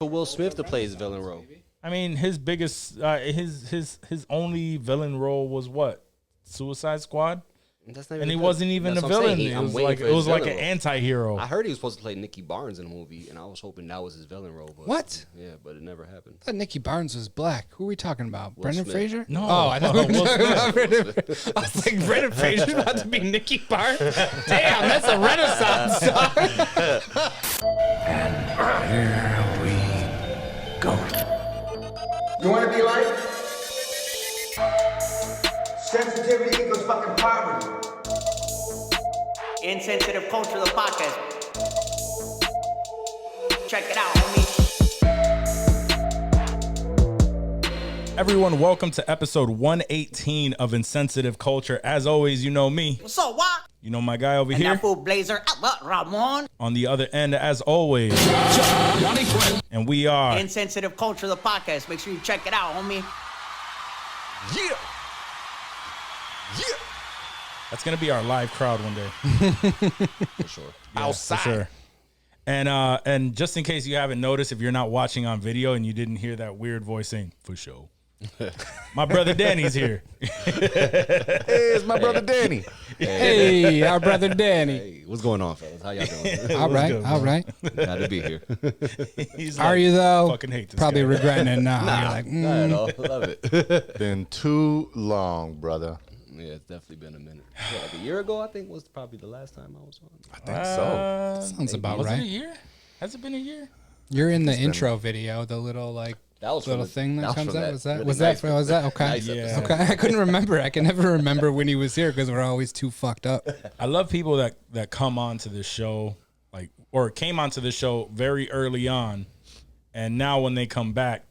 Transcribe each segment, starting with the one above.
For Will Smith to play his villain role. I mean, his biggest, his only villain role was what? Suicide Squad? And he wasn't even a villain. It was like an anti-hero. I heard he was supposed to play Nicky Barnes in a movie, and I was hoping that was his villain role. But, what? Yeah, but it never happened. I thought Nicky Barnes was black. Who are we talking about? Will Brendan Smith. Fraser? No. Oh, I thought we were talking about Brendan. I was like, Brendan Fraser's about to be Nicky Barnes? Damn, that's a Renaissance song. And here we go. You want to be like? Sensitivity equals fucking poverty. Insensitive Culture, the podcast. Check it out, homie. Everyone, welcome to episode 118 of Insensitive Culture. As always, you know me. What's up, Juac? You know my guy over And here. that fool Blazer, Ramon. On the other end, as always. And we are. Insensitive Culture, the podcast. Make sure you check it out, homie. Yeah. That's going to be our live crowd one day. For sure. Yeah, outside. For sure. And just in case you haven't noticed, if you're not watching on video and you didn't hear that weird voice saying, for sure. My brother Danny's here. Hey, it's my brother Danny. Hey, our brother Danny. Hey, what's going on, fellas? How y'all doing? All right, good, all bro? right. Glad to be here. He's Are like, you, though? Fucking hate this Probably guy. regretting it now. You're like, Not at all. Love it. Been too long, brother. Yeah, it's definitely been a minute. Yeah, like a year ago, I think was probably the last time I was on. I think so. Sounds about Was it a right. year? Has it been a year? You're in the intro video, the little like That was little from the- thing that that was comes from out. that Was that really was nice that was that okay? Nice Yeah. episode. Okay, I couldn't remember. I can never remember when he was here because we're always too fucked up. I love people that come onto this show, or came onto the show very early on, and now when they come back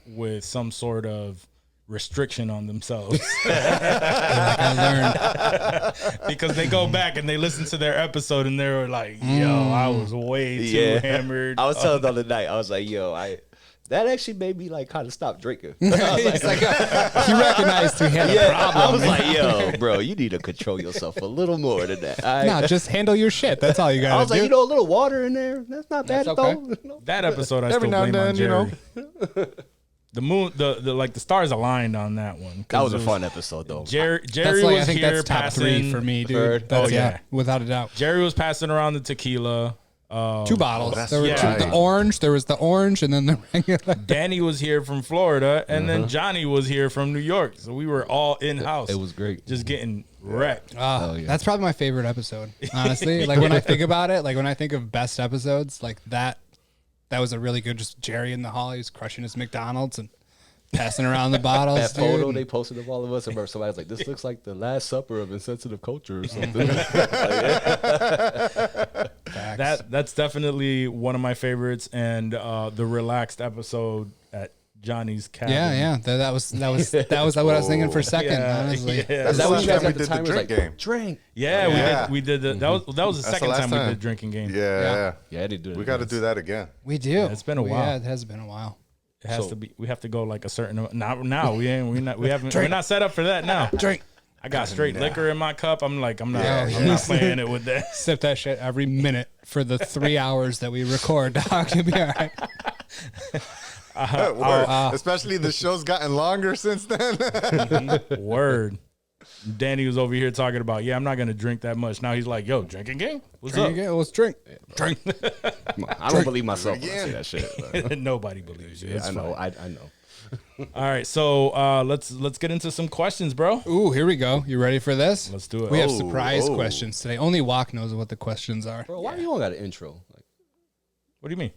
with some sort of restriction on themselves. I learned. Because they go back and they listen to their episode and they're like, yo, I was way too hammered. I was telling the other night, I was like, yo, that actually made me like kind of stop drinking. It's like he recognized he had a problem. I was like, yo, bro, you need to control yourself a little more than that. No, just handle your shit. That's all you gotta I was do. like, a little water in there. That's not bad That's though. okay. That episode I Every still now and blame on then, you Jerry. know. The moon, the stars aligned on that one. That was a fun episode though. Jerry that's like, was I think here that's top passing, 3 for me, dude. Third. That's, Oh, yeah. without a doubt. Jerry was passing around the tequila. 2 bottles. that's There were right. the orange. There was the orange, and then the regular. Danny was here from Florida, and then Johnny was here from New York. So we were all in house. It was great. just getting wrecked. Oh, yeah. That's probably my favorite episode. Honestly, like when I think about it, like when I think of best episodes, like that was a really good. Just Jerry in the hall, he was crushing his McDonald's and passing around the bottles. That photo dude. they posted of all of us. I remember somebody was like, "This looks like the Last Supper of insensitive culture or something." That's definitely one of my favorites, and the relaxed episode at Johnny's cabin. Yeah. That was what I was thinking for a second. Yeah, honestly, yeah. That's Is that the what last you guys time we at the did the time was drink like, game. drink? Yeah, Yeah. we did that was the That's second the last time we time. did drinking game. Yeah. Yeah, I did do it. We got to do that again. we do. It's been a while. Yeah, it has been a while. It has to be. We have to go like a certain. Now we're not set up for that now. Drink. I got straight liquor in my cup. I'm not Yeah. playing it with that. Sip that shit every minute for the 3 hours that we record, dog. You'll be all right. Word. Especially the show's gotten longer since then. Word. Danny was over here talking about, I'm not gonna drink that much. Now he's like, yo, drinking game? What's Drink again. Let's drink. up? I don't believe myself when I say that shit. Drink. Nobody believes you. It's I know. fine. I know. All right, so let's get into some questions, bro. Ooh, here we go. You ready for this? Let's do it. We have Oh, surprise oh. questions today. Only Juac knows what the questions are. Bro, why you don't got an intro? Like What do you mean?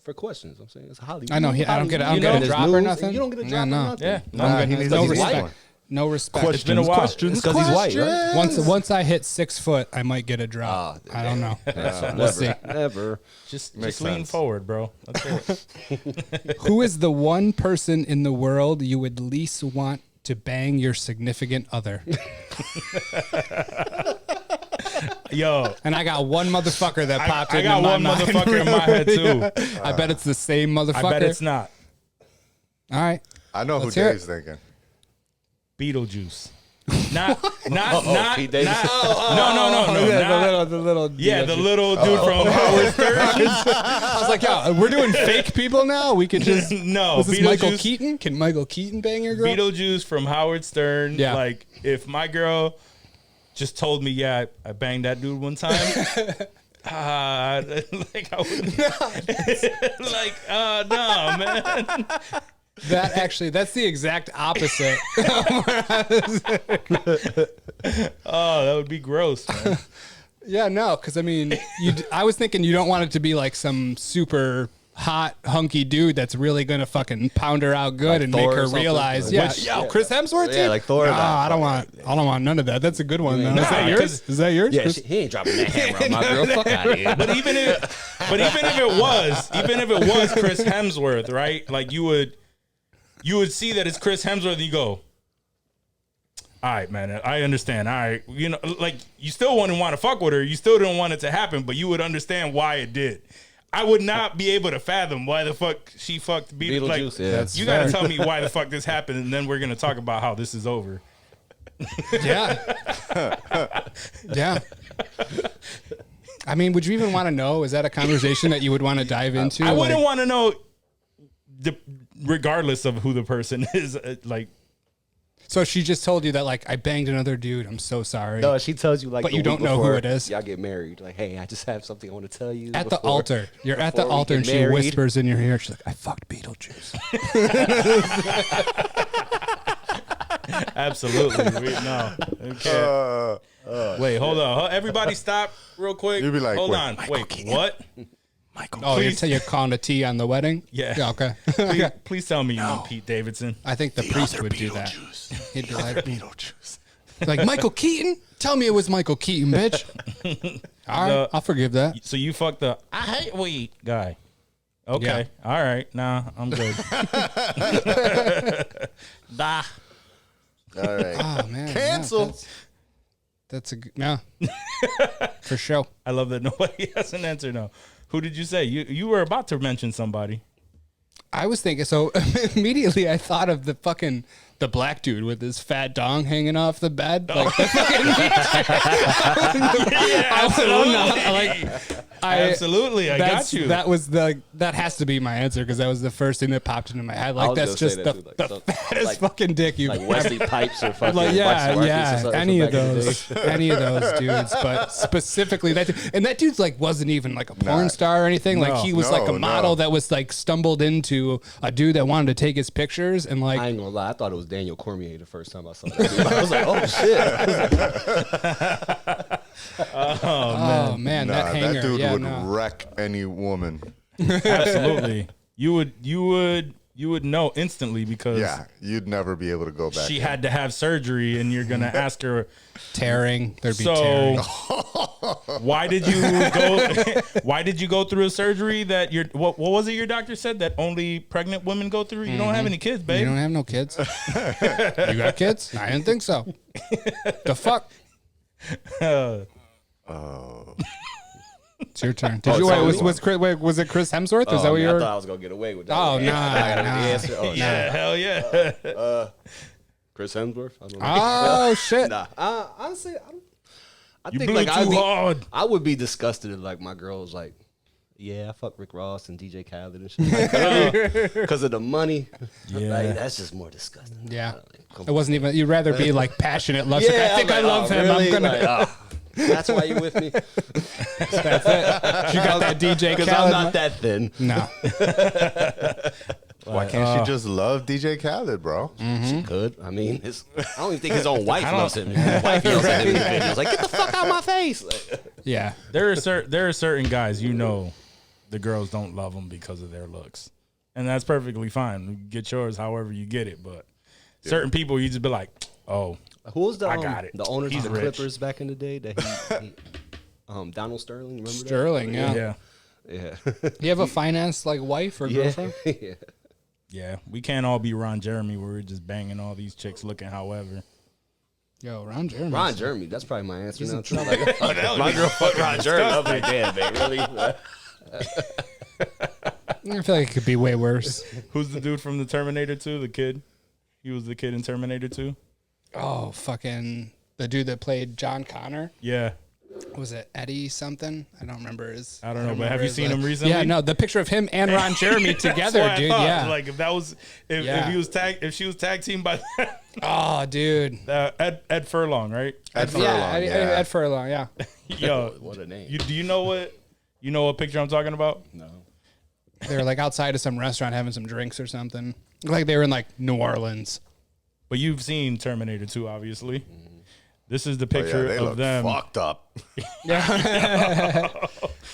for questions, I'm saying it's Hollywood. I know. I don't get a There's drop or news, nothing. You don't get a drop or no. nothing. Yeah. No, he needs no to get respect. one. No respect. It's been a while. It's because he's white, right? Once I hit 6 foot, I might get a drop. I don't know. We'll see. Never. Just Makes lean sense. forward, bro. That's it. Who is the one person in the world you would least want to bang your significant other? Yo, And I got one motherfucker that popped I in got my one mind. motherfucker in my head too. I bet it's the same motherfucker. I bet it's not. All right. I know Let's who hear Dave's thinking. Beetlejuice. Not Pete Davidson. no. Yeah, the little The little dude from Howard Stern. I was like, yeah, we're doing fake people now. We could just No, Was this Michael Beetlejuice- Keaton? Can Michael Keaton bang your girl? Beetlejuice from Howard Stern. Yeah. Like, if my girl just told me, yeah, I banged that dude one time. Like I would, no, man. That's the exact opposite. Oh, that would be gross, man. Yeah, no, because I mean, I was thinking you don't want it to be like some super hot hunky dude that's really gonna fucking pound her out good Like and Thor make or her something? realize, Like, Chris Hemsworth, Yeah, dude? like Thor. No, I don't want none of that. That's a good one. Though. Is that Nah, yours? 'cause- Is that yours? Yeah, Chris? he ain't dropping that hammer on my girl. Fuck out of here. But even if it was Chris Hemsworth, right? Like you would see that it's Chris Hemsworth, and you go, all right, man, I understand. All right, you know, like you still wouldn't want to fuck with her. You still didn't want it to happen, but you would understand why it did. I would not be able to fathom why the fuck she fucked Beetlejuice. Like, Beetlejuice, yeah. That's you got to fair. tell me why the fuck this happened, and then we're gonna talk about how this is over. Yeah. Yeah. I mean, would you even want to know? Is that a conversation that you would want to dive into? I wouldn't Like- want to know, regardless of who the person is. Like, So she just told you that, like, I banged another dude. I'm so sorry. No, she tells you like, But the you week don't know who before it is? Y'all get married. Like, hey, I just have something I want to tell you. At the before- altar. You're at the before we altar get and she married. whispers in your ear. She's like, I fucked Beetlejuice. absolutely, no. Okay. Wait, hold on. Everybody, stop real quick. You'd be like, hold wait, on. Wait, what? Oh, Please. you're calling a tea on the wedding? Yeah. Okay. Please tell me you mean Pete Davidson. I think the priest would do that. He'd be like, Beetlejuice. like, Michael Keaton? Tell me it was Michael Keaton, bitch. All right, I'll forgive that. So you fucked the I hate weed guy. Okay. All right. Nah, I'm good. Nah. All right. Oh, man. yeah, Cancel. that's a good, yeah. For sure. I love that nobody has an answer now. Who did you say? You were about to mention somebody. I was thinking, so immediately I thought of the black dude with his fat dong hanging off the bed. Like, the fucking Absolutely. I got you. That has to be my answer because that was the first thing that popped into my head. Like, was that's gonna just say the, that too, like, the so- fattest like- fucking dick you like Wesley Pipes or fucking like, Marcus or yeah, something any from of back in the those, day. any of those dudes, but specifically that dude. And that dude's like wasn't even like a porn star or anything. Like he was like a model that was like stumbled into a dude that wanted to take his pictures and like I ain't gonna lie, I thought it was Daniel Cormier the first time I saw that. I was like, oh shit. oh man, Nah, that hanger, that dude yeah, would no. wreck any woman. Absolutely. You would know instantly because Yeah, you'd never be able to go back. she in. had to have surgery and you're gonna ask her, tearing. There'd be so tearing. why did you go through a surgery that what was it your doctor said that only pregnant women go through? You don't have any kids, You babe. don't have no kids. You got kids? I didn't think so. The fuck? It's your turn. Did you it's wait? only Was it Chris Hemsworth? Is that what man, you I were? thought I was gonna get away with that. Oh, Like, nah, I gotta nah. know the answer. Oh, Yeah, hell yeah. Chris Hemsworth. I don't know. Oh shit! Nah, honestly, I You think blew like too hard. I would be disgusted if like my girl was like, yeah, I fuck Rick Ross and DJ Khaled and shit because of the money. Yeah. Like, that's just more disgusting. Yeah, Come it wasn't even. You'd rather be like passionate love. Like, I think I love him. Really? I'm gonna. Like, that's why you with me? That's it. You got that DJ Because Khaled. I'm not that thin. No. Why can't she just love DJ Khaled, bro? She could. I mean, I don't even think his own wife loves him. His wife yells at him in the videos like, "Get the fuck out of my face!" Like, Yeah. There are certain guys the girls don't love them because of their looks, and that's perfectly fine. Get yours however you get it, but certain people you just be like, oh, who was the I got it. the owners He's of the rich. Clippers back in the day? That he Donald Sterling. Remember Sterling. Yeah. yeah, that? You have a finance like wife or Yeah. girlfriend? Yeah. yeah. We can't all be Ron Jeremy where we're just banging all these chicks looking however. Yo, Ron Jeremy. Ron Jeremy. That's probably my answer now. Too. Like, my girl fucked Ron Jeremy. I'm like, damn, babe, really? I feel like it could be way worse. Who's the dude from the Terminator 2? The kid. He was the kid in Terminator 2. Oh, fucking the dude that played John Connor. Yeah. Was it Eddie something? I don't remember his. I don't know, but have remember you his, seen him recently? Yeah, no, the picture of him and Ron Jeremy together, That's what I dude. thought. Yeah. Like if she was tag teamed by Oh, dude. Ed Furlong, right? Ed Furlong, Ed Furlong, yeah. Yo, What a name. do you know what picture I'm talking about? No. They were like outside of some restaurant having some drinks or something. Like they were in like New Orleans. But you've seen Terminator 2, obviously. This is the Oh, yeah, picture they of look them. fucked up. Yeah.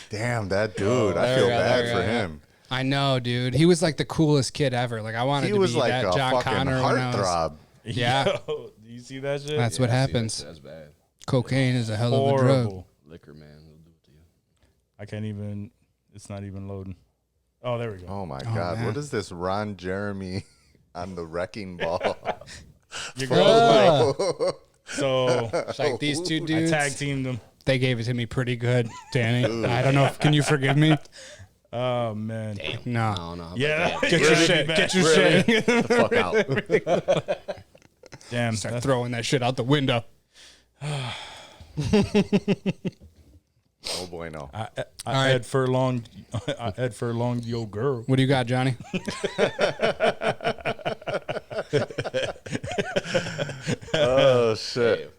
Damn, that dude. I there feel we go, bad there for we go, yeah. him. I know, dude. He was like the coolest kid ever. Like I wanted He to was be like that a John fucking Connor when I was. heartthrob. Yeah. Yo, do you see that shit? That's what happens. That's bad. Cocaine is a hell of a drug. Horrible. Liquor, man. It'll do it to you. I can't even. It's not even loading. Oh, there we go. Oh my God. man. What is this Ron Jeremy on the wrecking ball? Your girl's like, Uh, so it's like these two I dudes. tag teamed them. They gave it to me pretty good, Danny. I don't know. Can you forgive me? Oh man. No. I don't know. Yeah. Get your shit. Get your shit. Get the fuck out. Damn. Start That's, throwing that shit out the window. Oh boy, no. I Ed Furlong. Ed Furlong, yo girl. What do you got, Johnny? Oh shit.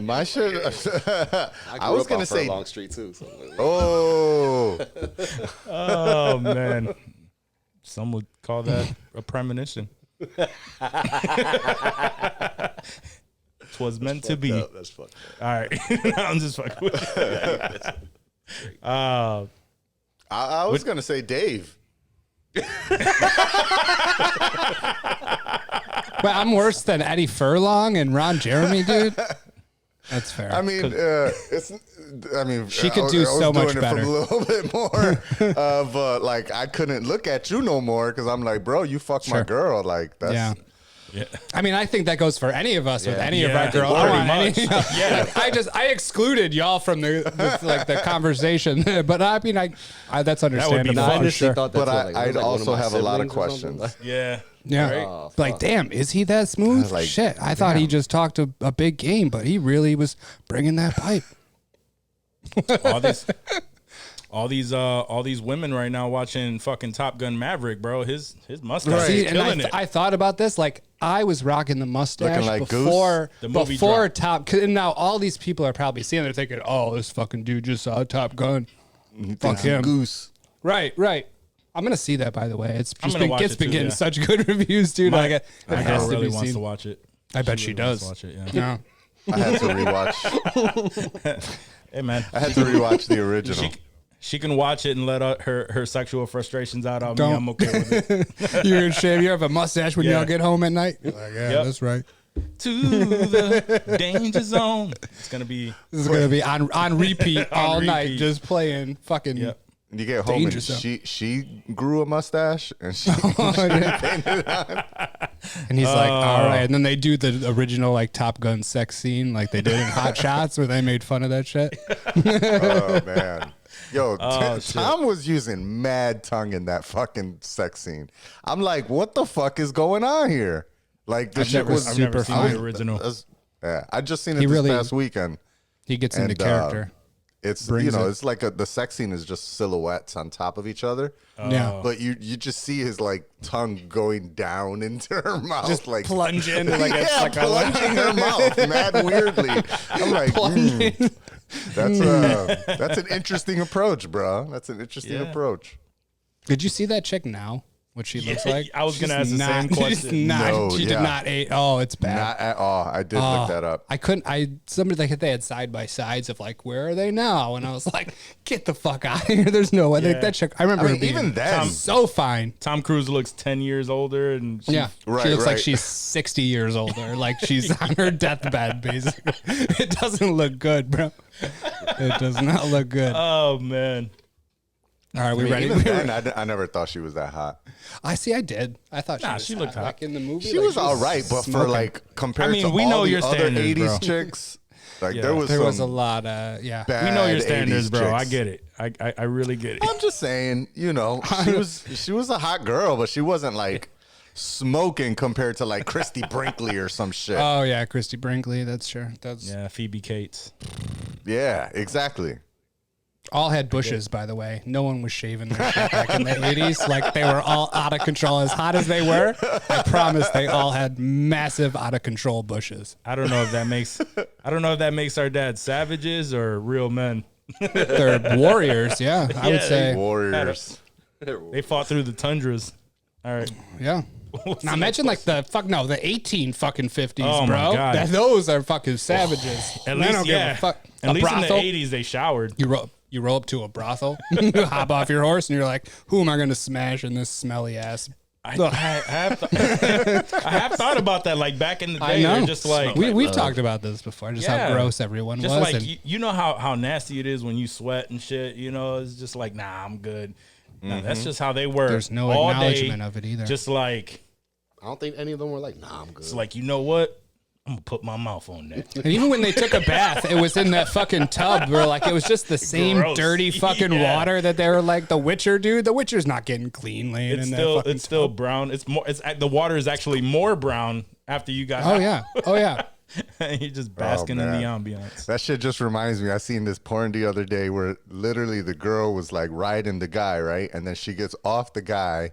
My shit. I was gonna say. Long Street too. So Oh, Oh man. Some would call that a premonition. Twas meant to be. up. That's fucked up. All right. I'm just fucking with you. I was gonna say Dave. But I'm worse than Eddie Furlong and Ron Jeremy, dude. That's fair. I mean, it's. I mean, She could I was- do I was so much doing it better. From a little bit more of like I couldn't look at you no more because I'm like, bro, you fucked my Sure. girl. Like that's. yeah. Yeah. I mean, I think that goes for any of us with any of Yeah, our girls. pretty I want any- much. Yeah. Like, I excluded y'all from the conversation, but I mean, that's understandable. fun. I for initially sure. thought that's But what, like, it was I'd like one of also my have a lot of siblings or something. questions. Yeah. Yeah. Oh, like, fuck. damn, is he that smooth? Like, Shit, I thought he just talked a big game, but he really was bringing that pipe. all these women right now watching fucking Top Gun Maverick, bro. His mustache See, is and killing it. I thought about this. Like, I was rocking the mustache Looking like before The movie before dropped. Top. And now all these people are probably seeing. They're thinking, "Oh, this fucking dude just saw Top Gun. Fuck him." Goose. Right. I'm gonna see that. By the way, it's I'm just gonna been, watch it's it been too, getting yeah. such good reviews, dude. My, Like, it my has girl to really be wants seen. to watch it. I bet she really wants does. to watch it. Yeah. No. I had to rewatch. Hey man, I had to rewatch the original. she can watch it and let her sexual frustrations out on me. Don't. I'm okay with it. You're in shame. You have a mustache when Yeah. y'all get home at night. You're like, yeah, Yep. that's right. To the danger zone. It's gonna be. This is gonna be on repeat all night, repeat. just playing fucking. Yep. And you get home Danger and zone. she grew a mustache and she And he's like, all right. And then they do the original like Top Gun sex scene like they did in Hot Shots where they made fun of that shit. oh man. Yo, shit. Tom was using mad tongue in that fucking sex scene. I'm like, what the fuck is going on here? Like the shit was I've never super seen fun. the original. Yeah, I just seen it He this really- past weekend. He gets into And, character. It's Brings it. it's like the sex scene is just silhouettes on top of each other. Yeah. But you just see his like tongue going down into her mouth, Just like plunge into like yeah, it's like plunging her mouth, mad weirdly. I'm like, that's an interesting approach, bro. That's an interesting Yeah. approach. Did you see that chick now? What she looks like? I was gonna ask She's the same question. No, She yeah. did not ate. Oh, it's bad. Not at all. I did look that up. I couldn't. Somebody like they had side by sides of like where are they now? And I was like, get the fuck out of here. There's no way. Like, that chick. I remember I mean, her being even then, so fine. Tom Cruise looks 10 years older, and Yeah, Right, she looks like right. she's 60 years older. Like she's on her deathbed, basically. It doesn't look good, bro. It does not look good. oh man, All right, we ready? even then, I never thought she was that hot. I see. I did. I thought she Nah, was she looked hot. like in the movie. She like, was all right, but for smoking. like compared I mean, to we all know the your other standards, 80s bro. chicks, like Yeah. there was there was a some lot. Yeah. bad we know your standards, 80s bro. I chicks. get it. I really get it. I'm just saying, she was a hot girl, but she wasn't like smoking compared to like Christy Brinkley or some shit. Oh yeah, Christy Brinkley. That's sure. That's Yeah, Phoebe Cates. Yeah, exactly. all had bushes, by the way. No one was shaving their shit back in the 80s. Like, they were all out of control. As hot as they were, I promise they all had massive out of control bushes. I don't know if that makes our dads savages or real men. They're warriors, yeah. I would say, Warriors. They fought through the tundras. All right. yeah. Now imagine like the 1850s, Oh, my bro. God. Those are fucking savages. At I least, don't give a fuck. At A least brothel? in the 80s, they showered. You roll up to a brothel, you hop off your horse, and you're like, "Who am I going to smash in this smelly ass?" I have thought about that. Like back in the day, I know. they're just like We've talked about this before, just Yeah. how gross everyone just was. like and you know how nasty it is when you sweat and shit. You know, it's just like, nah, I'm good. No, that's just how they were. there's no all acknowledgement day, of it either. Just like I don't think any of them were like, nah, I'm good. it's like, you know what? I'm gonna put my mouth on that. And even when they took a bath, it was in that fucking tub where like it was just the same Gross. dirty fucking Yeah. water that they were like the Witcher, dude. The Witcher's not getting clean laying It's in still that fucking still tub. brown. It's more. It's the water is actually more brown after you got. Oh out. yeah. Oh yeah. You're just basking in the man. ambiance. That shit just reminds me. I seen this porn the other day where literally the girl was like riding the guy, right? And then she gets off the guy,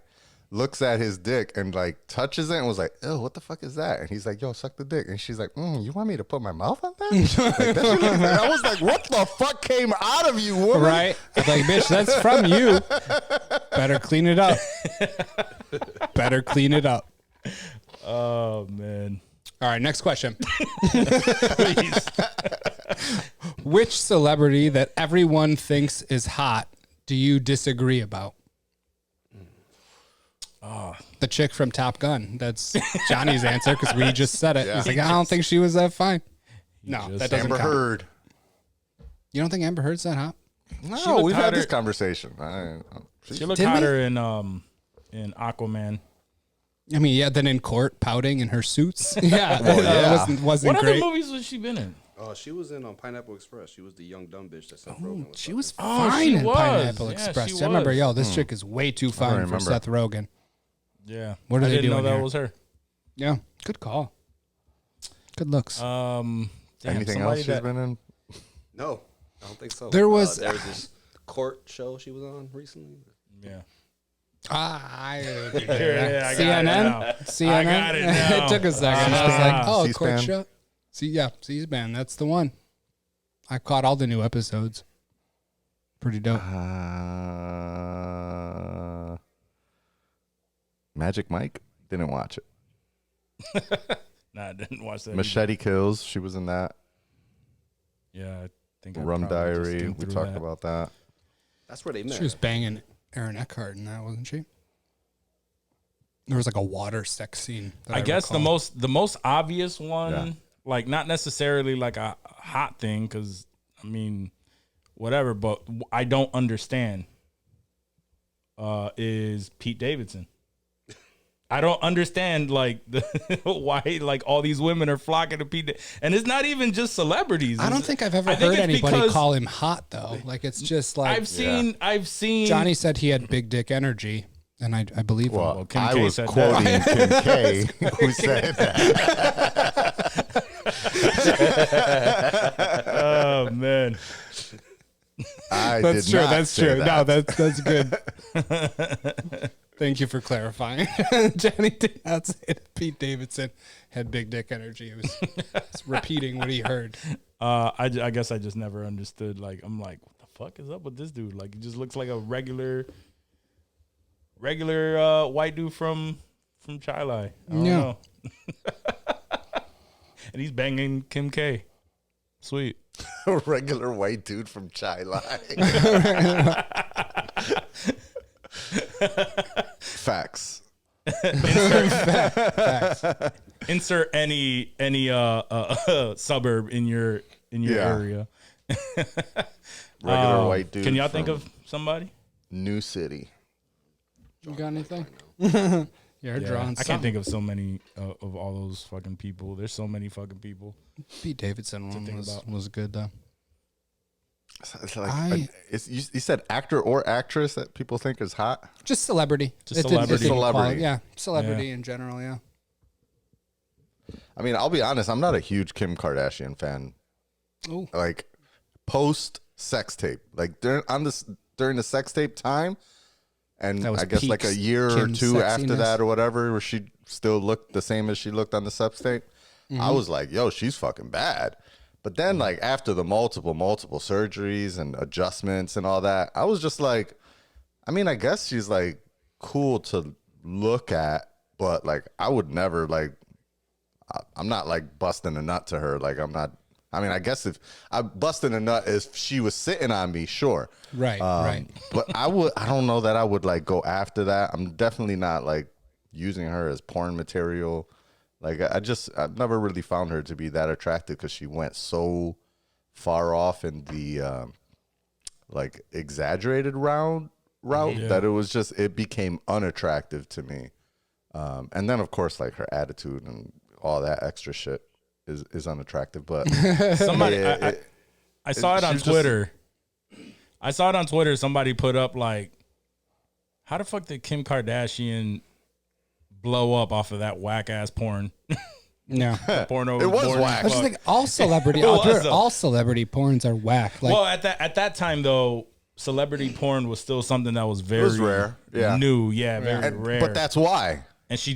looks at his dick and like touches it and was like, "Oh, what the fuck is that?" And he's like, "Yo, suck the dick." And she's like, "You want me to put my mouth on that?" Like, that shit, and I was like, "What the fuck came out of you, woman?" Right? It's like, bitch, that's from you. Better clean it up. Better clean it up. Oh man. All right, next question. Please. Which celebrity that everyone thinks is hot do you disagree about? The chick from Top Gun. That's Johnny's answer because we just said it. He's like, I don't think she was that fine. No, that doesn't Amber count. Heard. You don't think Amber Heard's that hot? No, looked we've had hotter- this conversation. She looked Didn't we? hotter in Aquaman. I mean, yeah, then in court pouting in her suits. Yeah, Well, yeah. wasn't What other great. movies was she been in? She was in Pineapple Express. She was the young dumb bitch that Seth Rogen was. She was Oh, fine she in was. Pineapple Yeah, Express. she I remember, was. yo, this chick is way too fine for remember. Seth Rogen. Yeah. What are I they didn't doing know that here? was her. Yeah, good call. Good looks. Damn, Anything else somebody she's that- been in? No, I don't think so. There was- there was this court show she was on recently. Yeah. I Yeah, I got it CNN? now. CNN? I got it now. It took a second. I was like, oh, C-SPAN. court show. C-SPAN. That's the one. I caught all the new episodes. Pretty dope. Magic Mike? Didn't watch it. Nah, I didn't watch that. Machete Kills. She was in that. either. Yeah, I think I Rum probably just Diary. skimmed We through talked that. about that. That's where they met. She was banging Aaron Eckhart in that, wasn't she? There was like a water sex scene. that I guess recall. the most obvious one, Yeah. like not necessarily like a hot thing, because I mean, whatever. But I don't understand. Is Pete Davidson? I don't understand like why like all these women are flocking to Pete, and it's not even just celebrities. I don't It's- think I've ever I think heard it's anybody because call him hot though. Like it's just like I've seen Johnny said he had big dick energy, and I believe him. Well, Kim I K was said quoting that. Kim K, who said that. Oh man, I That's did true. not That's say true. that. No, that's good. Thank you for clarifying. Johnny did not say that Pete Davidson had big dick energy. It was it's repeating what he heard. I guess I just never understood. Like I'm like, what the fuck is up with this dude? Like he just looks like a regular white dude from Chile. I don't Yeah. know. And he's banging Kim K. Sweet. A regular white dude from Chile. Facts. Insert any suburb in your Yeah. area. Regular white dude. Can y'all think from of somebody? New City? You got anything? You're Yeah, drawing. I can't think of so many of all those fucking people. There's so many fucking people. Pete Davidson one think about. was good though. It's like you said actor or actress that people think is hot. Just celebrity. Just celebrity. Celebrity. Yeah, celebrity in general. Yeah. I mean, I'll be honest. I'm not a huge Kim Kardashian fan. Ooh. Like post sex tape, like during the sex tape time, and That was I guess like a peaks year or Kim's two after sexiness. that or whatever, where she still looked the same as she looked on the sex tape. I was like, yo, she's fucking bad. But then, like, after the multiple surgeries and adjustments and all that, I was just like, I mean, I guess she's, like, cool to look at, but, like, I would never, like, I'm not, like, busting a nut to her. Like, I'm not, I mean, I guess if I busting a nut if she was sitting on me, sure. Right. Right. But I don't know that I would, like, go after that. I'm definitely not, like, using her as porn material. Like, I've never really found her to be that attractive because she went so far off in the, like, exaggerated route that it became unattractive to me. And then, of course, like, her attitude and all that extra shit is unattractive. But Somebody, I saw it on she's Twitter. I saw it on Twitter. Somebody put up, like, how the fuck did Kim Kardashian blow up off of that whack ass porn? No. Porno. It was porn whack. I just think all celebrity, all celebrity porns are whack. Like, Well, at that time though, celebrity porn was still something that was very rare. Yeah. new. Yeah, very rare. But that's why. And she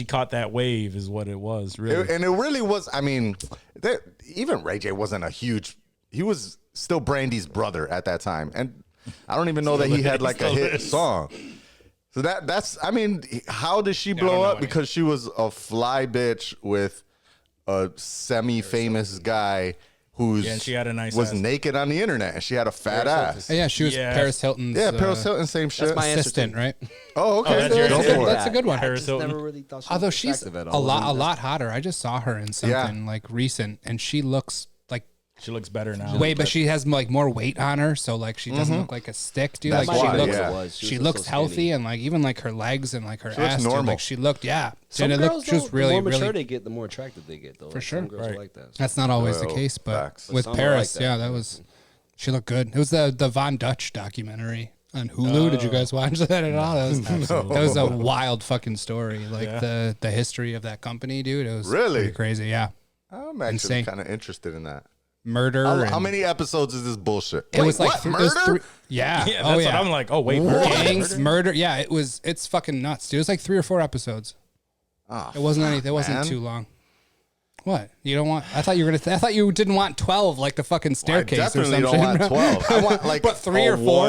caught that wave, is what it was. Really, And it really was. I mean, even Ray J wasn't a huge. He was still Brandy's brother at that time, and I don't even know that he had like a hit song. So that's. I mean, how did she blow up? Because she was a fly bitch with a semi-famous guy who's and she had a nice was ass. naked on the internet, and she had a fat ass. yeah, she was Yeah. Paris Hilton's. Yeah, Paris Hilton, same shit. my answer assistant, right? Oh, okay. that's your Go answer? for it. That's a good one. I Paris just Hilton. never really thought she Although was she's attractive at a all. lot hotter. I just saw her in something like recent, and she looks like she looks better now. way, but she has like more weight on her, so like she doesn't look like a stick, dude. That's Like why, she looks, yeah. she looks healthy, and like even like her legs and like her She looks ass, dude, normal. like she looked, yeah. Some And girls, she was though, really, the more mature really. they get, the more attractive they get, though. For sure. Some girls Right. are like that. That's not always the Well, case, but facts. with Some are Paris, like that. yeah, that was. She looked good. It was the Von Dutch documentary on Hulu. Did you guys watch that at all? That was a wild fucking story. Like the history of that company, dude. It was Really? pretty crazy. Yeah, I'm actually Insane. kind of interested in that. murder. How and- many episodes is this bullshit? It was like what? it was Murder? yeah. Yeah, oh that's yeah. what I'm like. Oh wait, Gangs, murder. Yeah, it's fucking nuts, dude. It was like 3 or 4 episodes. Oh, It wasn't anything. It wasn't man. too long. What? You don't want? I thought you were gonna. I thought you didn't want 12 like the fucking staircase. I definitely or don't something. want 12. I want like But 3 a or 4.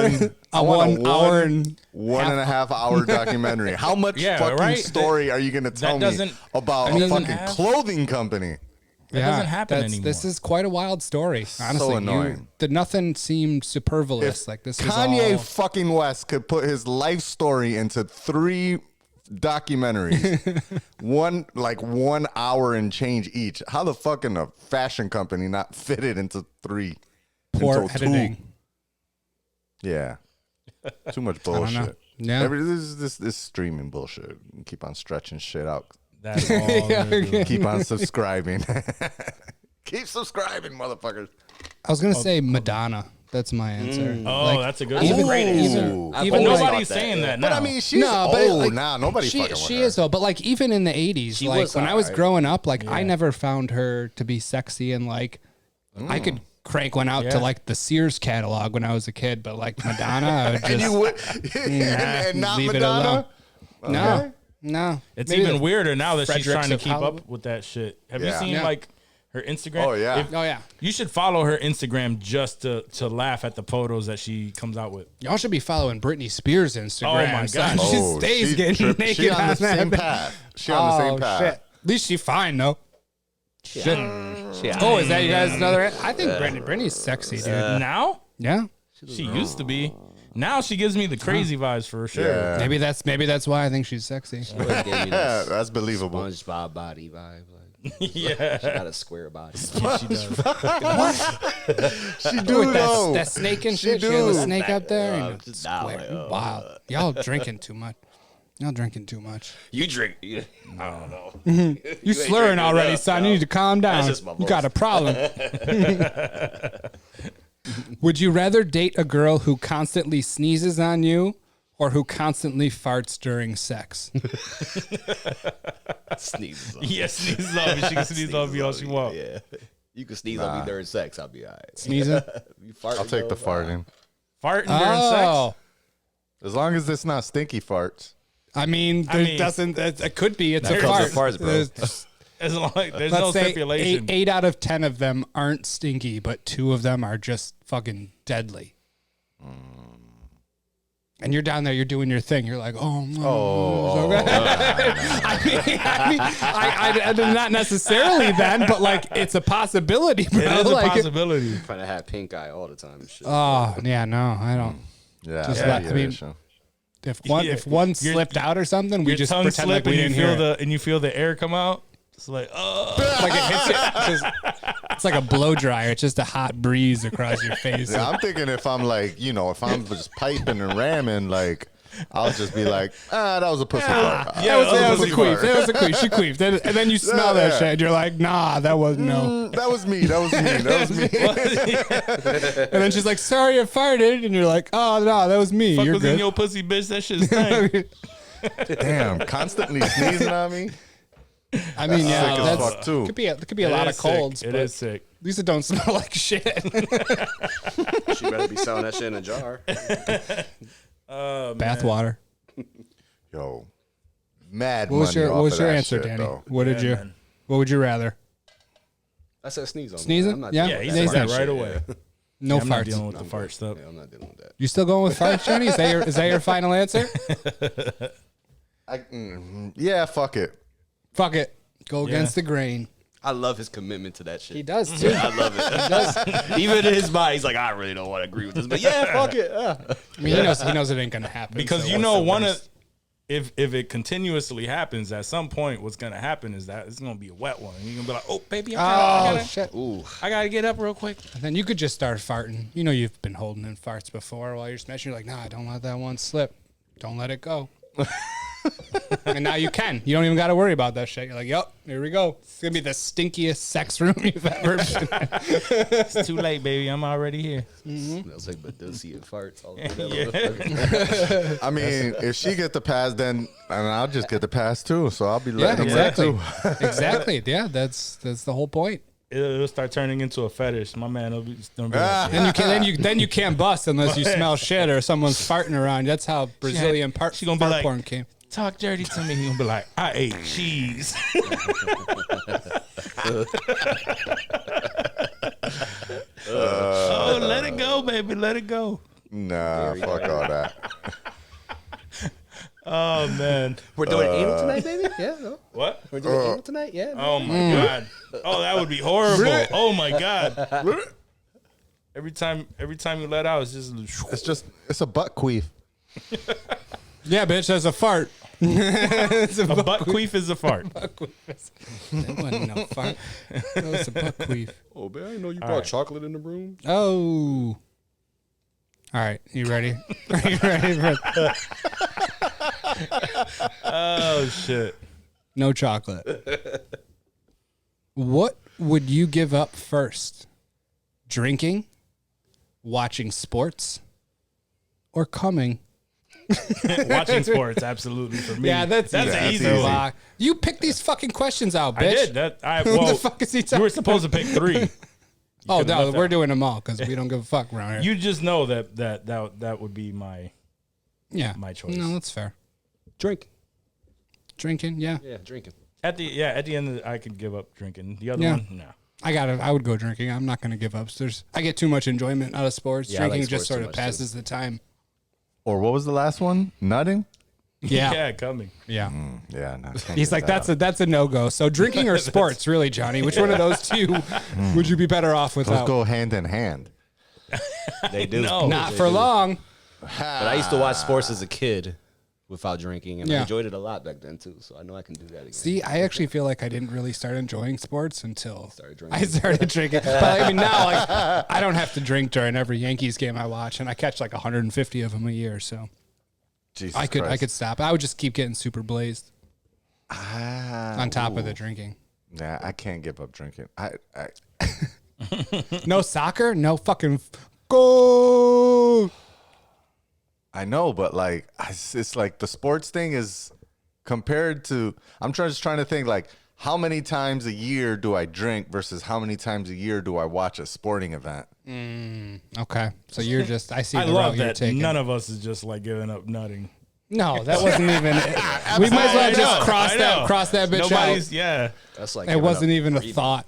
I A want 1 hour and one and a half hour documentary. How much Yeah, fucking right? story are you going to tell me doesn't- about that a doesn't fucking have- clothing company? That doesn't happen anymore. This is quite a wild story. Honestly, annoying. Nothing seemed superfluous. If Like this Kanye is all. fucking West could put his life story into 3 documentaries, one 1 hour and change each. How the fuck can a fashion company not fit it into 3? Poor into 2? editing. Yeah, too much don't know. bullshit. Yeah. This streaming bullshit. Keep on stretching shit out. That's all. they're doing. Keep on subscribing. Keep subscribing, motherfuckers. I was gonna say Madonna. That's my answer. Oh, that's a good That's one. a great answer. Ooh. I've even always Nobody's thought that, saying yeah. that now. But I mean, she's No, but old like, now. Nobody she, fucking with she her. is though. But like even in the 80s, She like was when I was alright. growing up, like I never found her to be sexy, and like I could crank one out to Yeah. like the Sears catalog when I was a kid. But like Madonna, I would And just you would, and not leave it Madonna. alone. No, no. It's Maybe even the weirder now that she's Fredericks trying to of keep Hollywood. up with that shit. Have Yeah. you seen Yeah. like her Instagram? Oh, yeah. Oh yeah. You should follow her Instagram just to laugh at the photos that she comes out with. Y'all should be following Britney Spears' Instagram. Oh, my son. God. She Oh, stays she getting trip- naked she on the that same bitch. path. She on the same path. Shit. At least she's fine though. Yeah. Oh, is that you guys another? I think Britney's sexy, dude. Now Yeah. she used to be. Now she gives me the crazy vibes for sure. Yeah. Maybe that's why I think she's sexy. She always gave me Yeah, this that's believable. SpongeBob body vibe. Like, Yeah. she got a square body. She does. She do With though. that snake and She shit. She had the do. snake up there. and just now, square. like, Wow. Y'all drinking too much. Y'all drinking too much. You drink. I don't know. You slurring already, son. You need to calm down. just my You got a problem. Would you rather date a girl who constantly sneezes on you or who constantly farts during sex? Sneezes on Yes, sneezes on me. She can sneeze on me all she wants. Yeah. You can sneeze on me during sex. I'll be all right. Sneezing? You farting, I'll take the though, farting. Farting during sex? As long as it's not stinky farts. I mean, doesn't. It could be. It's a Here fart. comes the farts, bro. As long there's Let's no say stipulation. eight out of 10 of them aren't stinky, but 2 of them are just fucking deadly. And you're down there, you're doing your thing. You're like, oh, I not necessarily then, but like it's a possibility, bro. It is a Like, possibility. Trying to have pink eye all the time and shit. Oh yeah, no, I don't. Yeah, Just yeah, let- I mean, If one slipped out or something, we Your just tongue pretend slip like we and didn't you hear feel it. and you feel the air come out. It's like, Like it hits you. It's like a blow dryer. It's just a hot breeze across your face. Yeah, I'm thinking if I'm like, if I'm just piping and ramming, like, I'll just be like, that was a pussy fart. Yeah, that was a pussy queef. fart. That was a queef. She queefed. And then you smell that Yeah. shit. And you're like, nah, that was no. That was me. That was me. That was me. And then she's like, sorry, I farted. And you're like, oh no, that was me. fuck You're was in good. your pussy, bitch. That shit stank. Damn, constantly sneezing on me. I mean, yeah, Sick as that's fuck, too. could be a lot of colds. It but is sick. At least it don't smell like shit. She better be selling that shit in a jar. Bathwater. Yo, mad What was money your off What was of your that answer, shit, Danny? though. What did you? man. What would you rather? I said sneeze on me. Sneezing? I'm not Yeah. dealing Yeah, he with said Sneezing. that right away. No I'm not farts. dealing with the fart stuff. Yeah, I'm not dealing with that. You still going with farts, Johnny? Is that your final answer? Yeah, fuck it. Fuck it. Go against the grain. I love his commitment to that shit. He does too. I love it. Even in his mind, he's like, I really don't want to agree with this, but yeah, fuck it. I mean, he knows it ain't gonna happen. Because so you what's know, the one of worst? if it continuously happens, at some point, what's gonna happen is that it's gonna be a wet one. You're gonna be like, oh baby, I shit. gotta get up real quick. And then you could just start farting. You know, you've been holding in farts before while you're smashing. You're like, nah, don't let that one slip. Don't let it go. And now you can. You don't even got to worry about that shit. You're like, yep, here we go. It's gonna be the stinkiest sex room you've ever been. It's too late, baby. I'm already here. Smells like Badusi and farts all over that Yeah. motherfucker. I mean, if she get the pass, then I'll just get the pass too. So I'll be letting them exactly. too. Exactly. Yeah, that's the whole point. It'll start turning into a fetish. My man will be like, Then you can't bust unless you smell shit or someone's farting around. That's how Brazilian she gonna be fart like, porn came. talk dirty to me. He'll be like, I ate cheese. Oh, let it go, baby. Let it go. Nah, fuck all that. Oh, man. We're doing anal tonight, baby? Yeah. No. What? We're doing anal tonight? Yeah. No. Oh, my God. Oh, that would be horrible. Oh, my God. Every time you let out, it's just... It's a butt queef. Yeah, bitch, that's a fart. It's a butt queef is a fart. That wasn't no fart. That was a butt queef. Oh, man, I didn't know you brought chocolate in the room. Oh. All right, you ready? Are you ready for Oh, shit. no chocolate? What would you give up first? Drinking, watching sports, or coming? Watching sports, absolutely, for me. Yeah, that's an easy easy. one. You picked these fucking questions out, bitch. I did. Who Well, the fuck is he you talking were supposed to pick 3. Oh, could've no, left we're that. doing them all because we don't give a fuck around here. You just know that would be my my choice. No, that's fair. Drink. Drinking, yeah. Yeah, drinking. At the end, I could give up drinking. The other Yeah. one, no. I would go drinking. I'm not going to give up. I get too much enjoyment out of sports. Yeah, I like Drinking just sports sort too of much, passes the time. Or what was the last one? Nutting? Yeah. Yeah, coming. Yeah. Yeah, no. He's like, that's a no-go. So drinking or sports, really, Johnny? Which one of those two would you be better off Those without? go hand in hand. They do. No. Not They for do. long. But I used to watch sports as a kid without drinking, and I Yeah. enjoyed it a lot back then, too. So I know I can do that again. See, I actually feel like I didn't really start enjoying sports until Started I drinking. started drinking. But I mean, now like I don't have to drink during every Yankees game I watch, and I catch like 150 of them a year. So Jesus I Christ. could stop. I would just keep getting super blazed on top of the drinking. Nah, I can't give up drinking. No soccer, no fucking Go. I know, but like, it's like the sports thing is compared to. I'm just trying to think like how many times a year do I drink versus how many times a year do I watch a sporting event? Okay, so you're just. I see. I the love route you're that taking. none of us is just like giving up nutting. No, that wasn't even. We might as well just cross that bitch Nobody's, out. Yeah, That's like It wasn't even a thought.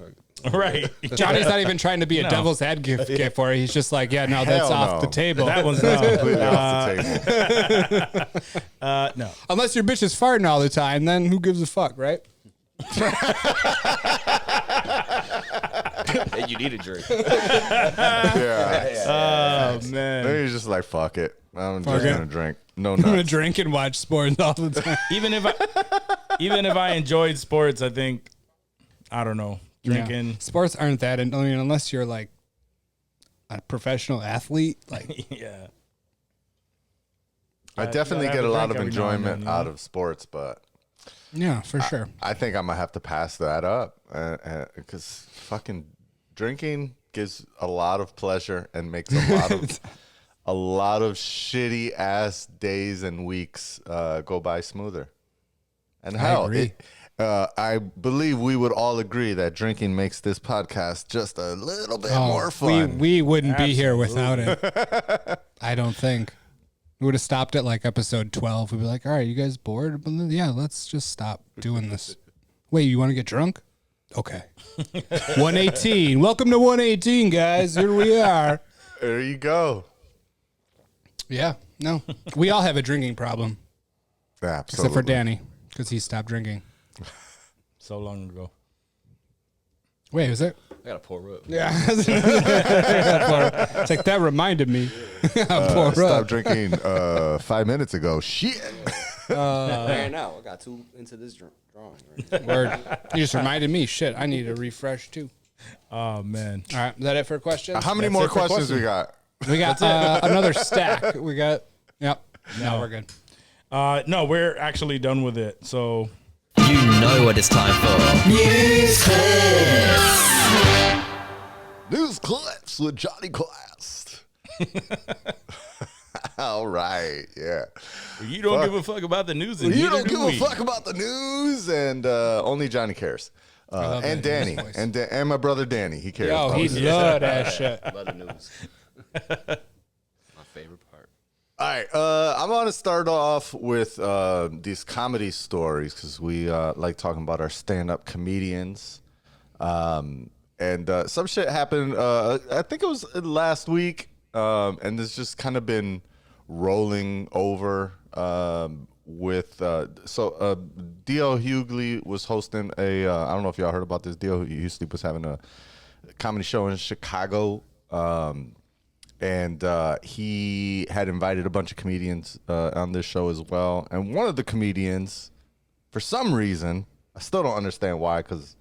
right. Johnny's not even trying to be a devil's advocate for it. He's just like, yeah, no, that's Hell off no. the table. That one's Completely off the table. no. Unless your bitch is farting all the time, then who gives a fuck, right? And you need a drink. Yeah. Oh man. Then you're just like, fuck it. I'm Fuck just it. gonna drink. No I'm gonna nuts. drink and watch sports all the time. Even if I enjoyed sports, I think I don't know drinking. Yeah. Sports aren't that. I mean, unless you're like a professional athlete, like Yeah. I You definitely gotta get have a a lot drink of every now and enjoyment then, out of sports, but yeah, for sure. I think I'm gonna have to pass that up because fucking drinking gives a lot of pleasure and makes a lot of shitty ass days and weeks go by smoother. And hell, agree. I believe we would all agree that drinking makes this podcast just a little bit more fun. We wouldn't be here without it. I don't think. We would have stopped at like episode 12. We'd be like, all right, you guys bored? But yeah, let's just stop doing this. Wait, you want to get drunk? Okay. 118. Welcome to 118, guys. Here we are. There you go. Yeah, no. We all have a drinking problem, Absolutely. except for Danny, because he stopped drinking. So long ago. Wait, was it? I gotta pour up. Yeah. It's like, that reminded me. Pour Stopped up. drinking 5 minutes ago. Shit. Right now, I got too into this drawing. Right? Word. You just reminded me. Shit, I need a refresh too. Oh man. All right, is that it for questions? How many That's more it for questions we got? We got another stack. We got. Yep. No, we're good. No, we're actually done with it. So You know what it's time for. News clips with Johnny Quest. All right, yeah. you don't give a fuck about the news, and You neither don't do give we. a fuck about the news, and only Johnny cares. love And that Danny, voice. and my brother Danny, he cares. Yo, about he it. love that shit. Love the news. My favorite part. All right, I'm going to start off with these comedy stories because we like talking about our stand-up comedians. And some shit happened, I think it was last week, and it's just kind of been rolling over with D.L. Hughley was hosting I don't know if y'all heard about this. D.L. Hughley was having a comedy show in Chicago, and he had invited a bunch of comedians on this show as well. And one of the comedians, for some reason, I still don't understand why, because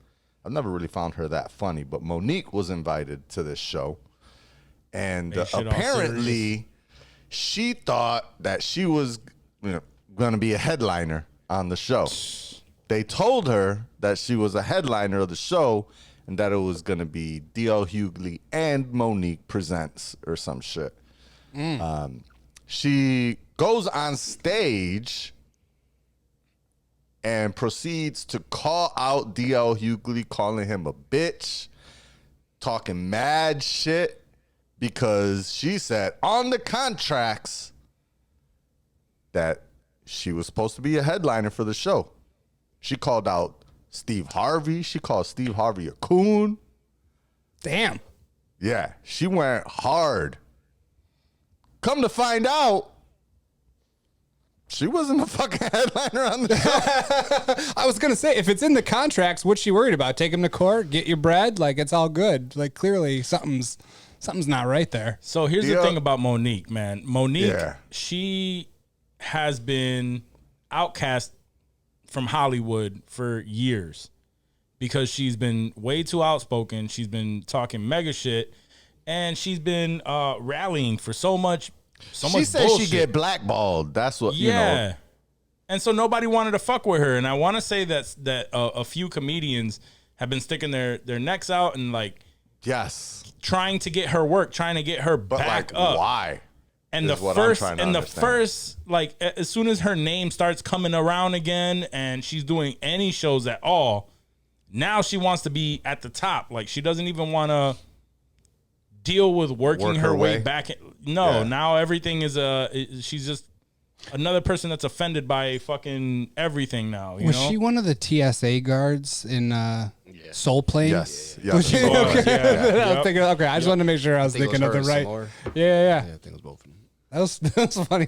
I've never really found her that funny, but Monique was invited to this show. And Hey, shit all apparently she thought that she was going to be a headliner on the show. They told her that she was a headliner of the show and that it was going to be D.L. Hughley and Monique Presents or some shit. She goes on stage and proceeds to call out D.L. Hughley, calling him a bitch, talking mad shit, because she said on the contracts that she was supposed to be a headliner for the show. She called out Steve Harvey. She called Steve Harvey a coon. Damn. Yeah, she went hard. Come to find out, she wasn't a fucking headliner on the show. I was gonna say, if it's in the contracts, what's she worried about? Take him to court, get your bread. Like, it's all good. Like, clearly something's not right there. So here's the thing about Monique, man. Monique, Yeah. she has been outcast from Hollywood for years because she's been way too outspoken. She's been talking mega shit, and she's been rallying for so much She said bullshit. she get blackballed. That's what, Yeah. And so nobody wanted to fuck with her. And I want to say that a few comedians have been sticking their necks out and like Yes. trying to get her work, trying to get her But back like, up. why? And is the what I'm first, trying to and the understand. first, like as soon as her name starts coming around again, and she's doing any shows at all, now she wants to be at the top. Like she doesn't even want to deal with working Work her her way way? back. No, Yeah. now everything is she's just another person that's offended by fucking everything now. You Was know? she one of the TSA guards in Soul Plane? Yes. Yes. Was she? it was. Okay. Yeah. I was Yep. thinking, okay, I just wanted to make sure I was thinking of the right. Yeah. I think it was both of them. That was funny.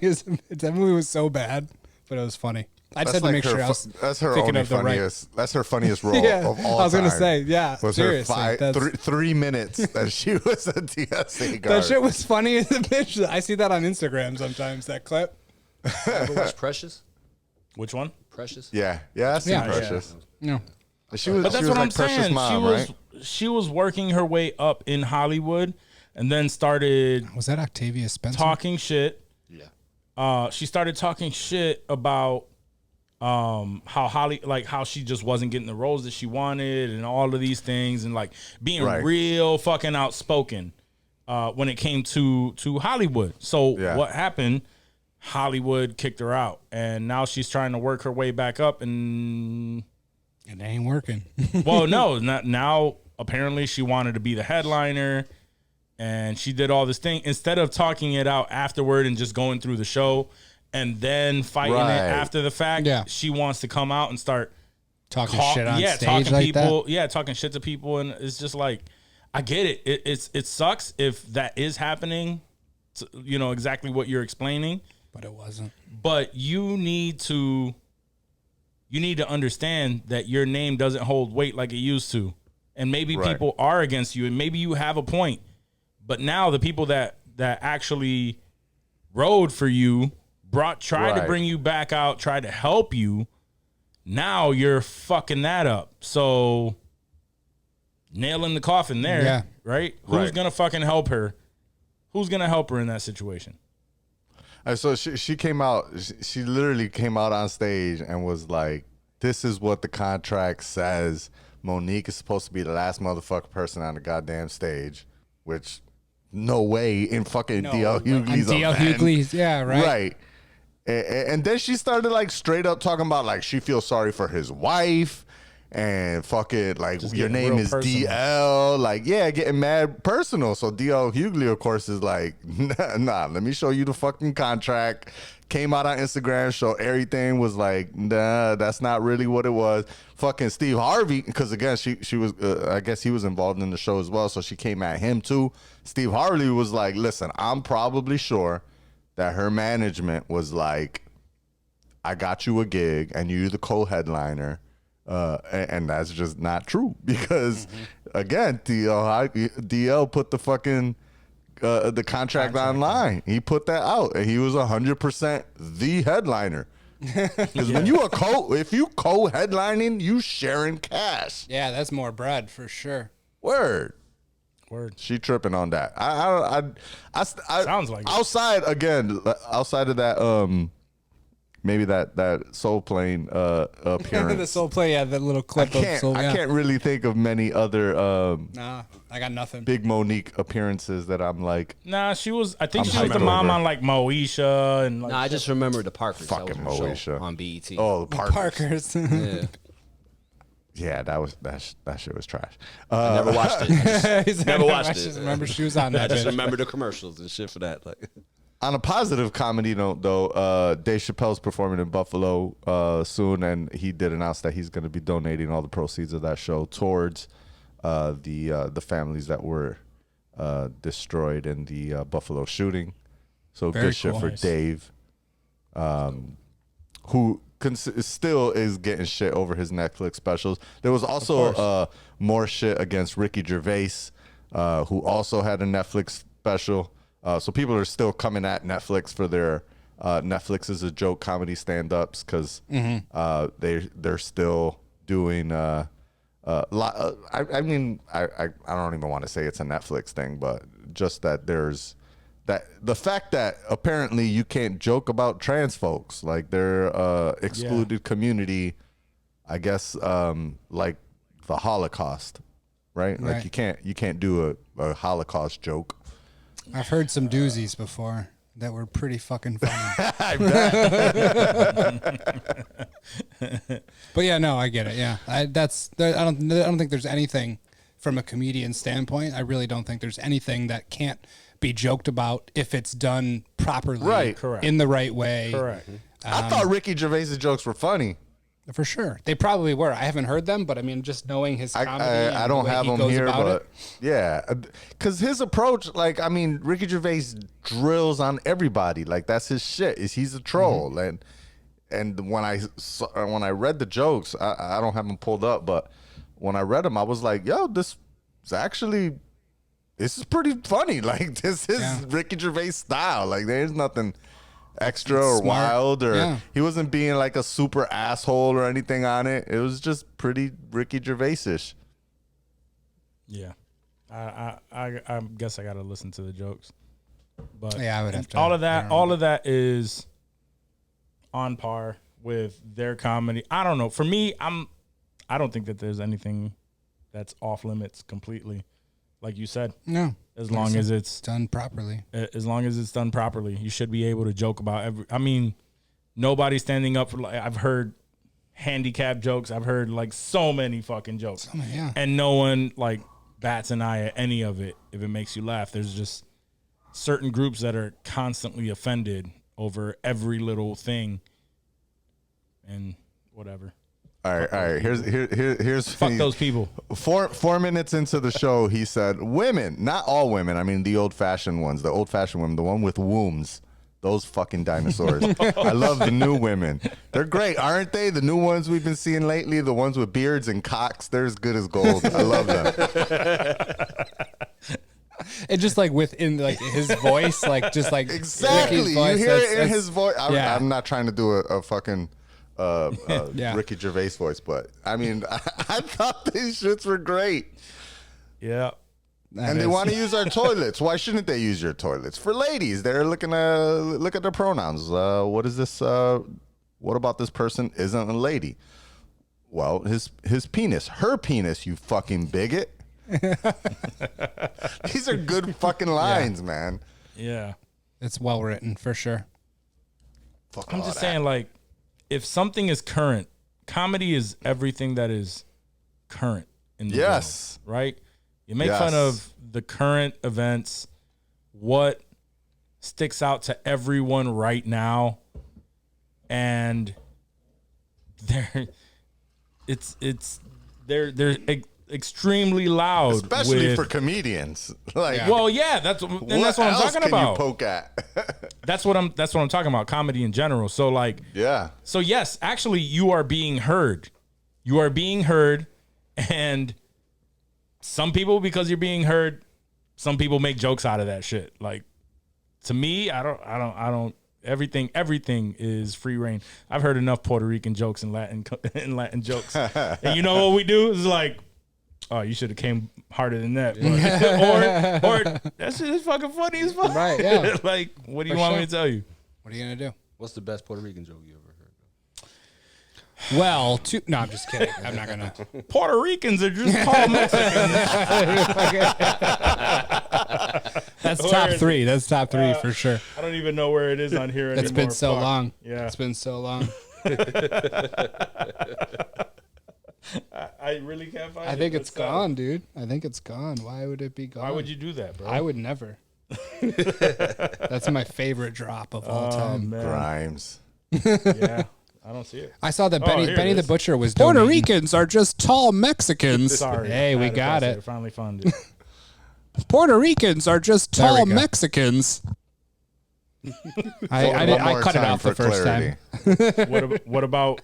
That movie was so bad, but it was funny. I just had to make sure I was that's her thinking only of the right. funniest. That's her funniest role Yeah, of all I was gonna time. say, yeah, Was seriously, her that's- 3 minutes that she was a TSA guard. That shit was funny as a bitch. I see that on Instagram sometimes. That clip. Ever watch Precious? Which one? Precious? Yeah, I seen Yeah. Precious. No. She was, But that's she was what like I'm saying. Precious mom, right? She was working her way up in Hollywood, and then started Was that Octavia Spencer? talking shit. Yeah. She started talking shit about how she just wasn't getting the roles that she wanted and all of these things, and like being Right. real fucking outspoken when it came to Hollywood. So Yeah. what happened? Hollywood kicked her out, and now she's trying to work her way back up. And It ain't working. well, no, not now. Apparently, she wanted to be the headliner, and she did all this thing instead of talking it out afterward and just going through the show and then fighting Right. it after the fact. Yeah. She wants to come out and start Talking shit on stage talking like people, that. yeah, talking shit to people, and it's just like, I get it. It sucks if that is happening. You know exactly what you're explaining, But it wasn't. but you need to understand that your name doesn't hold weight like it used to. And maybe Right. people are against you, and maybe you have a point. But now the people that actually rode for you, tried to Right. bring you back out, tried to help you, now you're fucking that up. So nail in the coffin there, Yeah. right? Who's Right. gonna fucking help her? Who's gonna help her in that situation? So she came out. She literally came out on stage and was like, "This is what the contract says. Monique is supposed to be the last motherfucking person on the goddamn stage," which no way in fucking DL Hughley's DL event. Hughley's, yeah, right. Right. And then she started like straight up talking about like she feels sorry for his wife and fucking like Just your getting name real is personal. DL. Like, yeah, getting mad personal. So DL Hughley, of course, is like, nah, let me show you the fucking contract. Came out on Instagram, show everything was like, nah, that's not really what it was. Fucking Steve Harvey, because again, she was, I guess he was involved in the show as well, so she came at him too. Steve Harvey was like, listen, I'm probably sure that her management was like, I got you a gig and you're the co-headliner. And that's just not true because, again, DL put the fucking the contract online. He put that out, and he was 100% the headliner. Because when you if you co-headlining, you sharing cash. Yeah, that's more bread for sure. Word. She tripping on that. I Sounds like it. outside of that maybe that Soul Plane appearance. The Soul Play, yeah, that little clip of Soul. I Yeah. can't really think of many other Nah, I got nothing. Big Monique appearances that I'm like, Nah, she was. I think I'm she was the hyped mom over. on like Moesha and like. Nah, I just remember the Parkers. That was Fucking her show Moesha. on BET. oh, the Parkers. Parkers. Yeah. Yeah, that shit was trash. I never watched it. He said, Never watched I it. just remember she was on I that. just bitch. remember the commercials and shit for that. Like, On a positive comedy note, though, Dave Chappelle's performing in Buffalo soon, and he did announce that he's going to be donating all the proceeds of that show towards the families that were destroyed in the Buffalo shooting. So Very good shit cool. for Nice. Dave, who still is getting shit over his Netflix specials. There was also more shit against Ricky Gervais, who also had a Netflix special. So people are still coming at Netflix for their Netflix is a joke comedy stand-ups because they're still doing. I mean, I don't even want to say it's a Netflix thing, but just that there's that the fact that apparently you can't joke about trans folks, like they're excluded community, I guess, like the Holocaust, right? Like Right. you can't do a Holocaust joke. I've heard some doozies before that were pretty fucking funny. I bet. But yeah, no, I get it. Yeah, I don't think there's anything from a comedian standpoint. I really don't think there's anything that can't be joked about if it's done properly, Right. Correct. in the right way. Correct. I thought Ricky Gervais's jokes were funny. For sure, they probably were. I haven't heard them, but I mean, just knowing his comedy, and I the don't way have he him goes here, about but it. yeah, because his approach, like, I mean, Ricky Gervais drills on everybody. Like, that's his shit. He's a troll, and when I read the jokes, I don't have them pulled up, but when I read them, I was like, yo, this is pretty funny. Like, this is Ricky Gervais style. Like, there's nothing extra or smart. wild, or Yeah. he wasn't being like a super asshole or anything on it. It was just pretty Ricky Gervais-ish. Yeah. I guess I got to listen to the jokes. But Yeah, I would have to. all of that is on par with their comedy. I don't know. For me, I don't think that there's anything that's off limits completely. Like you said, No, as long as it's done properly. as long as it's done properly, you should be able to joke about I mean, nobody's standing up for, like, I've heard handicap jokes. I've heard like so many fucking jokes. Yeah. And no one like bats an eye at any of it if it makes you laugh. There's just certain groups that are constantly offended over every little thing and whatever. All right. Here's Fuck those people. 4 minutes into the show, he said, women, not all women. I mean, the old-fashioned ones, the old-fashioned women, the one with wombs. Those fucking dinosaurs. I love the new women. They're great, aren't they? The new ones we've been seeing lately, the ones with beards and cocks, they're as good as gold. I love them. And just like within like his voice, like just like Exactly. Ricky's You voice, hear it in his voice. yeah. I'm not trying to do a fucking Yeah. Ricky Gervais voice, but I mean, I thought these shits were great. Yeah. And they want to use our toilets. Why shouldn't they use your toilets? For ladies, they're looking to look at their pronouns. What is this? What about this person isn't a lady? Well, his penis, her penis, you fucking bigot. These are good fucking lines, man. Yeah. It's well written for sure. Fuck I'm all just that. saying, like, if something is current, comedy is everything that is current in the Yes. world, right? You make Yes. fun of the current events, what sticks out to everyone right now, and they're extremely loud, Especially with, for comedians. Like, well, yeah, that's what I'm else talking can about. you poke at? That's what I'm talking about. Comedy in general. So like, Yeah. so yes, actually, you are being heard. You are being heard, and some people, because you're being heard, some people make jokes out of that shit. Like, to me, I don't. Everything is free reign. I've heard enough Puerto Rican jokes and Latin jokes, and you know what we do is like, oh, you should have came harder than that, but, or that shit is fucking funny as fuck. Right, yeah. Like, what do you For want me sure. to tell you? What are you gonna do? What's the best Puerto Rican joke you ever heard? Well, no, I'm just kidding. I'm not gonna. Puerto Ricans are just called Mexicans. That's top three. That's top three for sure. I don't even know where it is on here anymore. It's been so Fuck. long. Yeah. It's been so long. I really can't find it. I think it's That's sad. gone, dude. I think it's gone. Why would it be gone? Why would you do that, bro? I would never. That's my favorite drop of all time. Man. Grimes. Yeah. I don't see it. I saw that here Benny it the is. Butcher was Puerto Ricans are just tall Mexicans. Sorry. Hey, I we had to got press it. I finally found it. Puerto Ricans are just There we tall go. Mexicans. I One more cut it time off the for first clarity. What time. about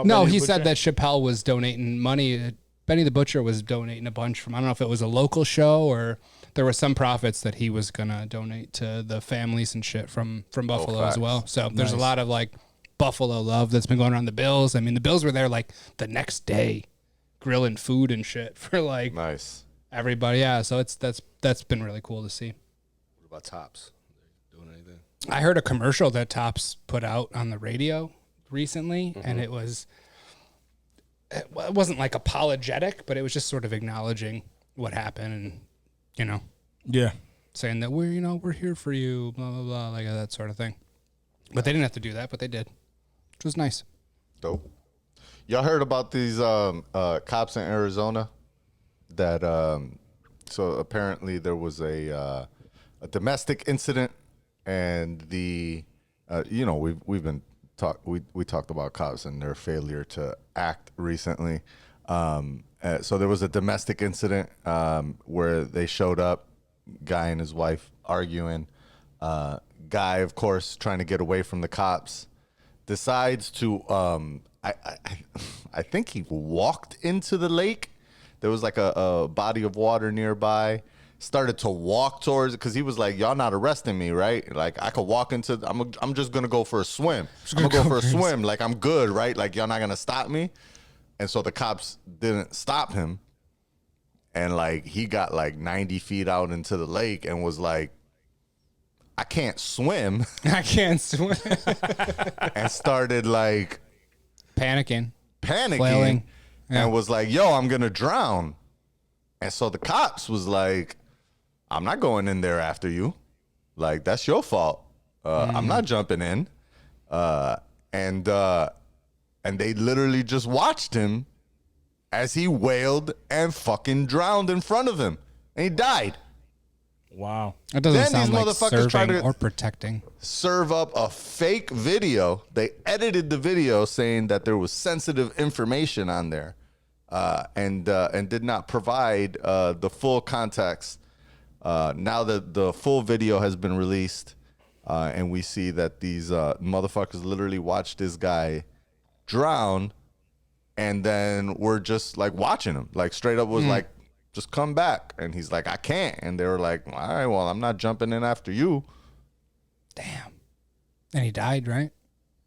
No, Benny he the said Butcher? that Chappelle was donating money. Benny the Butcher was donating a bunch from, I don't know if it was a local show or there were some profits that he was gonna donate to the families and shit from Buffalo as facts. well. So there's a lot of like Buffalo love that's been going around the Bills. I mean, the Bills were there like the next day, grilling food and shit for like Nice. everybody. Yeah, so that's been really cool to see. What about Tops? Doing anything? I heard a commercial that Tops put out on the radio recently, and it was it wasn't like apologetic, but it was just sort of acknowledging what happened and, you know, Yeah. saying that we're here for you, blah, blah, blah, like that sort of thing. But they didn't have to do that, but they did, which was nice. Dope. Y'all heard about these cops in Arizona that so apparently there was a domestic incident, and we talked about cops and their failure to act recently. So there was a domestic incident where they showed up, guy and his wife arguing. Guy, of course, trying to get away from the cops, decides to I think he walked into the lake. There was like a body of water nearby. Started to walk towards it because he was like, "Y'all not arresting me, right? Like I could walk into. I'm just gonna go for a swim. I'm gonna go for a swim. Like I'm good, right? Like y'all not gonna stop me." And so the cops didn't stop him, and like he got like 90 feet out into the lake and was like, "I can't swim." I can't swim. And started like Panicking. Flailing. Yeah. And was like, "Yo, I'm gonna drown." And so the cops was like, "I'm not going in there after you. Like that's your fault. I'm not jumping in." And they literally just watched him as he wailed and fucking drowned in front of him, and he died. Wow. That doesn't Then sound these like motherfuckers try serving to- or protecting. Serve up a fake video. They edited the video saying that there was sensitive information on there, and did not provide the full context. Now that the full video has been released, and we see that these motherfuckers literally watched this guy drown, and then we're just like watching him, like straight up was like, "Just come back," and he's like, "I can't," and they were like, "All right, well, I'm not jumping in after you." Damn. And he died, right?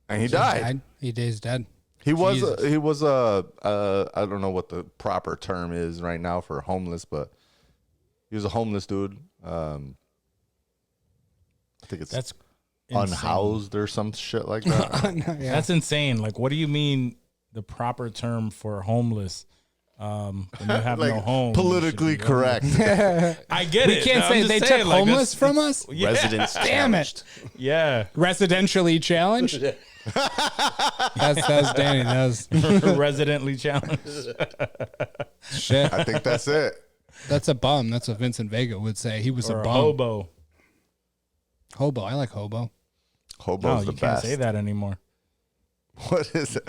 And he died. He is dead. He was Jesus. I don't know what the proper term is right now for homeless, but he was a homeless dude. I think it's That's insane. unhoused or some shit like that. Yeah. That's insane. Like, what do you mean the proper term for homeless? When you have Like no home. you politically should be correct. I get We it. can't I'm say just they saying, took like, homeless that's- from us. Yeah. Residents Damn it. challenged. Yeah. Residentially challenged. That's Danny. That's Residently challenged. shit. I think that's it. That's a bum. That's what Vincent Vega would say. He was Or a a bum. hobo. Hobo. I like hobo. Hobo's No, the you can't best. say that anymore. What is it?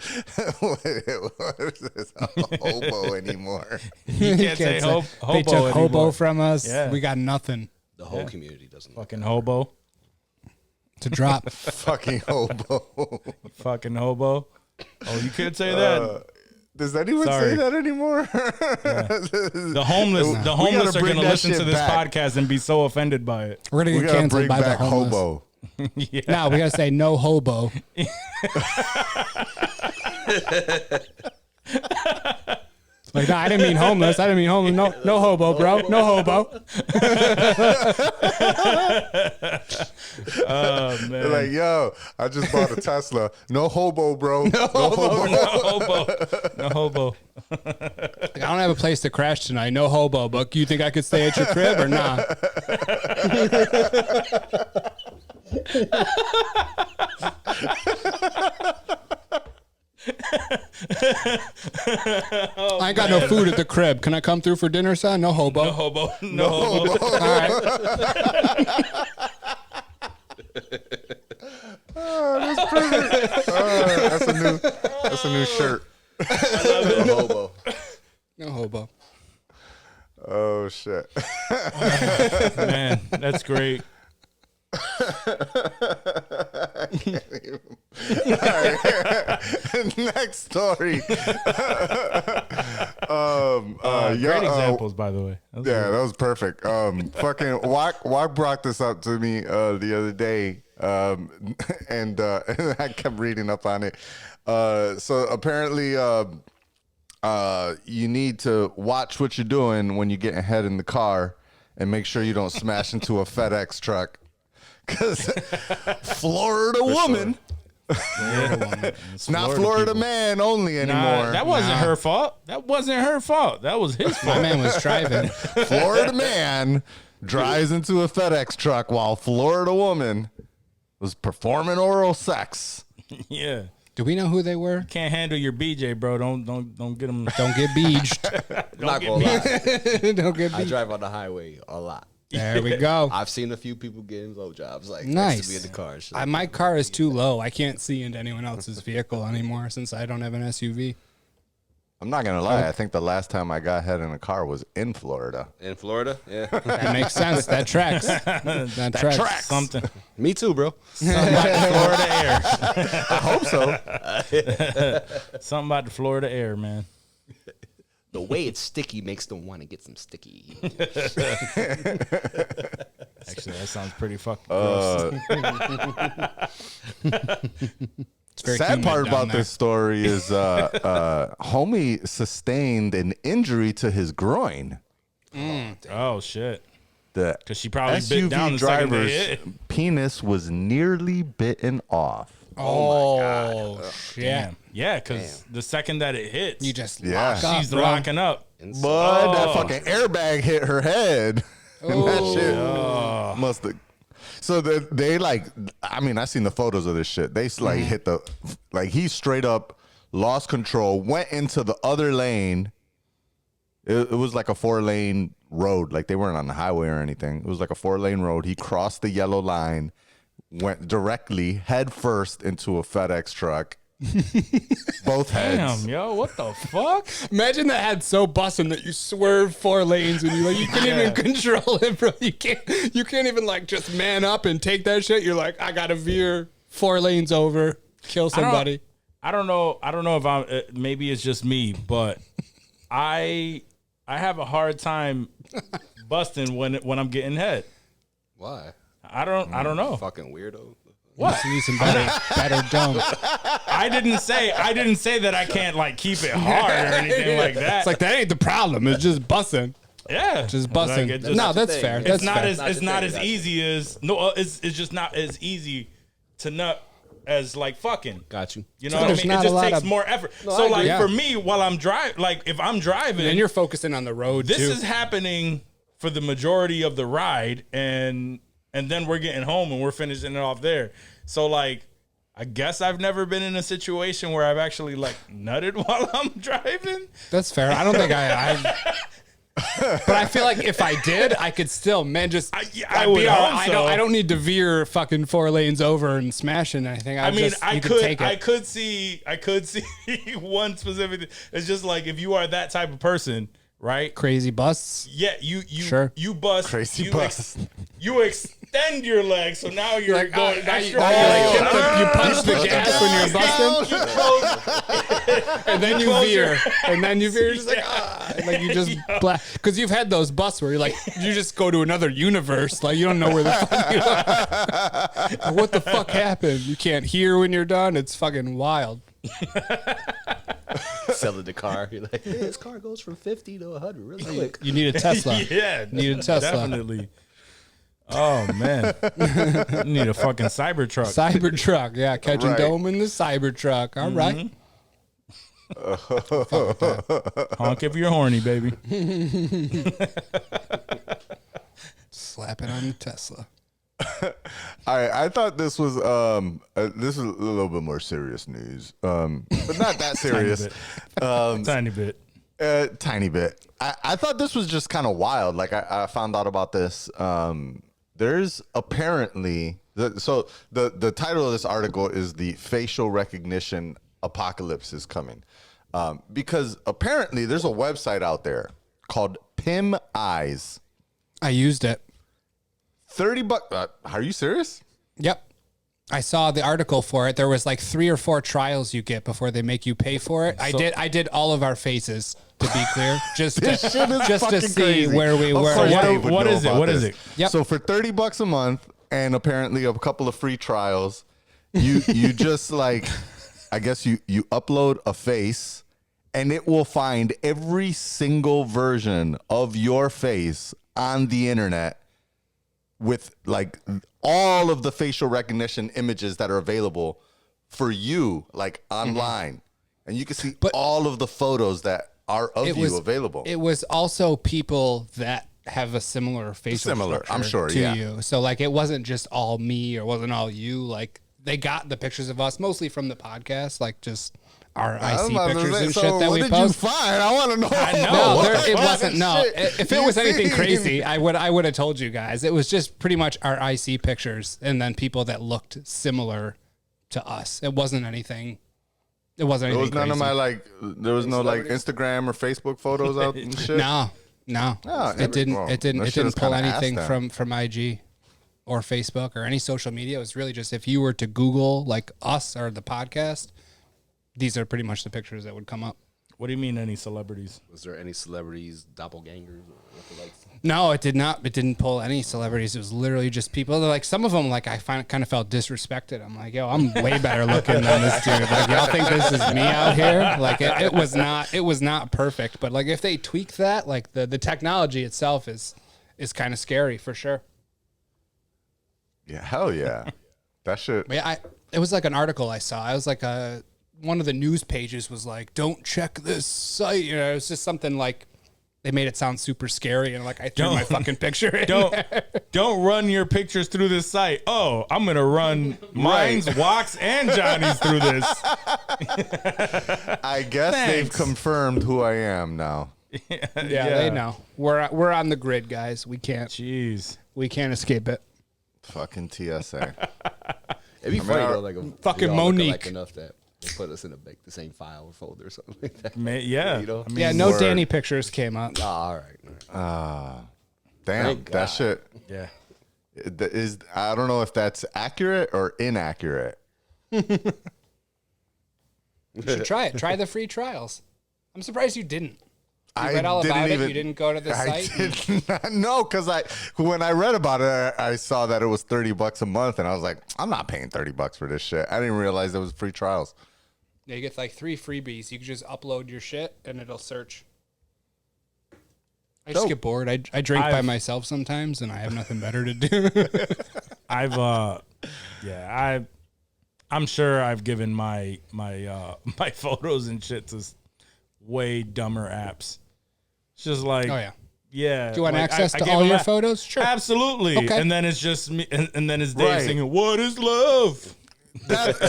What is this? A hobo anymore? You can't say hobo They took hobo anymore. from us. Yeah. We got nothing The whole community doesn't. Fucking hobo. to drop. Fucking hobo. Fucking hobo. Oh, you could say that. Does anyone Sorry. say that anymore? The homeless are bring going to that listen to shit this back. podcast and be so offended by it. We're gonna We get gotta canceled bring by the back homeless. hobo. Yeah. No, we gotta say no hobo. Like, no, I didn't mean homeless. I didn't mean homeless. No hobo, bro. No hobo. Oh, man. They're like, "Yo, I just bought a Tesla. No hobo, bro. No No hobo." hobo. No hobo. Like, I don't have a place to crash tonight. No hobo, but you think I could stay at your crib or not? I ain't got no food at the crib. Can I come through for dinner, son? No hobo. No hobo. No hobo. All right. That's perfect. That's a new shirt. The hobo. No hobo. Oh shit. Man, that's great. Next story. Great examples, by the way. That was Yeah, great. that was perfect. Fucking Juac brought this up to me the other day, and I kept reading up on it. So apparently, you need to watch what you're doing when you get ahead in the car, and make sure you don't smash into a FedEx truck. Because Florida woman It's not Florida people. man only anymore. Nah, that wasn't her fault. That wasn't her fault. That was his fault. My man was driving. Florida man drives into a FedEx truck while Florida woman was performing oral sex. Yeah. Do we know who they were? Can't handle your BJ, bro. Don't get him. Don't get beached. Not gonna lie. Don't get I beached. drive on the highway a lot. There we go. I've seen a few people getting blowjobs like Nice. next to me in the car. and shit. My car is too low. I can't see into anyone else's vehicle anymore since I don't have an SUV. I'm not gonna lie. I think the last time I got head in a car was in Florida. In Florida, yeah. That makes sense. That tracks. That tracks. Something. Me too, bro. Something about the Florida air. I hope so. Something about the Florida air, man. The way it's sticky makes them want to get some sticky. Actually, that sounds pretty fucking gross. It's very Sad humid part down about there. this story is homie sustained an injury to his groin. Oh shit! The 'Cause she probably bit down SUV the second they driver's hit. penis was nearly bitten off. Oh, shit. Damn. Yeah, because the second that it hits, You just Yeah. lock up, she's bro. locking up. But that fucking airbag hit her head. And that shit Oh. must have. So they like, I mean, I seen the photos of this shit. They like hit the, like he straight up lost control, went into the other lane. It was like a 4-lane road. Like they weren't on the highway or anything. It was like a 4-lane road. He crossed the yellow line, went directly head first into a FedEx truck. Both heads. Damn, yo, what the fuck? Imagine that had so bussin' that you swerved 4 lanes and you couldn't even control it, bro. You can't even like just man up and take that shit. You're like, I gotta veer 4 lanes over, kill somebody. I don't know if I'm. Maybe it's just me, but I have a hard time busting when I'm getting head. Why? I don't know. Fucking weirdo. What? You need some better dome. I didn't say that I can't like keep it hard or anything like that. It's like that ain't the problem. It's just bussin'. Yeah, Just bussin'. Like, it just- No, that's fair. It's That's not fair. as Not it's the not thing, as that's easy as no. It's just not as easy to nut as like fucking. Got you. You know So what I there's mean? It not a just lot takes of- more effort. I So agree. like Yeah. for me, while I'm driving, like if I'm driving, And you're focusing on the road this too. is happening for the majority of the ride, and then we're getting home and we're finishing it off there. So like, I guess I've never been in a situation where I've actually like nutted while I'm driving. That's fair. I don't think I but I feel like if I did, I could still, man, just I I'd would be all- hope I so. don't need to veer fucking 4 lanes over and smashing anything. I mean, you could take it. I could see one specific thing. It's just like if you are that type of person, right? Crazy busts. Yeah, you Sure. you bust Crazy you bust. you extend your leg, so now you're Like, going now extra you hard. you punch the gas when you're busting, You close, and then you close veer, your- and then you veer. Just like like you just Yeah. because you've had those busts where you're like you just go to another universe, like you don't know where the fuck you are. What the fuck happened? You can't hear when you're done. It's fucking wild. Selling the car. You're like, yeah, this car goes from 50 to 100 really quick. You need a Tesla. Yeah, Need a Tesla. definitely. Oh man, you need a fucking Cybertruck. Cybertruck, yeah, catching Right. dome in the Cybertruck. All right. Honk if you're horny, baby. Slap it on the Tesla. All right, I thought this was this is a little bit more serious news, but not that serious. Tiny bit. Tiny bit. I thought this was just kind of wild. Like I found out about this. There's apparently so the title of this article is "The Facial Recognition Apocalypse is Coming," because apparently there's a website out there called Pim Eyes. I used it. $30. Are you serious? Yep. I saw the article for it. There was like 3 or 4 trials you get before they make you pay for it. I did all of our faces, to be clear, just This shit is to fucking see crazy. where we Of were. course Yeah. Dave would what know is it? about What is this. it? Yep. So for $30 a month and apparently a couple of free trials, you just like, I guess you upload a face and it will find every single version of your face on the internet with like all of the facial recognition images that are available for you, like online, and you can see But- all of the photos that are of you available. It was also people that have a similar facial structure I'm sure, to yeah. you. So like it wasn't just all me or wasn't all you. Like they got the pictures of us mostly from the podcast, like just our IC pictures and shit that we post. What did you find? I want to know. No, What it the wasn't. No, shit if it you was anything seen? crazy, I would have told you guys. It was just pretty much our IC pictures and then people that looked similar to us. It wasn't anything. It wasn't There anything. was none of crazy. my like. There was no like Instagram or Facebook photos out and shit. No, Oh, it didn't. well, It didn't. that It shit is didn't pull kinda ass anything down. from IG or Facebook or any social media. It was really just if you were to Google like us or the podcast, these are pretty much the pictures that would come up. What do you mean, any celebrities? Was there any celebrities, doppelgangers, or lookalikes? No, it did not. It didn't pull any celebrities. It was literally just people. Like some of them, like I kind of felt disrespected. I'm like, yo, I'm way better looking than this dude. Like y'all think this is me out here? Like it was not. It was not perfect. But like if they tweak that, like the technology itself is kind of scary for sure. Yeah, hell yeah. That shit. But yeah, it was like an article I saw. I was like one of the news pages was like, "Don't check this site." You know, it was just something like they made it sound super scary, and like I threw my fucking picture in. Don't run your pictures through this site. Oh, I'm gonna run mine's, Juac's, and Johnny's through this. I guess they've Thanks. confirmed who I am now. Yeah, they know. We're on the grid, guys. We can't Jeez. escape it. Fucking TSA. It'd be funny though, like Fucking we all look Monique. alike enough that they put us in the same file or folder or something like that. Yeah. You know? I mean, Yeah, no Word. Danny pictures came up. All right. Damn, Thank that God. shit yeah. is. I don't know if that's accurate or inaccurate. You should try it. Try the free trials. I'm surprised you didn't. You read all about it. You didn't go to the I site. did not know because when I read about it, I saw that it was $30 a month, and I was like, I'm not paying $30 for this shit. I didn't realize it was free trials. Yeah, you get like 3 freebies. You can just upload your shit and it'll search. I just get bored. I drink by myself sometimes, and I have nothing better to do. I'm sure I've given my my photos and shit to way dumber apps. It's just like, Oh, yeah. yeah. Do you want like, access I to gave all him your a- photos? Sure. Absolutely. Okay. And then it's just me, and then it's Dave Right. singing, "What is love?"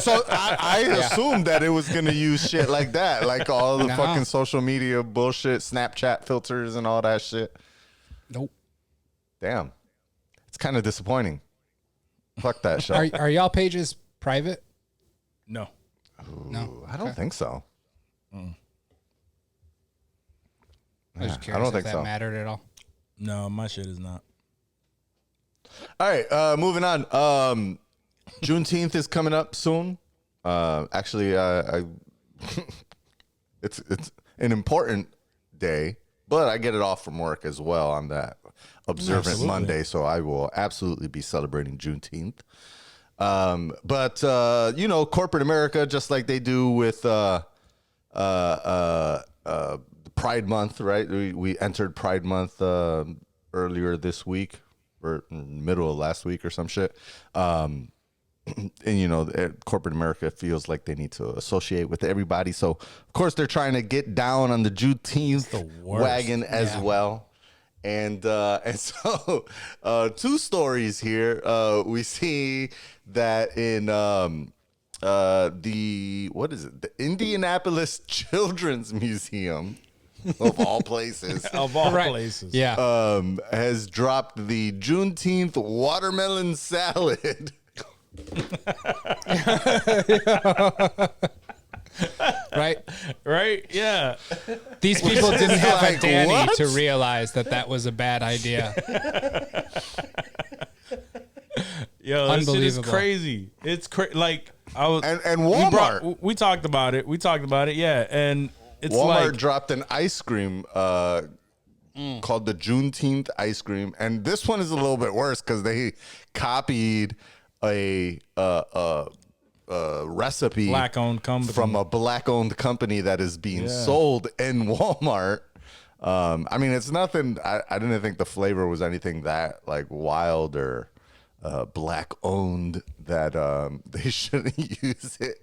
So I assumed that it was gonna use shit like that, like all the Nah. fucking social media bullshit, Snapchat filters, and all that shit. Nope. Damn, it's kind of disappointing. Fuck that shit. Are y'all pages private? No. No. I don't think so. I was just I curious don't if think that so. mattered at all. No, my shit is not. All right, moving on. Juneteenth is coming up soon. Actually, it's an important day, but I get it off from work as well on that observant Absolutely. Monday, so I will absolutely be celebrating Juneteenth. But you know, corporate America, just like they do with Pride Month, right? We entered Pride Month earlier this week, or middle of last week, or some shit. And you know, corporate America feels like they need to associate with everybody, so of course they're trying to get down on the Juneteenth wagon as well. And so 2 stories here. We see that in the Indianapolis Children's Museum, of all places, Of all places. Yeah. has dropped the Juneteenth watermelon salad. Right? Right? Yeah. These people didn't have like, a Danny what? to realize that was a bad idea. Yo, this shit is Unbelievable. crazy. It's like I was And Walmart. we talked about it. Yeah. And it's Walmart like dropped an ice cream called the Juneteenth ice cream, and this one is a little bit worse because they copied a recipe black-owned company from a black-owned company that is being sold in Walmart. I mean, it's nothing. I didn't think the flavor was anything that like wild or black-owned that they shouldn't use it.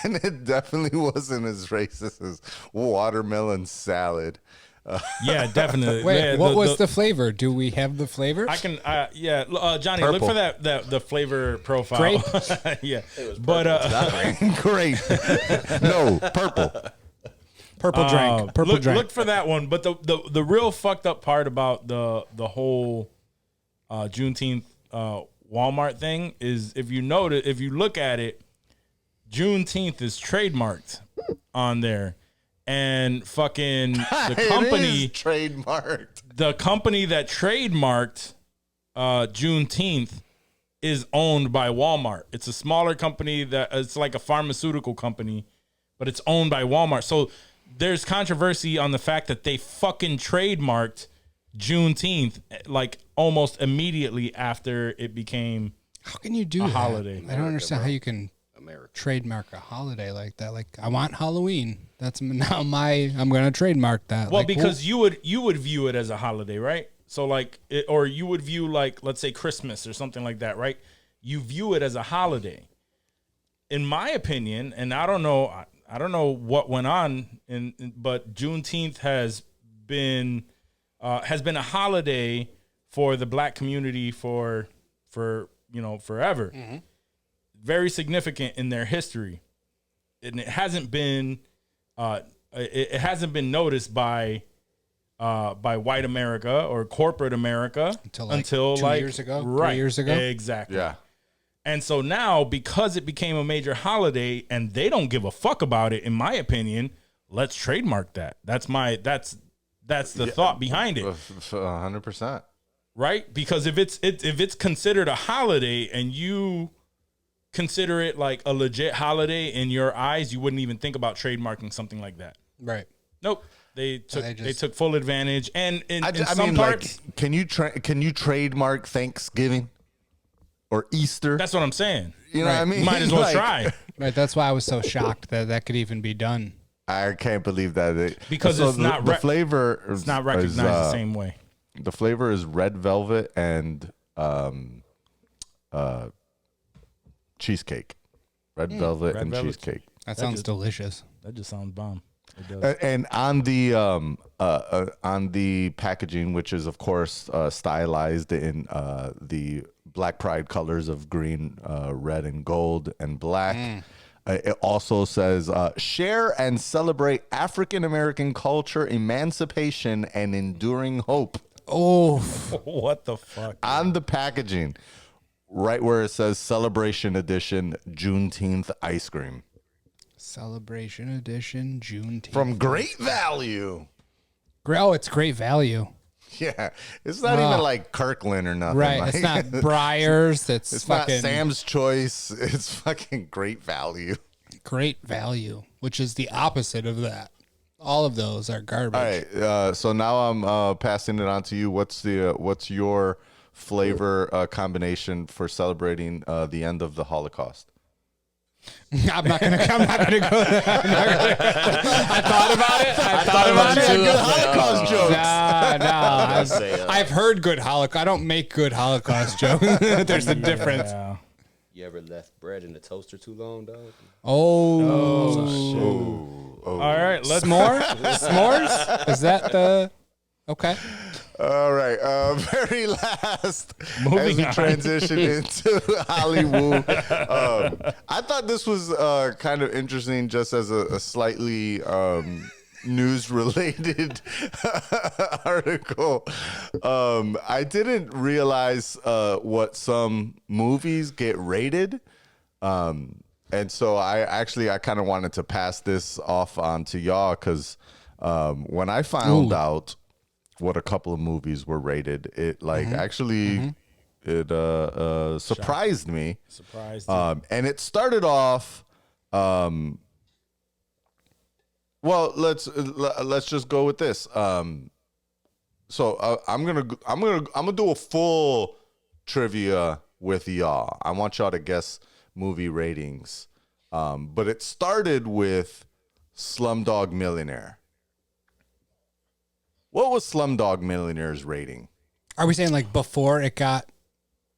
And it definitely wasn't as racist as watermelon salad. Yeah, definitely. Wait, Yeah, what was the flavor? Do we have the flavor? I can, Johnny, Purple. look for that the flavor profile. Grape? Yeah, but Grape. No, purple. Purple drink. Purple drink. Look for that one. But the real fucked up part about the whole Juneteenth Walmart thing is if you look at it, Juneteenth is trademarked on there. And fucking the company trademarked. The company that trademarked Juneteenth is owned by Walmart. It's a smaller company it's like a pharmaceutical company, but it's owned by Walmart. So there's controversy on the fact that they fucking trademarked Juneteenth like almost immediately after it became How can you do a that? holiday. I don't understand how you can trademark a holiday like that. Like, I want Halloween. That's now I'm going to trademark that. Well, like, because you would view it as a holiday, right? So like, or you would view like, let's say Christmas or something like that, right? You view it as a holiday. In my opinion, and I don't know what went on, but Juneteenth has been a holiday for the Black community for forever. Mm-hmm. Very significant in their history, and it hasn't been noticed by white America or corporate America until 2 years ago, right, 3 years ago. Exactly. Yeah. And so now, because it became a major holiday and they don't give a fuck about it, in my opinion, let's trademark that. That's the thought behind it. 100%. Right? Because if it's considered a holiday and you consider it like a legit holiday in your eyes, you wouldn't even think about trademarking something like that. Right. Nope. They took full advantage, and in some mean, parts, like, can you trademark Thanksgiving or Easter? that's what I'm saying. You know what I mean? You might as well Like- try. Right. That's why I was so shocked that could even be done. I can't believe that. Because it's not the flavor. It's not recognized the same way. The flavor is red velvet and cheesecake. Red velvet and velvet. cheesecake. That sounds delicious. That just sounds bomb. It does. And on the packaging, which is of course stylized in the Black Pride colors of green, red, and gold and black. It also says, share and celebrate African American culture, emancipation, and enduring hope. Oh, What the fuck? On the packaging, right where it says Celebration Edition Juneteenth ice cream. Celebration Edition Juneteenth. From Great Value. Oh, it's great value. Yeah. It's not even like Kirkland or nothing. Right. Like, It's not Breyers. It's fucking not Sam's Choice. It's fucking Great Value. great value, which is the opposite of that. All of those are garbage. All right. So now I'm passing it on to you. What's your flavor combination for celebrating the end of the Holocaust? I'm not gonna go there. I thought about it. I thought about it. Good Holocaust jokes. No. I've heard good Holocaust. I don't make good Holocaust jokes. There's a difference. Yeah. You ever left bread in the toaster too long, dog? Oh. All right, let's S'mores? Is that the... Okay. All right. Very last, Moving as we on. transition into HOLLYWOO. I thought this was kind of interesting, just as a slightly news-related article. I didn't realize what some movies get rated. And so I kind of wanted to pass this off on to y'all because when I found out what a couple of movies were rated, it actually it surprised me. And it started off well, let's just go with this. So I'm gonna do a full trivia with y'all. I want y'all to guess movie ratings. But it started with Slumdog Millionaire. What was Slumdog Millionaire's rating? Are we saying like before it got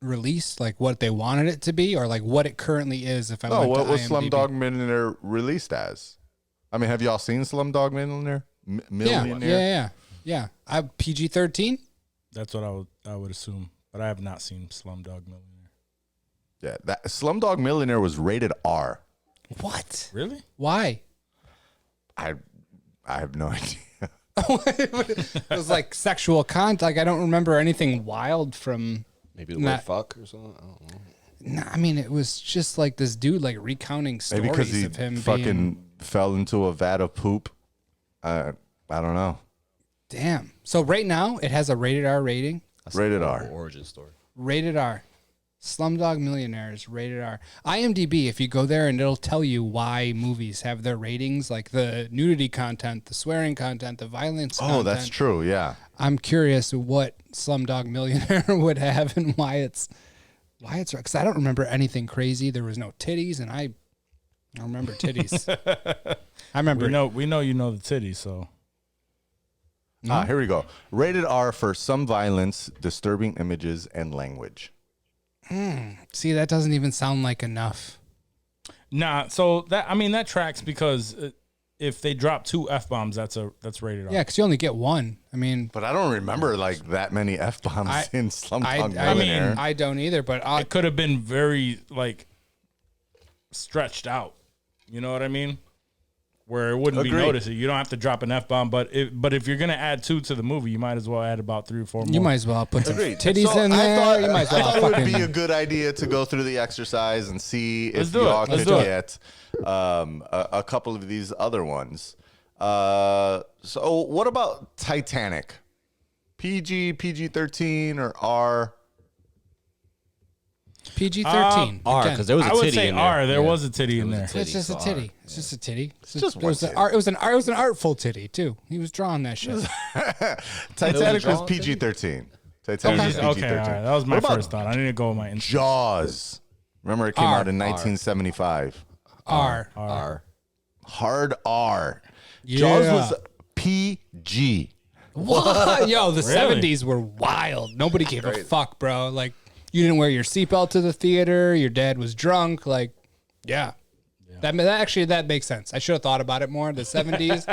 released, like what they wanted it to be, or like what it currently is? If I No, went what to was IMDb? Slumdog Millionaire released as? I mean, have y'all seen Slumdog Millionaire? Millionaire? Yeah. I PG-13. That's what I would assume, but I have not seen Slumdog Millionaire. Yeah, that Slumdog Millionaire was rated R. What? Really? Why? I have no idea. It was like sexual content. Like I don't remember anything wild from. Maybe the word fuck or something. I don't know. Nah, I mean, it was just like this dude like recounting stories Maybe because he of him fucking being. fell into a vat of poop. I don't know. Damn. So right now it has a rated R rating. Rated a R. origin story. Rated R. Slumdog Millionaire is rated R. IMDb, if you go there and it'll tell you why movies have their ratings, like the nudity content, the swearing content, the violence content. Oh, that's true. Yeah. I'm curious what Slumdog Millionaire would have and why it's because I don't remember anything crazy. There was no titties, and I remember titties. I remember. We know you know the titties, so. Here we go. Rated R for some violence, disturbing images, and language. See, that doesn't even sound like enough. Nah, so that tracks because if they drop 2 F-bombs, that's rated R. Yeah, because you only get one. I mean, But I don't remember like that many F-bombs in Slumdog I Millionaire. mean, I don't either. But It could have been very like stretched out. You know what I mean? Where it wouldn't be Agreed. noticed. You don't have to drop an F-bomb, but if you're gonna add 2 to the movie, you might as well add about 3 or 4 more. you might as well put some Agreed. titties So in I there. thought, You might as well I thought it would fucking. be a good idea to go through the exercise and see Let's if do it. y'all Let's could do it. get a couple of these other ones. So what about Titanic? PG, PG-13, or R? PG-13. R, Again. because there was a I would titty say in there. R. There Yeah. was a titty in there. was a It's just a so titty. R. It's just a titty. just it one was titty. It was an artful titty too. He was drawing that shit. Titanic was drawn PG-13. Titanic was Okay, PG-13. all right. That was my What about first thought. I need to go with my instinct. Jaws. Remember, it came R. out in 1975. R. R. Hard R. Yeah. Jaws was PG. What? Yo, the Really? 70s were wild. Nobody gave a fuck, bro. Like, you didn't wear your seatbelt to the theater. Your dad was drunk. Like, yeah. That makes sense. I should have thought about it more. The 70s,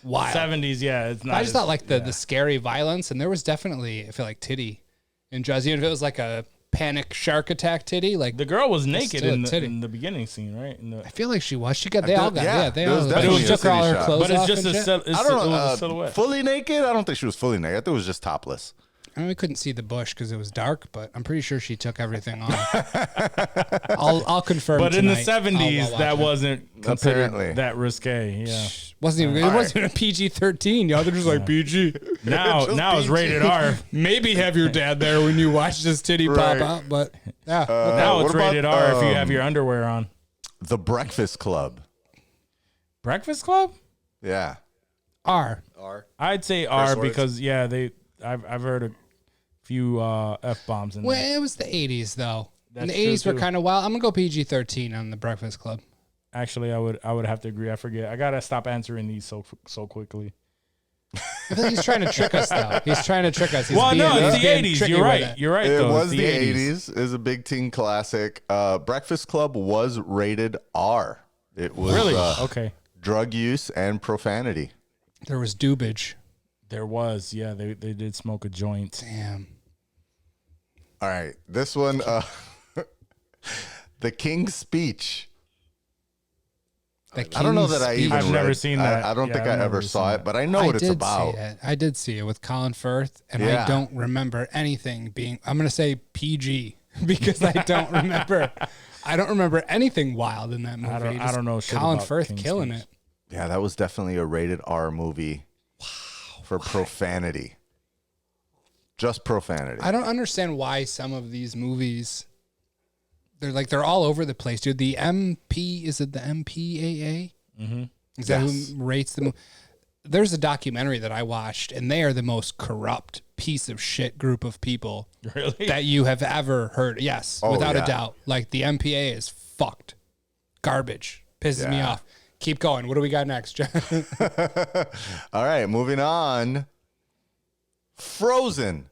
wild. 70s, yeah. It's not. I just thought like the scary violence, and there was definitely, I feel like, titty in Jaws. Even if it was like a panic shark attack titty, like the girl was naked still a in titty. the beginning scene, right? I feel like she was. They all got, yeah, they there all. was But it was definitely just a all titty her shot. clothes but it's off just and shit. it's, I don't it was know. a silhouette. Fully naked? I don't think she was fully naked. I think it was just topless. I mean, we couldn't see the bush because it was dark, but I'm pretty sure she took everything off. I'll confirm. But in the tonight. 70s, I'll watch that it. wasn't considered Apparently. that risque. Yeah. Wasn't even. It wasn't a PG-13. Y'all, they're just like PG. Now it's PG. rated R. Maybe have your dad there when you watch this titty Right. pop out, but yeah. Now what it's about, rated R if you have your underwear on. The Breakfast Club. Breakfast Club? Yeah. R. R. I'd say R words. because I've heard a few F-bombs in Well, there. it was the 80s though. And That's the 80s true, were too. kind of wild. I'm gonna go PG-13 on the Breakfast Club. Actually, I would have to agree. I forget. I gotta stop answering these so quickly. I think he's trying to trick us though. He's trying to trick us. He's Well, no, he's it's the being 80s. tricky You're with right. it. You're right. It though. was It's the 80s. It was a big teen classic. Breakfast Club was rated R. It was Really? Okay. drug use and profanity. There was dubage. There was. Yeah, they did smoke a joint. Damn. All right. This one, The King's Speech. The I don't know King's that I Speech. even I've never read- seen that. I don't Yeah, think I've I ever never saw seen it, but I know what it's did about. See it. I did see it with Colin Firth, and Yeah. I don't remember anything being. I'm gonna say PG because I don't remember. I don't remember anything wild in that movie. I don't Just know shit Colin about Firth King's killing Speech. it. Yeah, that was definitely a rated R movie. For profanity. Just profanity. I don't understand why some of these movies. They're all over the place, dude. The MP is it the MPAA? Mm-hmm. Is that Yes. who rates the movie? There's a documentary that I watched, and they are the most corrupt piece of shit group of people Really? that you have ever heard. Yes, Oh, without yeah. a doubt. Like the MPA is fucked. Garbage. Pisses me Yeah. off. Keep going. What do we got next, John? All right, moving on. Frozen.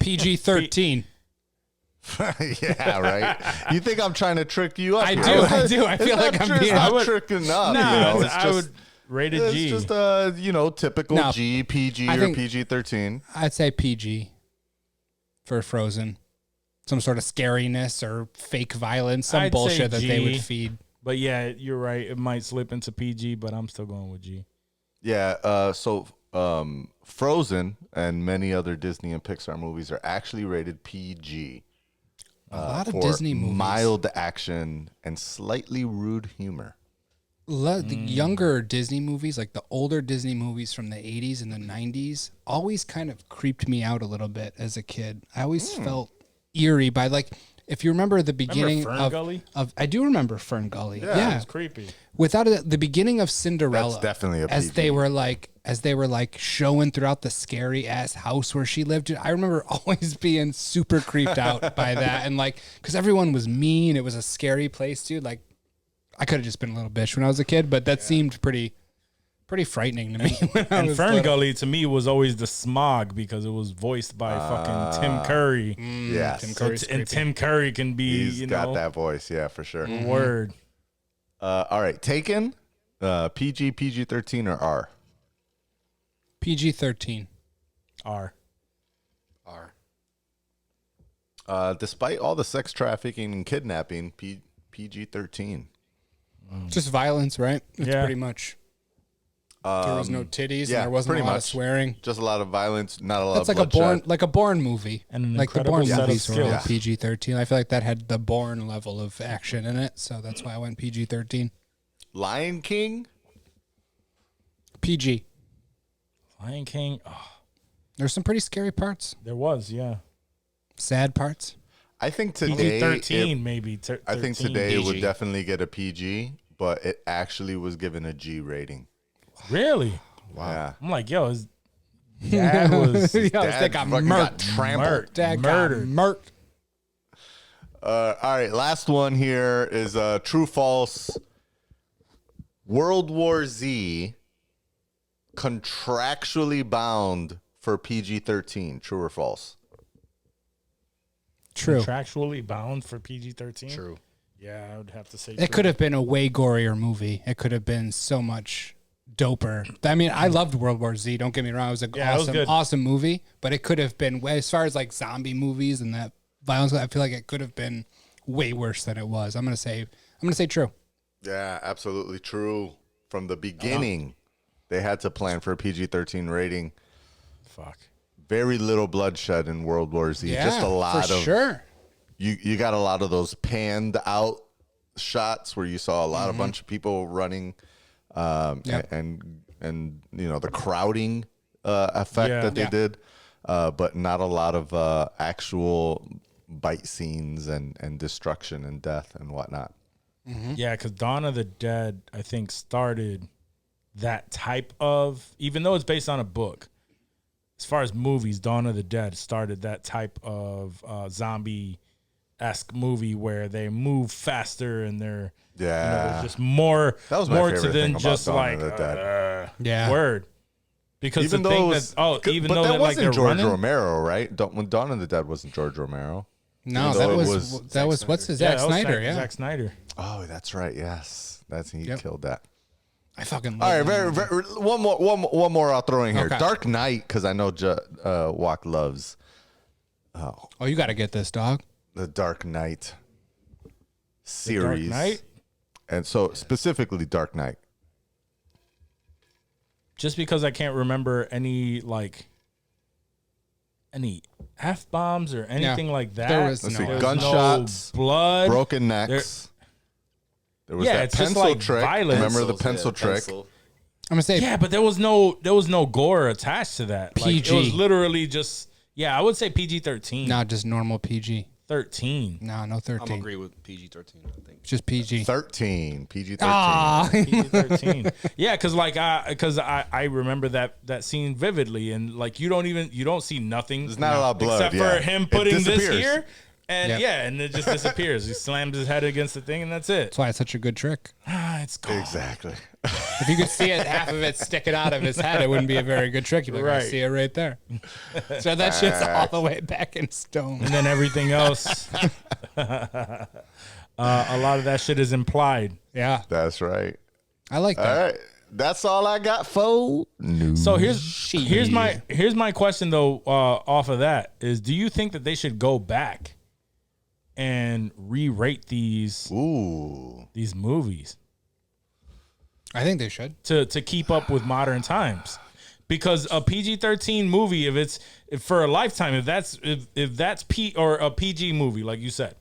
PG-13. Yeah, right. You think I'm trying to trick you up? I here? do. I feel like I'm being. I'm tricking up. No, it's I would rate it G. It's just typical No, G, PG, I or think- PG-13. I'd say PG for Frozen. Some sort of scariness or fake violence, some I'd say bullshit that they would G. feed. But yeah, you're right. It might slip into PG, but I'm still going with G. Yeah. So Frozen and many other Disney and Pixar movies are actually rated PG. A lot of for Disney movies. mild action and slightly rude humor. The younger Disney movies, like the older Disney movies from the 80s and the 90s, always kind of creeped me out a little bit as a kid. I always felt eerie by, like, if you remember the beginning Ferngully? of I do remember Ferngully. Yeah. It's creepy. Without the beginning of Cinderella, That's definitely a as PG. they were like showing throughout the scary ass house where she lived. I remember always being super creeped out by that, and like because everyone was mean. It was a scary place, dude. Like I could have just been a little bitch when I was a kid, but that seemed pretty frightening to me. When I And was little. Ferngully to me was always the Smog because it was voiced by fucking Tim Curry. Yes. Tim So Curry's and Tim Curry can be, He's you got know, that voice. Yeah, for sure. word. All right. Taken, PG, PG-13, or R? PG-13. R. Despite all the sex trafficking and kidnapping, PG-13. Just violence, right? It's Yeah. pretty much. There was no titties, yeah, and there wasn't a pretty lot of much. sworring. Just a lot of violence, not a lot That's of like bloodshed. a Bourne movie, And an like the incredible Bourne set of movies were all skills. PG-13. I feel like that had the Bourne level of action in it, so that's why I went PG-13. Lion King? PG. Lion King. Oh, There's some pretty scary parts, there was, yeah. sad parts. I think today, 13 maybe. I think 13. today it would definitely get a PG, but it actually was given a G rating. Really? Wow. Yeah. I'm like, yo, his dad was Yo, Dad they got fucking murked. trampled. Dad murdered. got murked. All right, last one here is true false. World War Z contractually bound for PG-13. True or false? True. contractually bound for PG-13. True. Yeah, I would have to say It could have been a way gorier movie. It could have been so much doper. I mean, I loved World War Z. Don't get me wrong; it was an Yeah, it was good. awesome movie. But it could have been as far as like zombie movies and that violence. I feel like it could have been way worse than it was. I'm gonna say true. Yeah, absolutely true. From the beginning, they had to plan for a PG-13 rating. Fuck. Very little bloodshed in World War Z. Yeah, Just a lot for of sure. You got a lot of those panned out shots where you saw a lot of bunch of people running, Yep. and you know the crowding effect Yeah. that they Yeah. did, but not a lot of actual bite scenes and destruction and death and whatnot. Yeah, because Dawn of the Dead, I think, started that type of, even though it's based on a book, as far as movies, Dawn of the Dead started that type of zombie-esque movie where they move faster and they're Yeah. just more That was my more favorite to thing than about just Dawn like of the Dead. Yeah. word. Because Even the though thing it was, that even but though that that like wasn't they're George running, Romero, right? When Dawn of the Dead wasn't George Romero. No, Even that though it was what's his yeah, Zack that was Snyder. Yeah, Zack Snyder. Oh, that's right. Yes, he Yep. killed that. I fucking All love right, very, one more I'll throw in here. Okay. Dark Knight, because I know Juac loves Oh, you got to get this, dog. the Dark Knight The Dark series. Knight? And so specifically Dark Knight. Just because I can't remember any F-bombs or anything like that. There was Let's no see, F- gunshots, no blood, broken necks. There was Yeah, that it's just pencil like trick. violence. Remember the pencil trick? I'm gonna say Yeah, but there was no gore attached to that. Like, it PG. was literally just I would say PG-13. not just normal PG. 13. No 13. I'm gonna agree with PG-13. I think. Just PG. 13, PG-13. Ah, PG-13. Yeah, because I remember that scene vividly, and like you don't see nothing. There's not a lot of blood, except yeah. for him It putting this disappears. here, and Yep. and it just disappears. He slams his head against the thing, and that's it. that's why it's such a good trick. It's gone. Exactly. If you could see it, half of it sticking out of his head, it wouldn't be a very good trick. You'd be like, I Right. see it right there. So that shit's all the way back in stone. And then everything else, a lot of that shit is implied. Yeah, That's right. I like All that. right. That's all I got for news. So here's my question though. Off of that is, do you think that they should go back and re-rate these movies I think they should. to keep up with modern times? Because a PG-13 movie, if for a lifetime, if that's a PG movie, like you said,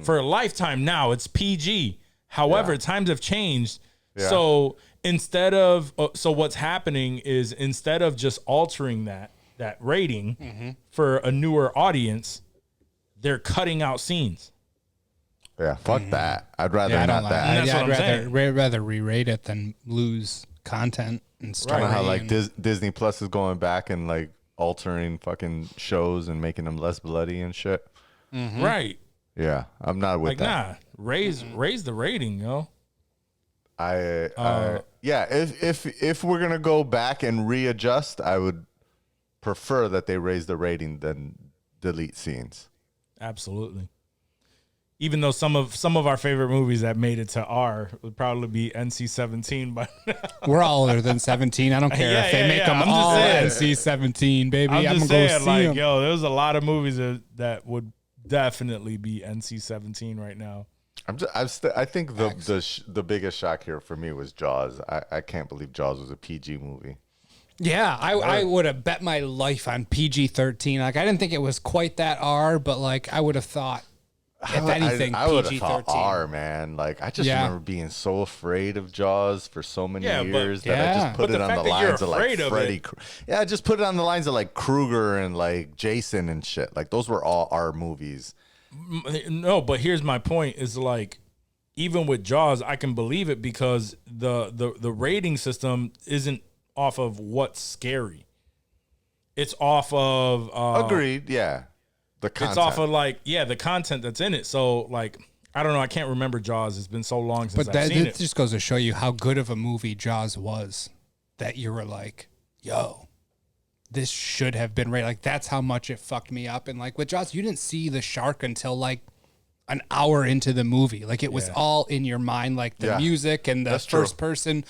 for a lifetime now it's PG. However, times have changed. Yeah. So instead of what's happening is, instead of just altering that rating for a newer audience, they're cutting out scenes. Yeah, fuck that. I'd rather Yeah, I not don't like that. And that's what I'm I'd rather re-rate it than lose content and story. You know how like and- Disney Plus is going back and like altering fucking shows and making them less bloody and shit. Right. Yeah, I'm not with Like, that. raise the rating, yo. Yeah, if we're gonna go back and readjust, I would prefer that they raise the rating than delete scenes. Absolutely. Even though some of our favorite movies that made it to R would probably be NC-17, but We're all older than 17. I don't care Yeah, if they yeah, make yeah. them I'm just all saying. NC-17, baby. I'm I'm just gonna go saying, see like, them. yo, there's a lot of movies that would definitely be NC-17 right now. I think the biggest shock here for me was Jaws. I can't believe Jaws was a PG movie. Yeah, I would have bet my life on PG-13. Like, I didn't think it was quite that R, but like, I would have thought, if anything, I would have PG-13. thought R, man. Like, I just remember being so afraid of Jaws for so many Yeah, but- years that I Yeah. just put But it the on fact the that you're lines of like afraid of Freddy. it- Yeah, just put it on the lines of like Krueger and like Jason and shit. Like, those were all R movies. No, but here's my point: is like, even with Jaws, I can believe it because the rating system isn't off of what's scary. It's off of Agreed. Yeah, the content. It's off of like the content that's in it. So like, I don't know. I can't remember Jaws. It's been so long since But I've seen that it. just goes to show you how good of a movie Jaws was, that you were like, yo, this should have been rated. Like, that's how much it fucked me up. And like with Jaws, you didn't see the shark until like an hour into the movie. Like, it was all in your mind, like the music and the That's true. first person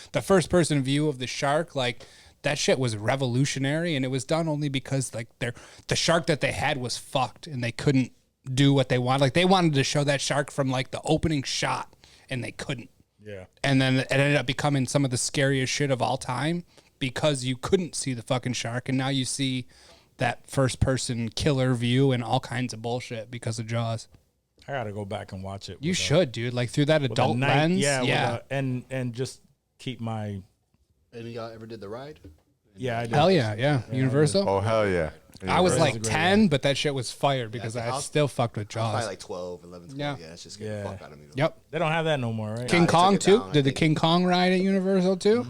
view of the shark. Like, that shit was revolutionary, and it was done only because like the shark that they had was fucked and they couldn't do what they wanted. Like, they wanted to show that shark from like the opening shot and they couldn't. Yeah. And then it ended up becoming some of the scariest shit of all time because you couldn't see the fucking shark, and now you see that first person killer view and all kinds of bullshit because of Jaws. I gotta go back and watch it. You with a- should, dude. Like, through that with a adult night- lens. Yeah, Yeah. with and just keep my. Any of y'all ever did the ride? Yeah, I did. Hell yeah, yeah. Universal. Oh hell yeah! I was Universal's like a great 10, but that shit was fire because Yeah, I I'll- still fucked with Jaws. Probably like 12, 11, 12. Yeah. Yeah, that's just scared the fuck out of me. Though. Yep. They don't have that no more, right? King they took Kong it too? down, I Did the think. King Kong ride at Universal too?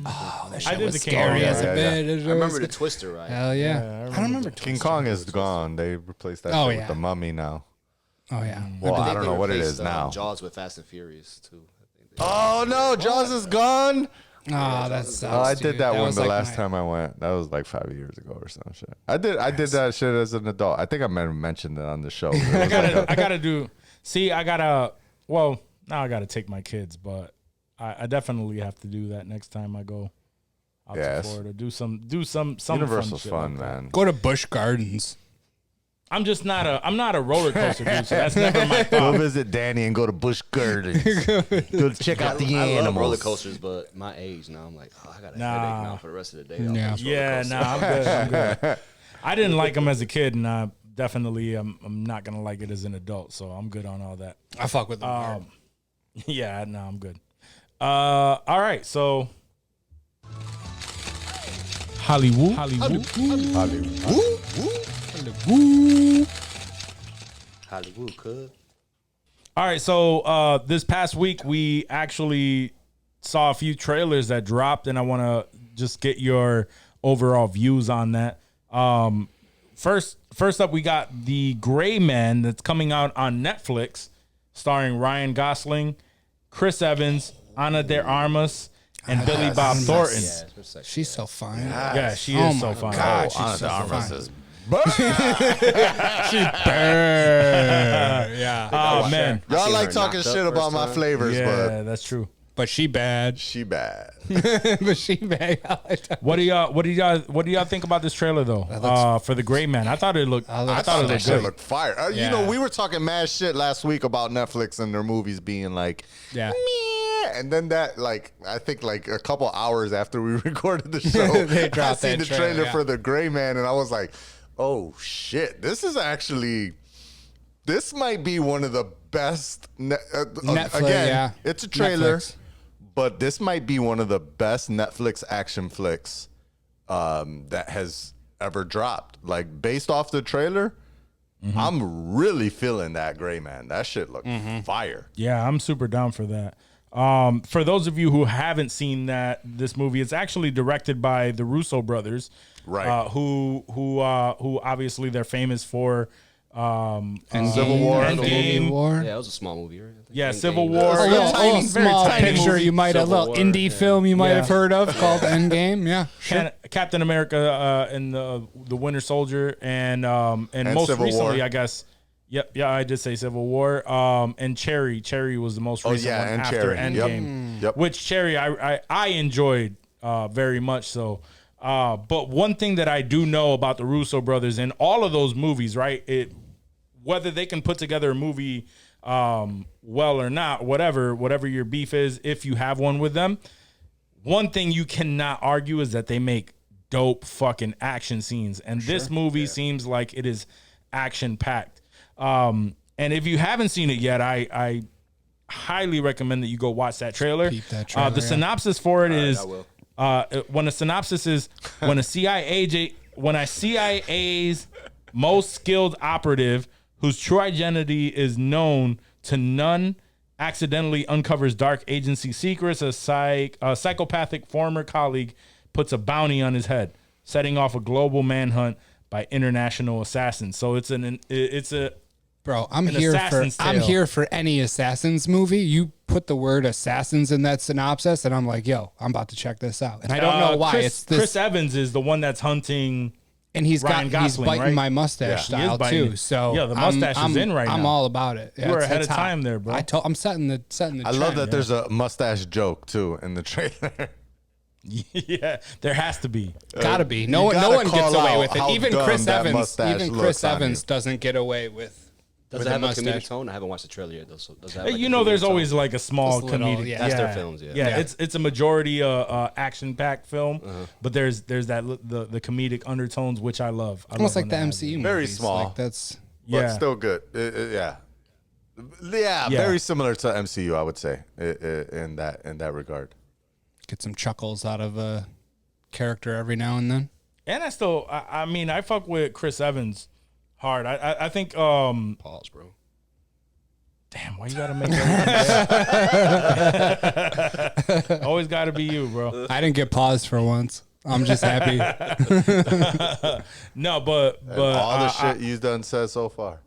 Oh, That I shit did was the King scary Kong as a ride. bit. I remember the Twister ride. Hell yeah. Yeah, I don't remember King Kong is gone. They replaced that Oh, shit yeah. with the Mummy now. Oh yeah. Well, I think don't they know what it replaced, is now. Jaws with Fast and Furious too. I think Oh no, Jaws is gone. Oh, that sucks. Oh, I did dude. that one was the like last my- time I went. That was like 5 years ago or some shit. I did that shit as an adult. I think I might have mentioned it on the show. I gotta do. See, I gotta. Well, now I gotta take my kids, but I definitely have to do that next time I go out Yes. to Florida. Do some Universal's shit fun, like that. man. Go to Busch Gardens. I'm not a roller coaster dude, so that's never my Go thought. visit Danny and go to Busch Gardens. Go check out the I love animals. roller coasters, but my age now, I'm like, I got a headache now for the rest of the day. Yeah. Yeah, nah, I'm good. I'm good. I didn't like them as a kid, and I definitely I'm not gonna like it as an adult. So I'm good on all that. I fuck with them. Yeah, no, I'm good. All right, so Hollywood. Hollywood, cuz. All right, so this past week we actually saw a few trailers that dropped, and I want to just get your overall views on that. First up, we got The Gray Man that's coming out on Netflix, starring Ryan Gosling, Chris Evans, Ana de Armas, and Billy Bob Thornton. Yeah, it's pretty sexy. She's so fine. Yeah, she Oh is so my fine. God, Ana she's de so Armas fine. is Yeah. Oh man, Y'all seen like her talking knocked up shit about first my time. flavors, yeah, that's true. But she bad. but she bad. But she bad. What do y'all think about this trailer though? For the Gray Man, I thought it looked. I I thought thought it that looked shit good. looked fire. Yeah. You know, we were talking mad shit last week about Netflix and their movies being like, Yeah. meh. And then that, like, I think like a couple hours after we recorded the show, They I dropped seen that the trailer, trailer yeah. for the Gray Man, and I was like, oh shit, this is actually. This might be one of the best. Netflix, again, yeah. it's a trailer, Netflix. but this might be one of the best Netflix action flicks that has ever dropped. Like based off the trailer, I'm really feeling that Gray Man. That shit looked fire. Yeah, I'm super down for that. For those of you who haven't seen this movie, it's actually directed by the Russo brothers, Right. Who obviously they're famous for Civil War. Endgame. War. Yeah, it was a small movie, right? I think. Yeah, Endgame. Civil A War. little, tiny, very small tiny picture movie. you might have, a Civil little War, indie yeah. film you might Yeah. have heard of called Endgame. Yeah, sure. Captain America and the Winter Soldier and most Civil recently, War. I guess. Yep, yeah, I did say Civil War. And Cherry was the most recent yeah, one and after Cherry. Endgame. Yep. Which Cherry I enjoyed very much so. But one thing that I do know about the Russo brothers in all of those movies, right? Whether they can put together a movie well or not, whatever your beef is, if you have one with them, one thing you cannot argue is that they make dope fucking action scenes. And this movie seems like it is action packed. And if you haven't seen it yet, I highly recommend that you go watch that trailer. Peep that trailer, The yeah. synopsis for it is I will. when a synopsis is when a CIA's most skilled operative whose true identity is known to none accidentally uncovers dark agency secrets, a psychopathic former colleague puts a bounty on his head, setting off a global manhunt by international assassins. So it's a Bro, I'm An here for Assassin's I'm Tale. here for any Assassins movie. You put the word Assassins in that synopsis, and I'm like, yo, I'm about to check this out. And I don't know why it's this. Chris Evans is the one that's hunting. And he's Ryan he's Gosling, biting right? my mustache Yeah, he is style biting too. it. So Yeah, the mustache is in right I'm now. all about it. You were It's- ahead it's of hot. time there, bro. I'm setting the I love that there's a mustache joke too in the trailer. Yeah, there has to be. gotta be. you No gotta one gets call away out with it. how Even dumb Chris that Evans. mustache Even looks Chris on Evans you. doesn't get away with. Does with it a have a mustache. comedic tone? I haven't watched the trailer yet, though. So does it have like You a know, comedic there's tone? always like a small Just a little, comedic. yeah. That's their films, yeah. Yeah, Yeah. it's a majority action packed film, but there's that the comedic undertones which I love. I Almost love like the when that MCU happens. Very movies. small. Like that's But Yeah. still good. Yeah. Yeah. Very similar to MCU, I would say, in that regard. get some chuckles out of a character every now and then. And I mean, I fuck with Chris Evans hard. I think Pause, bro. damn, why you gotta make that? Always gotta be you, bro. I didn't get paused for once. I'm just happy. No, but All the shit you've done said so far.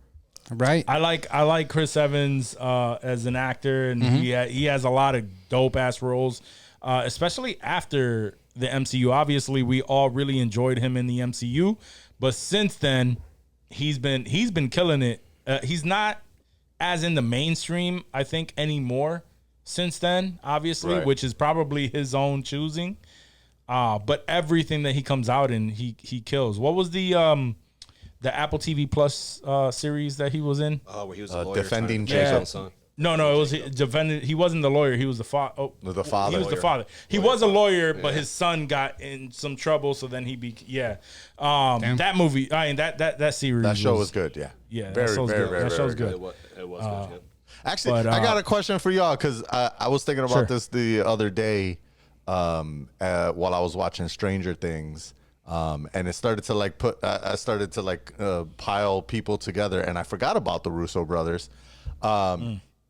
Right? I like Chris Evans as an actor, and he has a lot of dope ass roles, especially after the MCU. Obviously, we all really enjoyed him in the MCU, but since then, he's been killing it. He's not as in the mainstream, I think, anymore. Since then, obviously, Right. which is probably his own choosing. But everything that he comes out in, he kills. What was the Apple TV Plus series that he was in? Oh, where he was a lawyer Defending trying to protect Jacob. his son. No, it was defended. He wasn't the lawyer. He was the father. Oh, The father. He was the Lawyer. father. He was a lawyer, but his son got in some trouble, so then he that movie. I mean that series. That show was good, yeah. Yeah, Very, that show's very, good. very, That very show's good. good. It was good. Yeah. Actually, But, I got a question for y'all because I was thinking about Sure. this the other day while I was watching Stranger Things. And it started to like I started to like pile people together, and I forgot about the Russo brothers.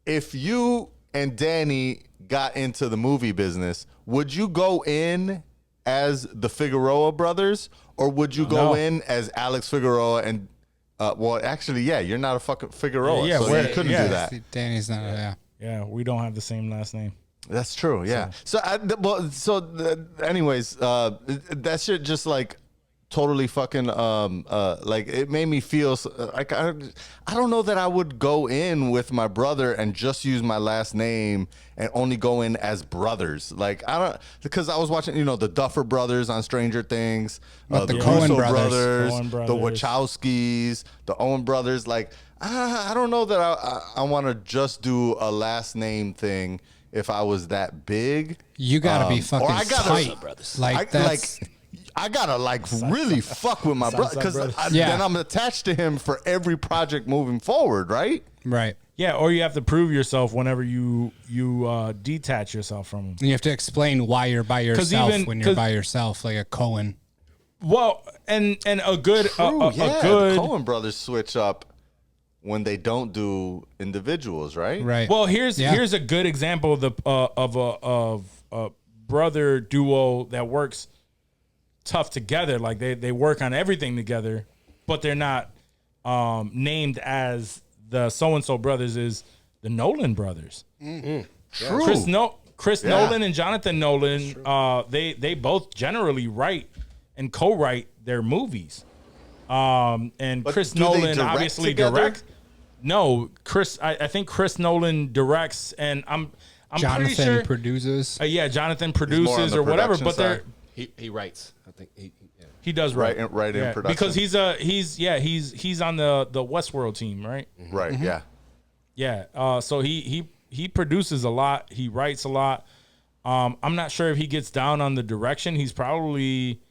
If you and Danny got into the movie business, would you go in as the Figueroa brothers, or would you go No. in as Alex Figueroa and? Well, actually, yeah, you're not a fucking Figueroa, Yeah, so we're- you couldn't yeah. do that. Danny's not. Yeah. Yeah, we don't have the same last name. That's true. Yeah. Anyways, that shit just like totally fucking like it made me feel like I don't know that I would go in with my brother and just use my last name and only go in as brothers. Like I don't, because I was watching the Duffer Brothers on Stranger Things, the Coen Russo brothers. Coen the brothers. Wachowskis, the Owen brothers. Like I don't know that I want to just do a last name thing if I was that big. You gotta be fucking or I gotta- tight. brothers. Like that's I gotta really fuck with my brother because then I'm attached to him for every project moving forward, right? right. Yeah, or you have to prove yourself whenever you detach yourself from him. And you have to explain why you're by yourself when you're 'cause- by yourself, like a Cohen. Well, and a good True, a the good Coen brothers switch up when they don't do individuals, right? Right. well here's Yeah. here's a good example of a brother duo that works tough together. Like they work on everything together, but they're not named as the so and so brothers. Is the Nolan brothers? True. Chris Yeah. Nolan and Jonathan Nolan. They both generally write and co-write their movies. And But Chris do they Nolan direct obviously together? directs. No, I think Chris Nolan directs, and I'm pretty Jonathan sure. produces. Yeah, Jonathan more on produces the or whatever, production but they're side. He writes. I think he does write Right in production. because he's on the Westworld team, right? Right. Yeah. Yeah. So he produces a lot. He writes a lot. I'm not sure if he gets down on the direction. He's probably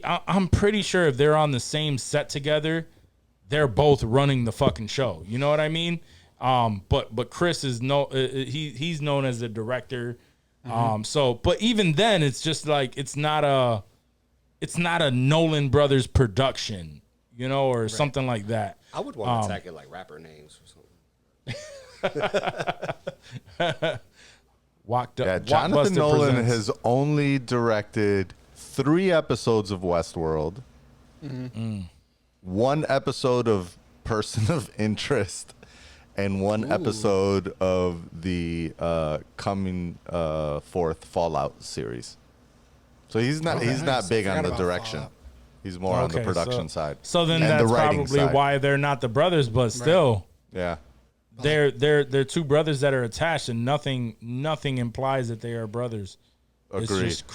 I'm pretty sure if they're on the same set together, they're both running the fucking show. You know what I mean? But Chris is he's known as the director. So but even then it's just like it's not a Nolan Brothers production, or something like that. I would want to attack it like rapper names or something. Yeah. Jonathan Nolan has only directed 3 episodes of Westworld, 1 episode of Person of Interest, and 1 episode of the coming forth Fallout series. So he's not big on the about direction. Fallout. He's more on the production side. So then and that's the writing probably side. why they're not the brothers, but still. Yeah. They're 2 brothers that are attached, and nothing implies that they are brothers. Agreed. It's just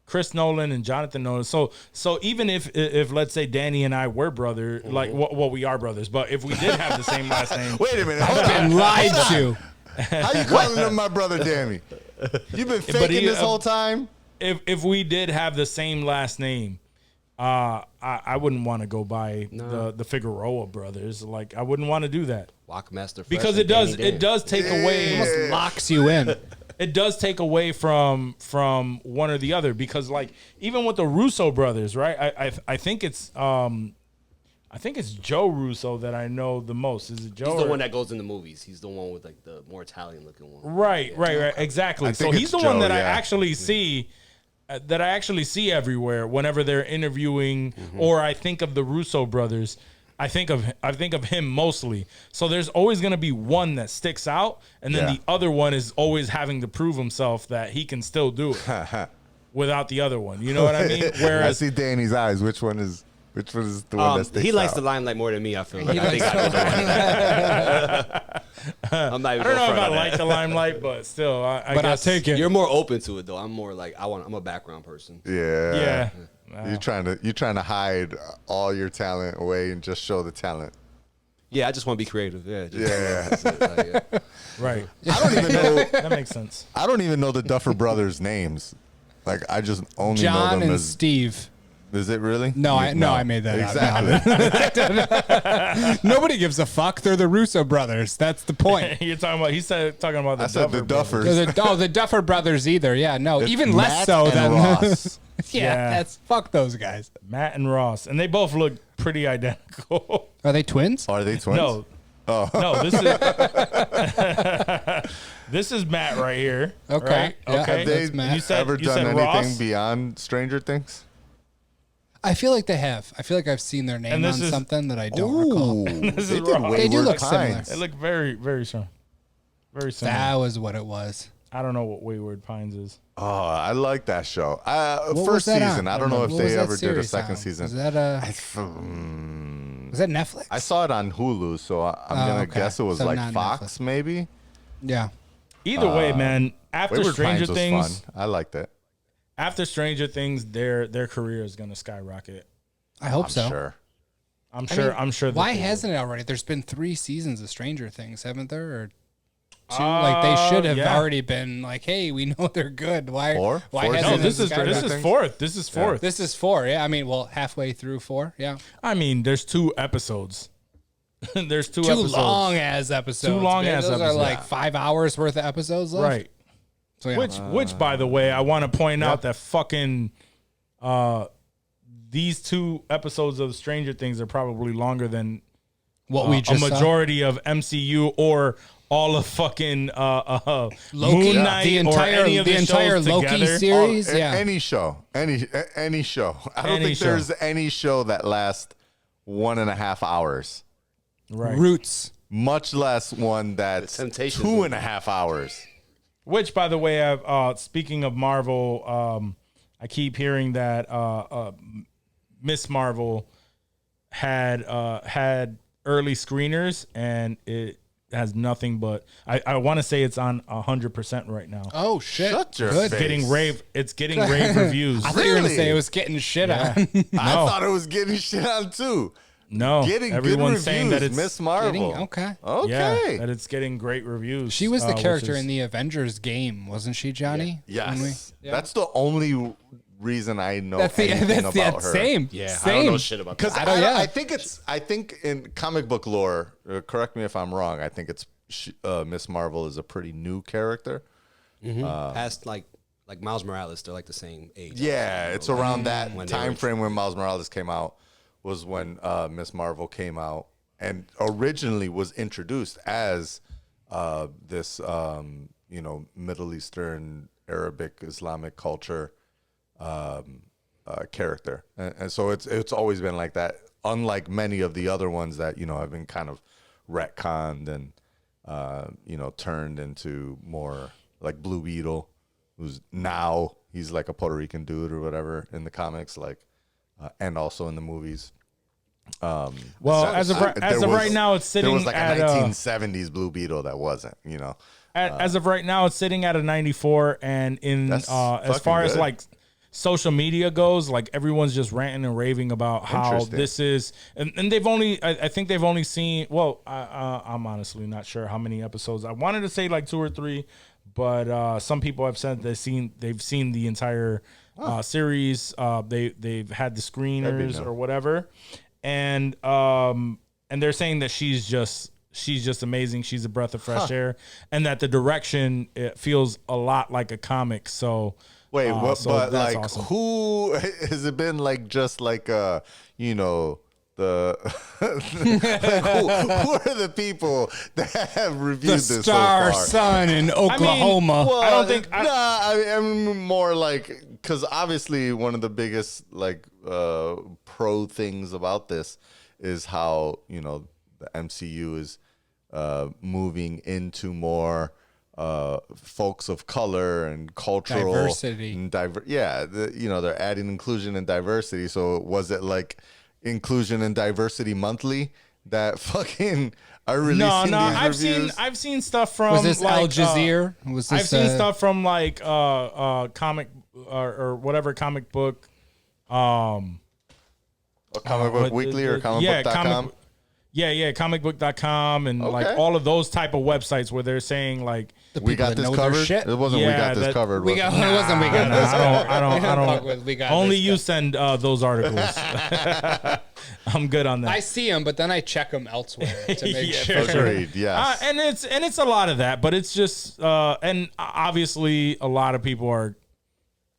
Chris Nolan and Jonathan Nolan. So even if let's say Danny and I were brother, like we are brothers, but if we did have the same last name, Wait a minute. Hold And on. lied to. How you calling him my brother Danny? You've been faking this whole time? if we did have the same last name, I wouldn't want to go by the Figueroa brothers. Like I wouldn't want to do that Walkmaster Fresh because and Danny Dan. it does take away. Almost locks you in. It does take away from one or the other because like even with the Russo brothers, right? I think it's Joe Russo that I know the most. Is it Joe? He's the or- one that goes in the movies. He's the one with like the more Italian looking one. Right, exactly. I So think he's it's the one Joe, that I yeah. actually see. That I actually see everywhere whenever they're interviewing, or I think of the Russo brothers. I think of him mostly. So there's always going to be one that sticks out, and then Yeah. the other one is always having to prove himself that he can still do it without the other one. You know what I mean? I Whereas see Danny's eyes. Which one is the one that sticks He likes out? the limelight more than me. I feel like I think I know I'm not even I don't know gonna if I front on like that. the limelight, but still, I But I'll guess take it. You're more open to it though. I'm more like I'm a background person. Yeah. Yeah. You're trying to hide all your talent away and just show the talent. Yeah, I just want to be creative. Yeah. Yeah. That's it. Like, yeah. Right. I don't even know. That makes sense. I don't even know the Duffer brothers' names. Like I just only know John them and as. Steve. Is it really? No, I made that Exactly. up. Nobody gives a fuck. They're the Russo brothers. That's the point. You're talking about. He said talking about the I said the Duffer Duffers. The Duffer brothers either. Yeah, no, It's even less Matt so and than Ross. Yeah. That's fuck those guys. Matt and Ross, and they both look pretty identical. Are they twins? Are they twins? No, Oh. no, this is Matt right here. Okay. right? Yeah. Okay. Have they That's Matt. You said- ever you done said anything Ross? beyond Stranger Things? I feel like they have. I feel like I've seen their name And on this is- something that I don't recall. This they is did Ross. They do Wayward look Pines. They look very, very strong. Very similar. That was what it was. I don't know what Wayward Pines is. Oh, I like that show. What First was that season. on? I don't know if What was they that ever did a series second on? season. Was that was that Netflix? I saw it on Hulu, so I'm gonna okay. guess it was So like not Fox, maybe. Yeah. Either way, man. After Wayward Stranger Pines was Things, fun. I liked it. after Stranger Things, their career is gonna skyrocket. I hope I'm so. sure. I'm sure. that Why they will. hasn't it already? There's been 3 seasons of Stranger Things, haven't there? Or 2? Like they should have yeah. already been like, hey, we know they're good. Why? 4? Why 4 hasn't No, it this is skyrocketed? fourth. This is fourth. This is 4. Yeah, I mean, well, halfway through 4. Yeah, I mean, there's 2 episodes. There's 2 too episodes. long as episodes. Too long man. as Those episodes. are like 5 hours worth of episodes left. Right. So, yeah. Which, by the way, I want to point out that fucking these 2 episodes of Stranger Things are probably longer than what we a just majority of MCU or all of fucking Loki, Moon Knight the or entire any of the shows Loki together. series. Oh, yeah, Any show. Any show. I don't Any think show. there's any show that lasts 1.5 hours. Right. Roots. Much less one that's The Temptations 2.5 hours. Which, by the way, speaking of Marvel, I keep hearing that Miss Marvel had early screeners, and it has nothing but I want to say it's on 100% right now. Oh shit! Shut your Good. face. It's getting rave reviews. I thought you were gonna Really? say it was getting shit on. I thought it was getting shit on too. No, Getting everyone's good saying reviews, that it's Miss Marvel. okay. Okay. Yeah, that it's getting great reviews. She was the which character is- in the Avengers game, wasn't she, Johnny? Yes. That's the only reason I know That's the anything that's about the her. same. Yeah, same. I don't know shit about Because that. I think in comic book lore, correct me if I'm wrong, I think it's Miss Marvel is a pretty new character. Past like Miles Morales, they're like the same age. Yeah, it's around that When they time were- frame when Miles Morales came out was when Miss Marvel came out and originally was introduced as this Middle Eastern Arabic Islamic culture character, and so it's always been like that. Unlike many of the other ones that have been kind of retconned and turned into more like Blue Beetle, who's now he's like a Puerto Rican dude or whatever in the comics, and also in the movies. Well, as of right now, it's sitting There was like at a 1970s Blue Beetle that wasn't, as of right now, it's sitting at a 94, and as fucking far as good. like social media goes, like everyone's just ranting and raving about how Interesting. this is, and they've only, I think they've only seen. Well, I'm honestly not sure how many episodes. I wanted to say like 2 or 3, but some people have said they've seen the entire series. They've had the screeners no. or whatever, and they're saying that she's just amazing. She's a breath of fresh air, and that the direction it feels a lot like a comic. So Wait, what? so But that's like, awesome. who has it been? Like, just like the like who are the people that have reviewed The this Star so far? Sun in Oklahoma. Well, I don't think- I'm more like, because obviously one of the biggest like pro things about this is how the MCU is moving into more folks of color and cultural Diversity. and they're adding inclusion and diversity. So was it like Inclusion and Diversity Monthly that fucking are releasing these reviews? I've seen stuff from Was this like, Al Jazeera? Was this I've seen stuff from like comic or whatever comic book. Comic Book Weekly or comicbook.com? comicbook.com and like Okay. all of those type of websites where they're saying like We got this that know their covered. shit? It wasn't we Yeah, got this that- covered. We was got it? it wasn't we got this. I don't Fuck with we got only this you guy. send those articles. I'm good on that. I see them, but then I check them elsewhere to make Yeah, sure. for sure. Agreed. Yes. and it's a lot of that, but it's just and obviously a lot of people are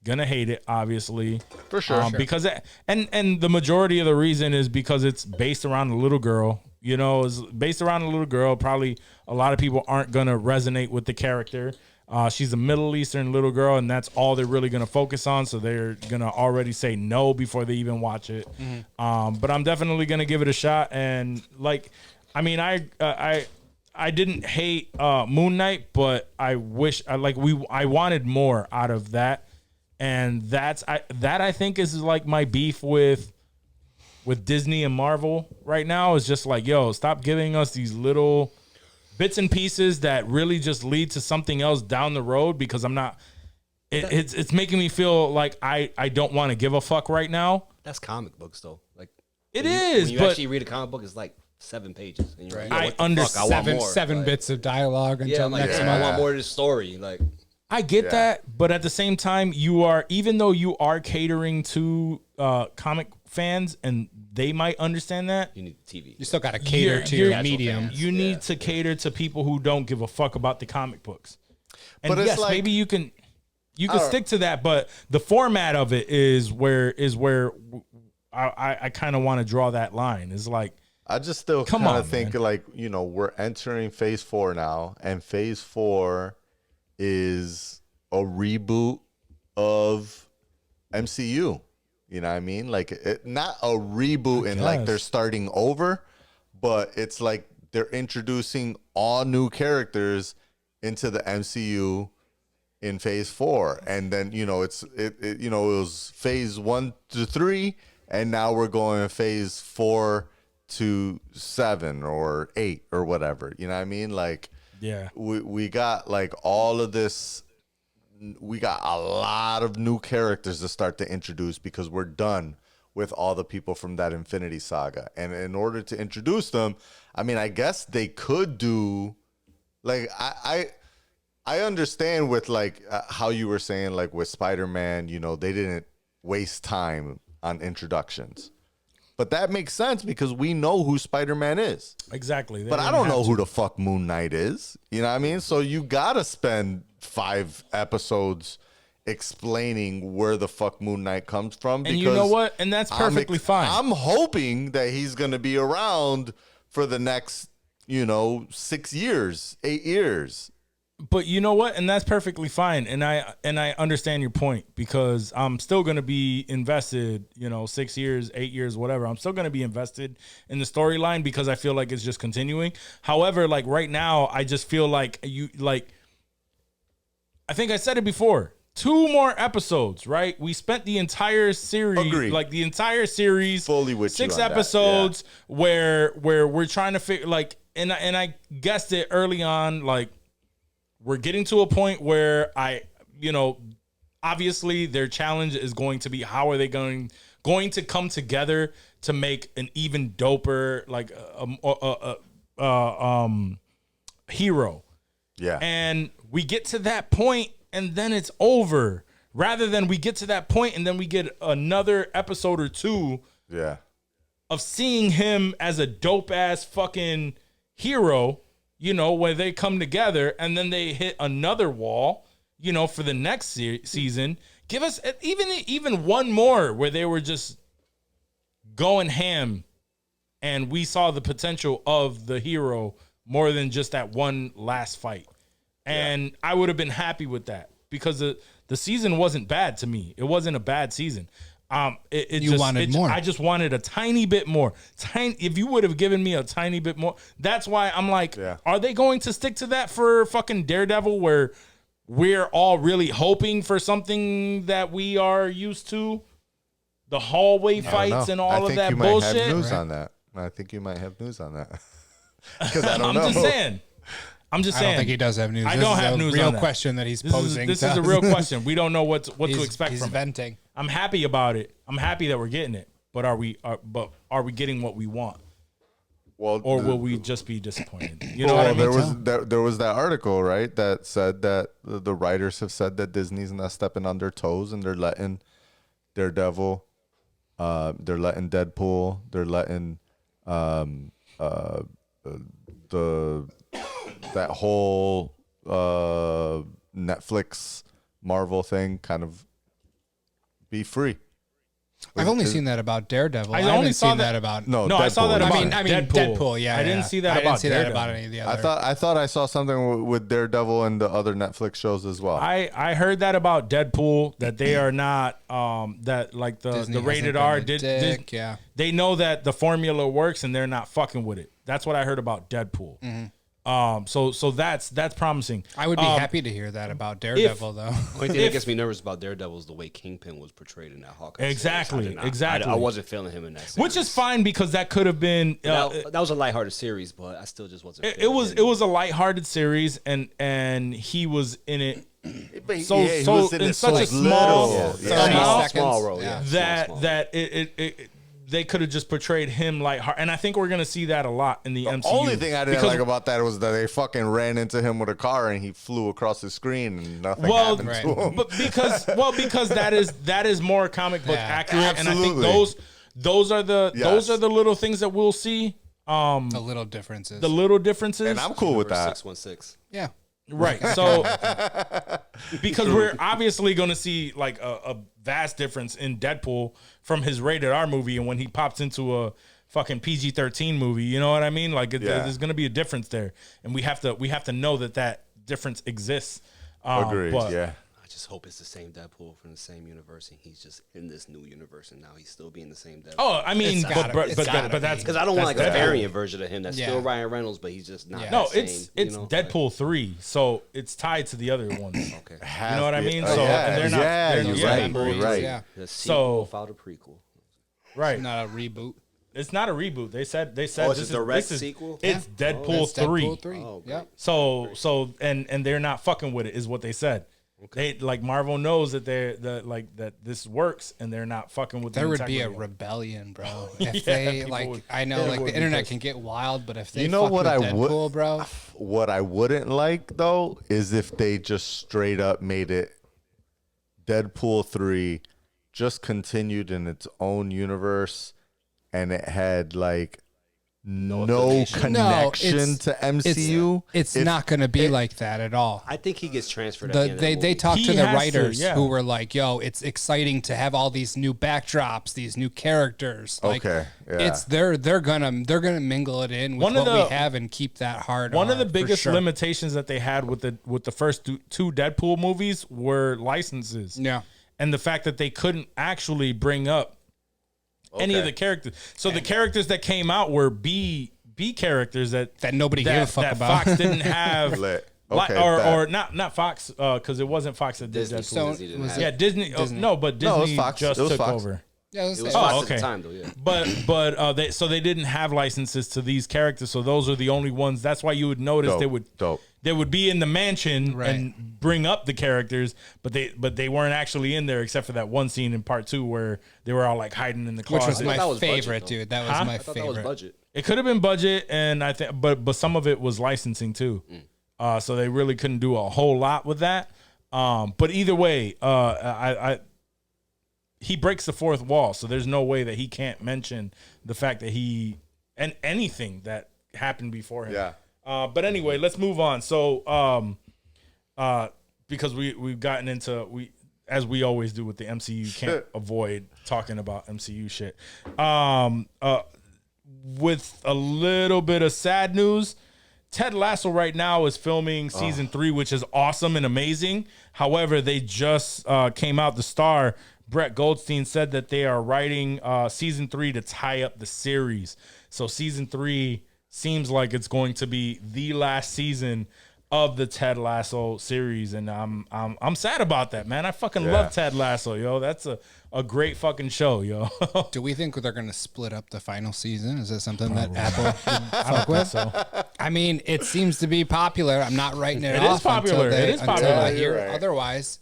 gonna hate it, obviously, For sure. because and the majority of the reason is because it's based around a little girl. It's based around a little girl. Probably a lot of people aren't gonna resonate with the character. She's a Middle Eastern little girl, and that's all they're really gonna focus on. So they're gonna already say no before they even watch it. But I'm definitely gonna give it a shot. And like, I mean, I I didn't hate Moon Knight, but I wanted more out of that, and I think is like my beef with Disney and Marvel right now is just like, yo, stop giving us these little bits and pieces that really just lead to something else down the road, because I'm not. It's making me feel like I don't want to give a fuck right now. That's comic books though. Like it when is, you but actually read a comic book, it's like 7 pages, and you're like, I what the understand. fuck? I want more. Seven Like, bits of dialogue until I'm like, next I month. want more of the story. Like, I get that, but at the same time, even though you are catering to comic fans, and they might understand that, you need TV. You still got to cater to your medium. You need to cater to people who don't give a fuck about the comic books. And But it's yes, like- maybe you can stick to that, but the format of it is where I kind of want to draw that line. Is like, I just still Come kind on, of think man. like, you know, we're entering phase 4 now, and phase 4 is a reboot of MCU. You know what I mean? Like, not a reboot and like they're starting over, but it's like they're introducing all new characters into the MCU in phase 4. And then, you know, it was phase 1 to 3, and now we're going phase 4 to 7 or 8 or whatever. You know what I mean? Like, yeah, we got like all of this. We got a lot of new characters to start to introduce, because we're done with all the people from that Infinity Saga. And in order to introduce them, I mean, I guess they could do like, I understand with like how you were saying, like with Spider-Man, you know, they didn't waste time on introductions. But that makes sense because we know who Spider-Man is. exactly. But I don't know who the fuck Moon Knight is. You know what I mean? So you got to spend 5 episodes explaining where the fuck Moon Knight comes from. And you know what? And that's perfectly fine. I'm hoping that he's going to be around for the next, 6 years, 8 years. But you know what? And that's perfectly fine. And I understand your point, because I'm still going to be invested, 6 years, 8 years, whatever. I'm still going to be invested in the storyline because I feel like it's just continuing. However, like right now, I just feel like I think I said it before, 2 more episodes, right? We spent the entire series, Agreed. Fully with 6 you on episodes where we're trying to figure and I guessed it early on, like, we're getting to a point where obviously their challenge is going to be how are they going to come together to make an even doper hero. Yeah. And we get to that point and then it's over, rather than we get to that point and then we get another episode or 2 of seeing him as a dope ass fucking hero, where they come together and then they hit another wall, for the next season. Give us even one more where they were just going ham and we saw the potential of the hero more than just that one last fight. And I would have been happy with that, because the season wasn't bad to me. It wasn't a bad season. Wanted more. I just wanted a tiny bit more. If you would have given me a tiny bit more, that's why I'm like, are they going to stick to that for fucking Daredevil, where we're all really hoping for something that we are used to? The hallway fights and all of that bullshit. I think you might have news on that. I think you might have news on that. Because I don't know. I'm just saying. I don't think he does have news. I don't have news on that. Real question that he's posing. This is a real question. We don't know what to expect he's from venting. it. I'm happy about it. I'm happy that we're getting it. But are we getting what we want? Well, or will we just be disappointed? You know what I mean? There was that article, right, that said that the writers have said that Disney's not stepping on their toes, and they're letting Daredevil, they're letting Deadpool, they're letting that whole Netflix Marvel thing kind of be free. I've only seen that about Daredevil. I haven't only saw seen that about. No, I saw that about I mean Deadpool. Yeah, I didn't see that about Daredevil. any of the other. I thought I saw something with Daredevil and the other Netflix shows as well. I heard that about Deadpool, that they are not that like Disney the rated R yeah. They know that the formula works and they're not fucking with it. That's what I heard about Deadpool. So that's promising. I would be happy to hear that about Daredevil, though. The only thing that gets me nervous about Daredevil is the way Kingpin was portrayed in that Hawkeye Exactly, series. exactly. I wasn't feeling him in that series. Which is fine because that could have been that was a lighthearted series, but I still just wasn't. it was a lighthearted series, and he was in it so he was in in it such so a small little. 30 amount seconds. role, yeah. that it they could have just portrayed him lighthearted, and I think we're gonna see that a lot in the MCU. Only thing I didn't Because- like about that was that they fucking ran into him with a car and he flew across the screen and nothing well, happened right. to him. but because that is more comic book Yeah, accurate, and I think absolutely. those are the little things that we'll see. The little differences. The little differences, And I'm cool with that. 616. yeah. right? So because we're obviously going to see like a vast difference in Deadpool from his rated R movie and when he pops into a fucking PG-13 movie. You know what I mean? Like there's going to be a difference there, and we have to know that difference exists. Agreed. But- Yeah. I just hope it's the same Deadpool from the same universe, and he's just in this new universe, and now he's still being the same Deadpool. Oh, I mean, but that's Because I don't want like that's a Deadpool. variant version of him that's Yeah. still Ryan Reynolds, but he's just not. Yeah. No, the same, it's you know? Deadpool 3, so it's tied to the other ones. Okay. You know what I mean? Oh, So yeah, and they're not. yeah, they're- you're yeah, right. Memories, You're right. Yeah. The sequel without a prequel. right. Not a reboot. It's not a reboot. They said Oh, it's this a is direct this is- sequel? It's Deadpool It's 3. Deadpool 3. Oh, Yep. So and they're not fucking with it, is what they said. They like Marvel knows that that this works, and they're not fucking with. There the would be a integrity of it. rebellion, bro. If Yeah, they people like, would- I know, yeah, like would the be internet pissed. can get wild, but if they You know fuck what with I Deadpool, would, bro, what I wouldn't like though is if they just straight up made it Deadpool 3 just continued in its own universe and it had like no connection it's- to MCU. it's not going to be like that at all. I think he gets transferred. At the end of the They movie. talked He to the has to, writers yeah. who were like, "Yo, it's exciting to have all these new backdrops, these new characters." Like, Okay, yeah. it's they're gonna mingle it in with One of what the- we have and keep that hard. One of the for biggest sure. limitations that they had with the first two Deadpool movies were licenses. Yeah. And the fact that they couldn't actually bring up any of the characters. So the characters that came out were B characters that nobody gave a fuck that about. Fox didn't have. Lit. Li- Okay, or bet. not Fox because it wasn't Fox that did Disney. Deadpool. So Disney didn't was have Yeah, it. Disney. Disney. No, but No, it was Disney Fox. just It was took Fox. over. Yeah, It was Oh, Fox okay. at the time, though. Yeah. But they didn't have licenses to these characters, so those are the only ones. That's why you would notice they would be in the mansion Right. and bring up the characters, but they weren't actually in there except for that one scene in part 2 where they were all like hiding in the which closet. was my that was budget, favorite, though. dude. That was Huh? my I thought that was favorite. budget. It could have been budget, and I think, but some of it was licensing too. So they really couldn't do a whole lot with that. But either way, he breaks the fourth wall, so there's no way that he can't mention the fact that and anything that happened before him. Yeah. But anyway, let's move on. So, because we've gotten into as we always do with the MCU, you can't avoid talking about MCU shit. With a little bit of sad news, Ted Lasso right now is filming season 3, which is awesome and amazing. However, they just came out. The star, Brett Goldstein, said that they are writing season 3 to tie up the series. So season 3 seems like it's going to be the last season of the Ted Lasso series, and I'm sad about that, man. I fucking love Ted Lasso, yo. That's a great fucking show, yo. Do we think they're going to split up the final season? Is that something that Apple would fuck with? So I mean, it seems to be popular. I'm not writing it It off is popular. until It is popular. I You're hear right. otherwise.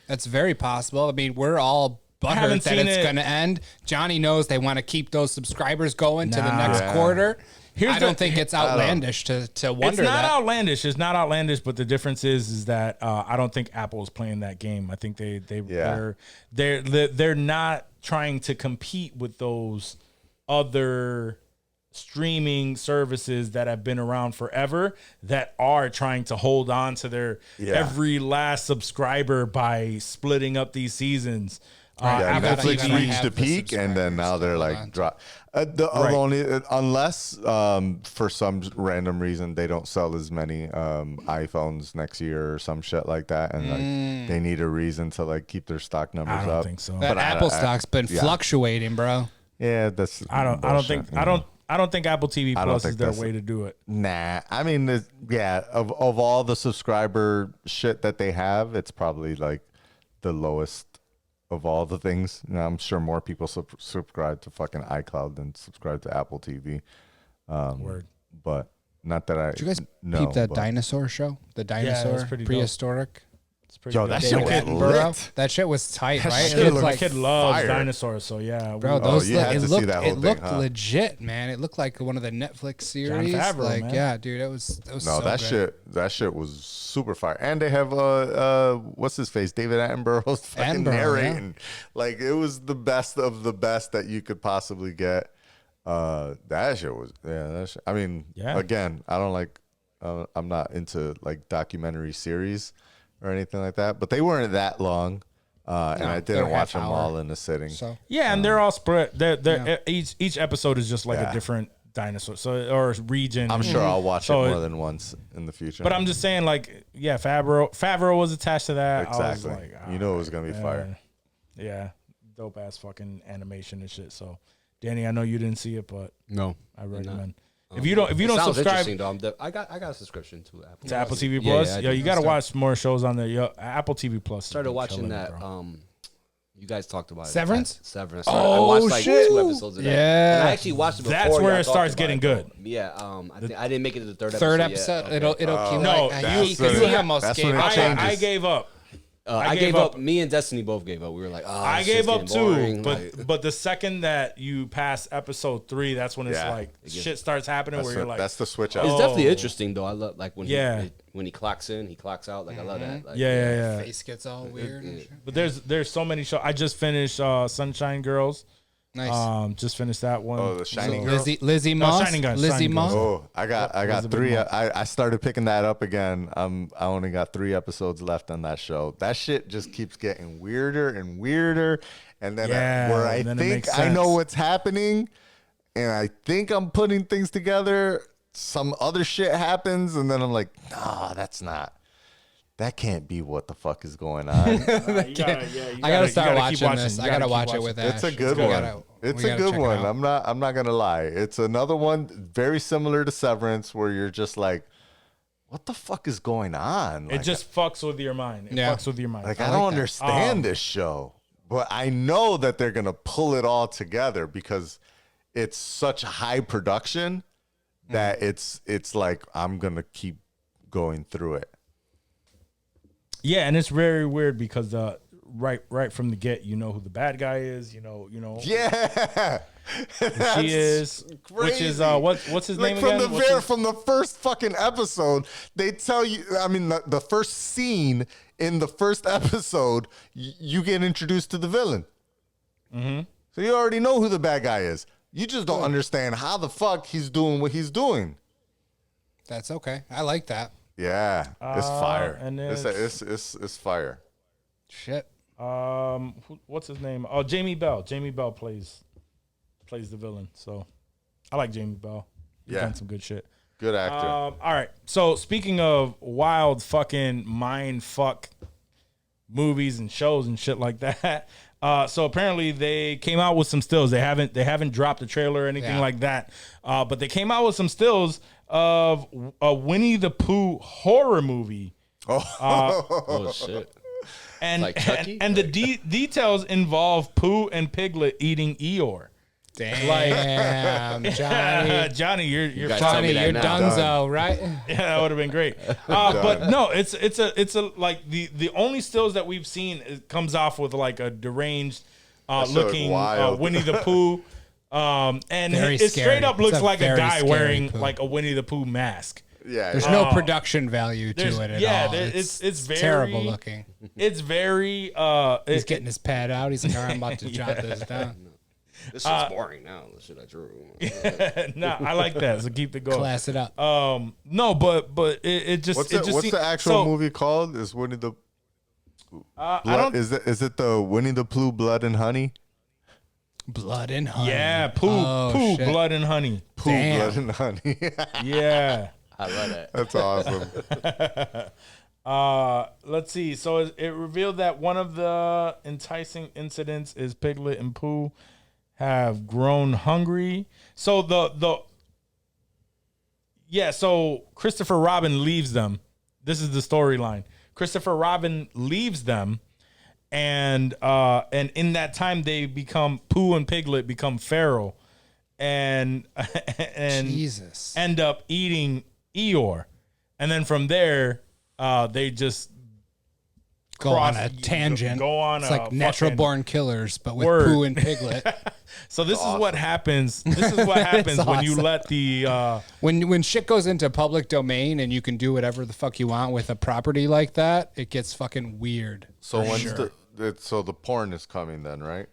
That's very possible. I mean, we're all haven't butthurt that seen it's it. going to end. Johnny knows they want to keep those subscribers going to the Nah. next Yeah. quarter. Here's I don't the- think it's outlandish to wonder it's not that. outlandish. It's not outlandish, but the difference is that I don't think Apple is playing that game. I think they're not trying to compete with those other streaming services that have been around forever that are trying to hold on to their every last subscriber by splitting up these seasons. Yeah, you gotta- you Netflix gotta reached have the the peak, and then now they're subscribers, like hold drop. Unless for some random reason they don't sell as many iPhones next year or some shit like that, and like they need a reason to like keep their stock numbers I don't up. think so. That But Apple stock's been yeah. fluctuating, bro. Yeah, that's I don't bullshit, think you I know. don't I don't think Apple TV I don't Plus is think their that's way to do it. Nah, I mean, of all the subscriber shit that they have, it's probably like the lowest of all the things. You know, I'm sure more people subscribe to fucking iCloud than subscribe to Apple TV. Word. But not that I. Did you guys know, peep that but- dinosaur show? The Yeah, it was dinosaur pretty dope. prehistoric. It's pretty Yo, good. that David shit was Attenborough. lit. That shit was tight, That right? shit It looked looked My like kid loves fire. dinosaurs, so yeah. Bro, we- those you had it to see looked that whole it looked thing, huh? legit, man. It looked like one of the Netflix series. Favreau, like, man. yeah, dude, it was No, so that good. shit was super fire. And they have what's his face? David Attenborough's fucking Attenborough, narrating. Like it was the best of the best that you could possibly get. That shit was that shit. I mean, Yeah. again, I don't like I'm not into like documentary series or anything like that, but they weren't that long. And I they're didn't watch half them hour. all in a sitting. So Yeah, and they're all spread. Each episode is just like Yeah. a different dinosaur, or region. I'm sure I'll watch So it it- more than once in the future. But I'm just saying, like, yeah, Favreau was attached to that. exactly. I was like, You know it was gonna be fire. Yeah, dope ass fucking animation and shit. So, Danny, I know you didn't see it, but No. I recommend. If you don't Sounds subscribe interesting, though. I got a subscription to Apple. to Apple TV Yeah, Plus, yeah, I yo, do. you gotta watch more shows on there. Yo, Apple TV Plus. is Started been watching killing that. it, bro. You guys talked about Severance? it. Severance. Oh, I watched like shit. 2 episodes of that. Yeah. And I actually watched it before. That's where y'all it talked starts about getting it, good. though. Yeah. I didn't make it to the third third episode. episode, yet. it'll keep No, like that's because the- he almost that's gave when it up. changes. I gave up. I gave up. Me and Destiny both gave up. We were like, oh, I this gave shit's up getting too, boring. but Like, the second that you pass episode 3, that's when it's Yeah. like shit starts happening where you're like, That's the switch out. it's definitely Oh. interesting though. I love like when Yeah. when he clocks in, he clocks out. Like I love that. Like, yeah. Face gets all weird. And shit. But there's so many shows. I just finished Sunshine Girls. Nice. Just finished that one. Oh, the Shining Girl? Lizzie Moss. Shining Guns, Lizzie Shining Moss. Guns. Oh, I got Elizabeth 3. Moss. I started picking that up again. I only got 3 episodes left on that show. That shit just keeps getting weirder and weirder. And then Yeah, where I and then it think makes I know sense. what's happening, and I think I'm putting things together, some other shit happens, and then I'm like, nah, that's not. That can't be what the fuck is going on. You gotta I gotta start keep watching this. You I gotta keep watch it watching. with Ash. It's a good We one. gotta- It's we a gotta good check it one. out. I'm not gonna lie. It's another one very similar to Severance, where you're just like, what the fuck is going on? It Like, just fucks with your mind. It Yeah. fucks with your mind. like I I like don't that. understand this show, but I know that they're gonna pull it all together because it's such high production that it's like I'm gonna keep going through it. Yeah, and it's very weird because right from the get, you know who the bad guy is. You know Yeah, who she is, which is what's his name again? What's his- From the first fucking episode, they tell you. I mean, the first scene in the first episode, you get introduced to the villain. Mm-hmm. So you already know who the bad guy is. You just don't understand how the fuck he's doing what he's doing. That's okay. I like that. Yeah, it's fire. and It's fire. Shit. What's his name? Oh, Jamie Bell. Jamie Bell plays the villain. So I like Jamie Bell. He's Yeah. done some good shit. Good actor. All right. So speaking of wild fucking mind fuck movies and shows and shit like that. So apparently they came out with some stills. They haven't dropped a trailer or anything Yeah. like that. But they came out with some stills of a Winnie the Pooh horror movie. oh shit. And Like Chucky? and the details involve Pooh and Piglet eating Eeyore. Damn, Johnny. Johnny, you're gotta tell Johnny, me that you're now. donezo, right? Yeah, that would have been great. But no, it's a like the only stills that we've seen comes off with like a deranged shit was looking wild. Winnie the Pooh. And Very it scary. straight up looks It's a like a very guy scary wearing Pooh. like a Winnie the Pooh mask. Yeah, There's no production value to it at all. It's very terrible looking. It's very He's getting his pad out. He's like, all right, I'm about to jot this down. This is boring now. The shit I drew. nah, I like that. So keep it going. Class it up. No, but it just What's it just what's seems- the actual so, movie called? Is Winnie the I Blood, don't. is it the Winnie the Pooh Blood and Honey? Blood and honey. Yeah, Pooh, Oh, Pooh, shit. blood and honey. Pooh Damn. Blood and Honey. Yeah. I love that. That's awesome. Let's see. So it revealed that one of the enticing incidents is Piglet and Pooh have grown hungry. So so Christopher Robin leaves them. This is the storyline. Christopher Robin leaves them, and in that time they become Pooh and Piglet become feral, and Jesus. end up eating Eeyore, and then from there they just Go on a tangent. Go on it's a like natural fucking born killers, but with word. Pooh and Piglet. So this is what happens. This is what happens when you awesome. let the when shit goes into public domain and you can do whatever the fuck you want with a property like that, it gets fucking weird. So for when's sure. the porn is coming then, right?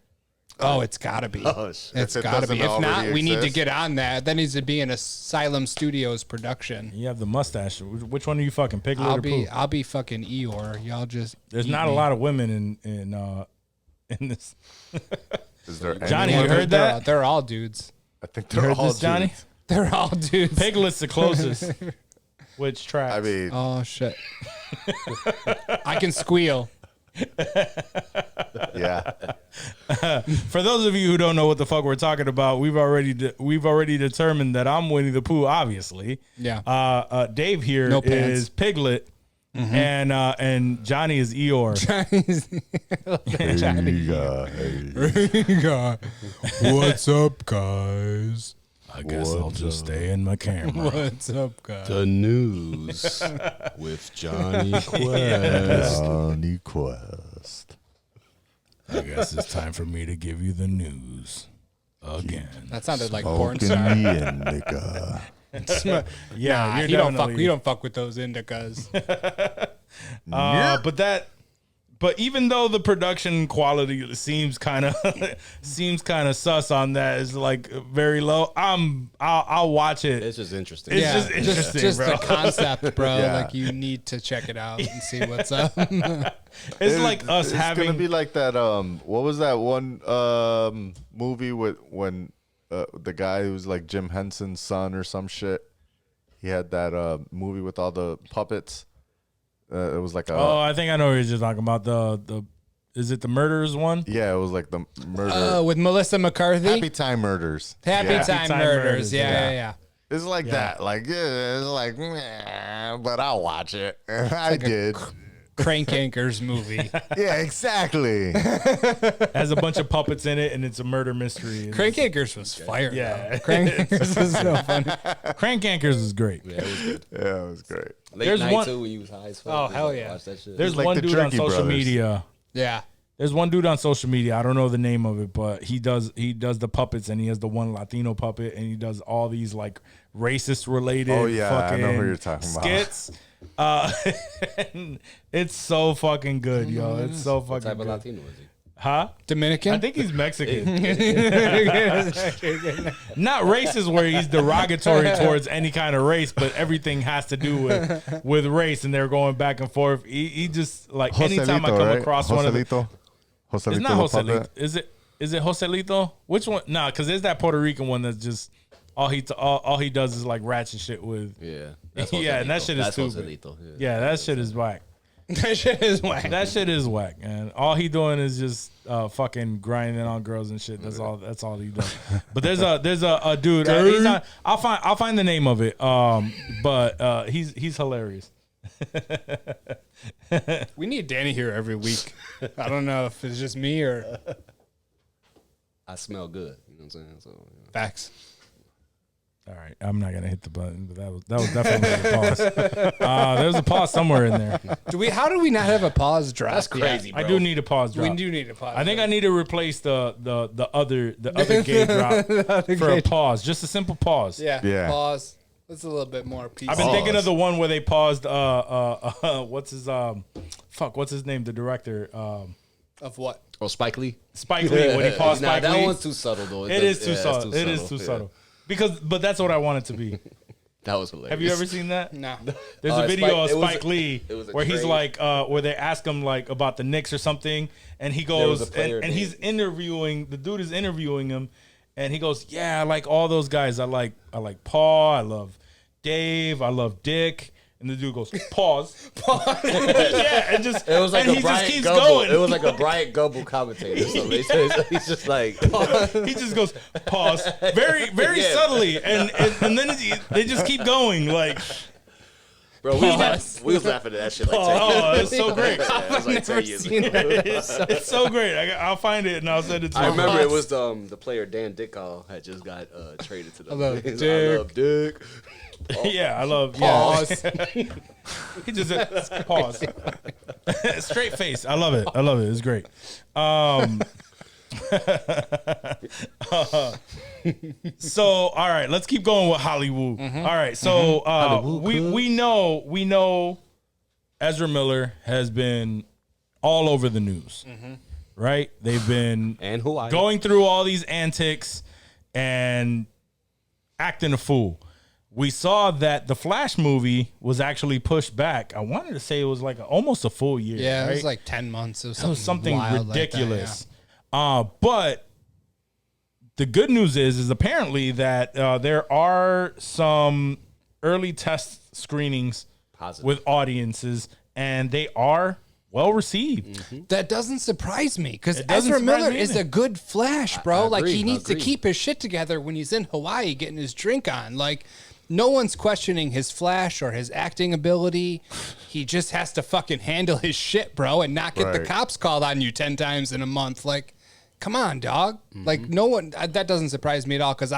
Oh, it's gotta be. Oh, shit. It's If it gotta be. doesn't If not, already we need to exist. get on that. That needs to be an Asylum Studios production. you have the mustache. Which one are you fucking, Piglet or Pooh? I'll be fucking Eeyore. Y'all just There's eat not a me. lot of women in this. Is there Johnny, anyone- you heard that? They're all dudes. I think You they're heard all this, Johnny? dudes. They're all dudes. Piglet's the closest. Which tracks? I mean, Oh shit. I can squeal. yeah. For those of you who don't know what the fuck we're talking about, we've already determined that I'm Winnie the Pooh, obviously. Yeah. Dave here No is pants. Piglet, and Johnny is Eeyore. What's up, guys? I guess I'll just stay in my camera. What's up, guys? The news with Johnny Quest. Johnny Quest. I guess it's time for me to give you the news again. That sounded like porn Smoking star. the indica. Yeah, Nah, you're you don't fuck. definitely- You don't fuck with those indicas. But even though the production quality seems kind of sus on that, is like very low. I'll watch it. It's just interesting. It's just interesting, just bro. the concept, bro. Yeah. Like you need to check it out and see what's up. It's like us It's having. gonna be like that. What was that one movie with when the guy who's like Jim Henson's son or some shit? He had that movie with all the puppets. It was like a I think I know what you're just talking about. The is it the murderers one? yeah, it was like the murder. With Melissa McCarthy. Happy Time Murders. Happy Yeah. Time Time Murders. Murders, Yeah, yeah. yeah. It's like that. Like yeah, it's like, meh, but I'll watch it. I did. Crank Anchors movie. Yeah, exactly. Has a bunch of puppets in it, and it's a murder mystery. Crank Anchors was fire. Yeah. though. Crank Anchors was so funny. Crank Anchors is great. Yeah, it was good. Yeah, it was great. Late There's night one- too when you was high as fuck. Oh, Just, hell like, yeah. Watch that shit. There's like one the dude on Jerky social Brothers. media. Yeah. There's one dude on social media. I don't know the name of it, but he does the puppets, and he has the one Latino puppet, and he does all these like racist related. Oh, yeah, I fucking know who you're talking about. skits. And it's so fucking good, yo. It's so What fucking type of good. Latino is he? Huh? Dominican. I think he's Mexican. Not racist where he's derogatory towards any kind of race, but everything has to do with race, and they're going back and forth. He just like anytime I come right? across one of the, Joselito? it's Joselito not the puppet? Joselito. Is it Joselito? Which one? Nah, because there's that Puerto Rican one that's just all he does is like ratchet shit with. Yeah. That's Yeah, and that Joselito. shit is That's stupid. Joselito, Yeah, that shit is whack. That shit is whack. That shit is whack, and all he doing is just fucking grinding on girls and shit. That's all he does. But there's a dude. He's not, I'll find the name of it. But he's hilarious. We need Danny here every week. I don't know if it's just me or I smell good. You know what I'm saying? So yeah. facts. All right, I'm not gonna hit the button, but that was definitely a pause. There was a pause somewhere in there. How do we not have a pause drop? That's crazy, I bro. do need a pause drop. We do need a pause. I think I need to replace the other gay drop for a pause, just a simple pause. Yeah. Pause. That's a little bit more peace. I've been thinking of the one where they paused. What's his name? The director. Of what? Oh, Spike Lee? Spike Lee. When he paused Nah, Spike that Lee. one's too subtle, though. It is too subtle. It is too subtle. But that's what I want it to be. That was hilarious. Have you ever seen that? No. There's a video of it was Spike a- Lee it was a where he's trade. like, where they ask him like about the Knicks or something, and he There was goes, a player and he's interviewing, the dude is interviewing him, and he goes, yeah, I like all those guys. I like Paul, I love Dave, I love Dick, And the dude goes, pause. Yeah, and just It was like and a he just Bryant keeps Gumbel. going. It was like a Bryant Gumbel commentator. So he's just like, He just goes, pause, very, very Yeah. subtly, and then they just keep going. Like, bro, we was laughing at that shit like 10 years oh, ago. it's so great. Yeah, it was like 10 years ago. It's so great. I'll find it and I'll send it to you. I remember it was the player Dan Dickall had just got traded to the. I love He's like, Dick. I love Dick. Yeah, I love Pause. He just said, pause. Straight face. I love it. It's great. So all right, let's keep going with Hollywood. All right, so we know Ezra Miller has been all over the news, right? They've been And Hawaii. going through all these antics and acting a fool. We saw that the Flash movie was actually pushed back. I wanted to say it was like almost a full year. Yeah, right? it was like 10 months. It was something wild ridiculous. Like But the good news is apparently that there are some early test screenings Positive. with audiences, and they are well received. That doesn't surprise me because It doesn't Ezra surprise Miller me is either. a good Flash, bro. I Like agree, he I needs to agree. keep his shit together when he's in Hawaii getting his drink on. Like no one's questioning his Flash or his acting ability. He just has to fucking handle his shit, bro, and not get the Right. cops called on you 10 times in a month. Like, come on, dog. Like no one that doesn't surprise me at all because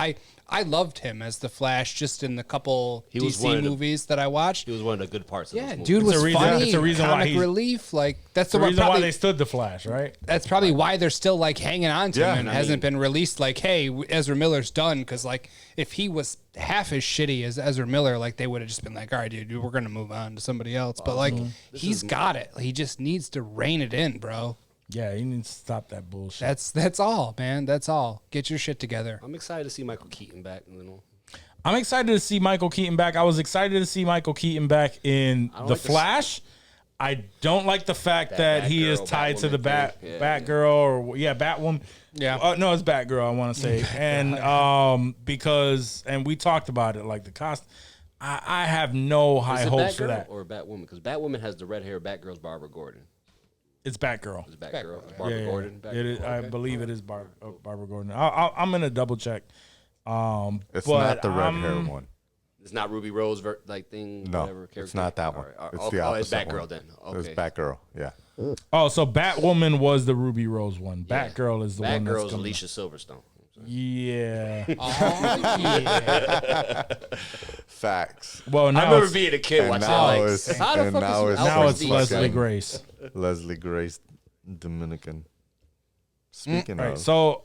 I loved him as the Flash just in the couple He was DC one of the- movies that I watched. He was one of the good parts of Yeah, this movie. dude It's was a reason- funny. it's a reason why comic he's- relief. Like that's The the one reason why probably they stood the Flash, right? that's probably why they're still like hanging on to Yeah. him and I hasn't mean- been released. Like, hey, Ezra Miller's done because like if he was half as shitty as Ezra Miller, like they would have just been like, all right, dude, we're gonna move on to somebody else. But like he's got it. He just needs to rein it in, bro. Yeah, he needs to stop that bullshit. That's all, man. That's all. Get your shit together. I'm excited to see Michael Keaton back. I'm excited to see Michael Keaton back. I was excited to see Michael Keaton back in don't The like the- Flash. I don't like the fact that he Batgirl, is tied to the Batwoman thing. Yeah, Batgirl or Batwoman. Yeah. No, it's Batgirl. I want to say, and because we talked about it, like the cost. I have no high Is it hopes for Batgirl that. or Batwoman? Because Batwoman has the red hair. Batgirl's Barbara Gordon. It's Batgirl. It's Batgirl. It's Barbara Gordon. Batgirl. It is, I Okay. believe it is Barbara Gordon. I'm gonna double check. It's but not the red hair I'm- one. It's not Ruby Rose thing. No, whatever it's character. not that one. All right, It's okay. the Oh, opposite it's Batgirl one. then. It's Okay. Batgirl. Yeah. Oh, so Batwoman was the Ruby Rose one. Yeah. Batgirl is the one that's Batgirl's coming. Alicia Silverstone. Yeah. Oh yeah. Facts. Well, I now remember it's, being a kid And watching now like, it's- how the and fuck now is it's- now it's Alfred Leslie East? Grace. Leslie Grace, Dominican. Speaking All right. of, So,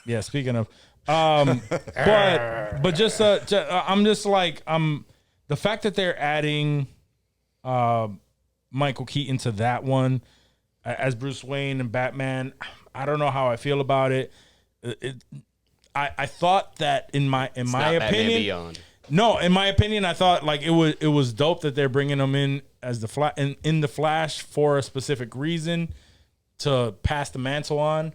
yeah. Speaking of, but just I'm just like the fact that they're adding Michael Keaton to that one as Bruce Wayne and Batman. I don't know how I feel about it. I thought that in my It's not Batman opinion, Beyond. no, in my opinion, I thought like it was dope that they're bringing him in as the in the Flash for a specific reason to pass the mantle on.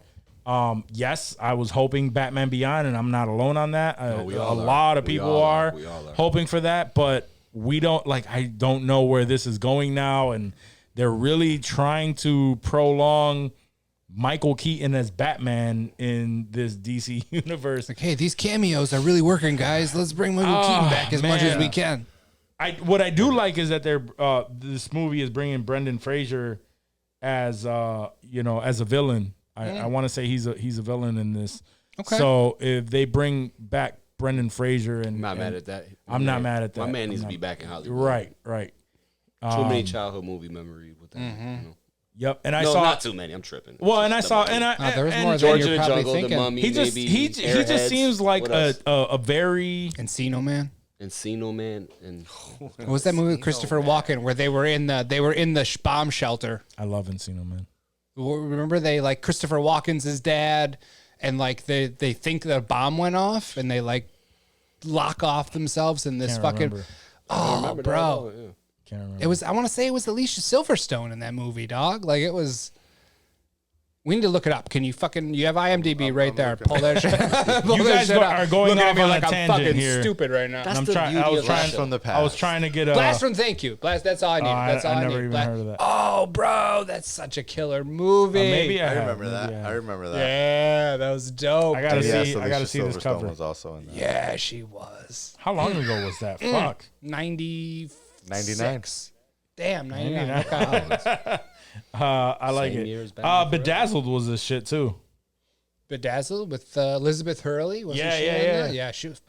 Yes, I was hoping Batman Beyond, and I'm not alone on that. we A all are. lot of We people all are are. We all are. hoping for that, but we don't I don't know where this is going now, and they're really trying to prolong Michael Keaton as Batman in this DC universe. Like, hey, these cameos are really working, guys. Let's bring Michael Keaton back as much as man. we can. What I do like is that they're this movie is bringing Brendan Fraser as as a villain. I want to say he's a villain in this. Okay. So if they bring back Brendan Fraser, and I'm not mad at that. I'm not mad at that. My man I'm needs to not- be back in Hollywood. Right. Too many childhood movie memories with that. You know? Yep. And I No, saw not too many. I'm tripping. well, and I Just saw the and Mummy. I There was and more than George you're of the probably Jungle, thinking. the Mummy, he just maybe he just Airheads. seems like What a, else? a very Encino Man. Encino Man and What was that movie with Christopher Walken where they were in the bomb shelter? I love Encino Man. Remember they like Christopher Walken's his dad, and like they think the bomb went off, and they like lock off themselves in this Can't fucking. remember. Oh, Remember that? bro, Oh, yeah. Can't remember. it was. I want to say it was Alicia Silverstone in that movie, dog. Like it was. We need to look it up. Can you you have IMDb right there. Pull that shit. You guys are going Looking off at me on like a I'm tandent fucking here. stupid right now. That's I'm the trying. beauty I was of trying Lasso. from the past. I was trying to get a Blast from Thank You. Blast. That's all I need. That's all I never need. even heard of that. Oh, bro, that's such a killer movie. Maybe I have, remember that. maybe I I have. remember that. Yeah, that was dope. I gotta Yeah, see. I gotta see this Silverstone cover. was also in that. Yeah, she was. How long ago was that? Fuck. 99. 99. Damn, 99. Okay. I like Same it. year as Batman Forever. Bedazzled was this shit too. Bedazzled with Elizabeth Hurley. Wasn't Yeah, she yeah, in yeah. that? Yeah, she's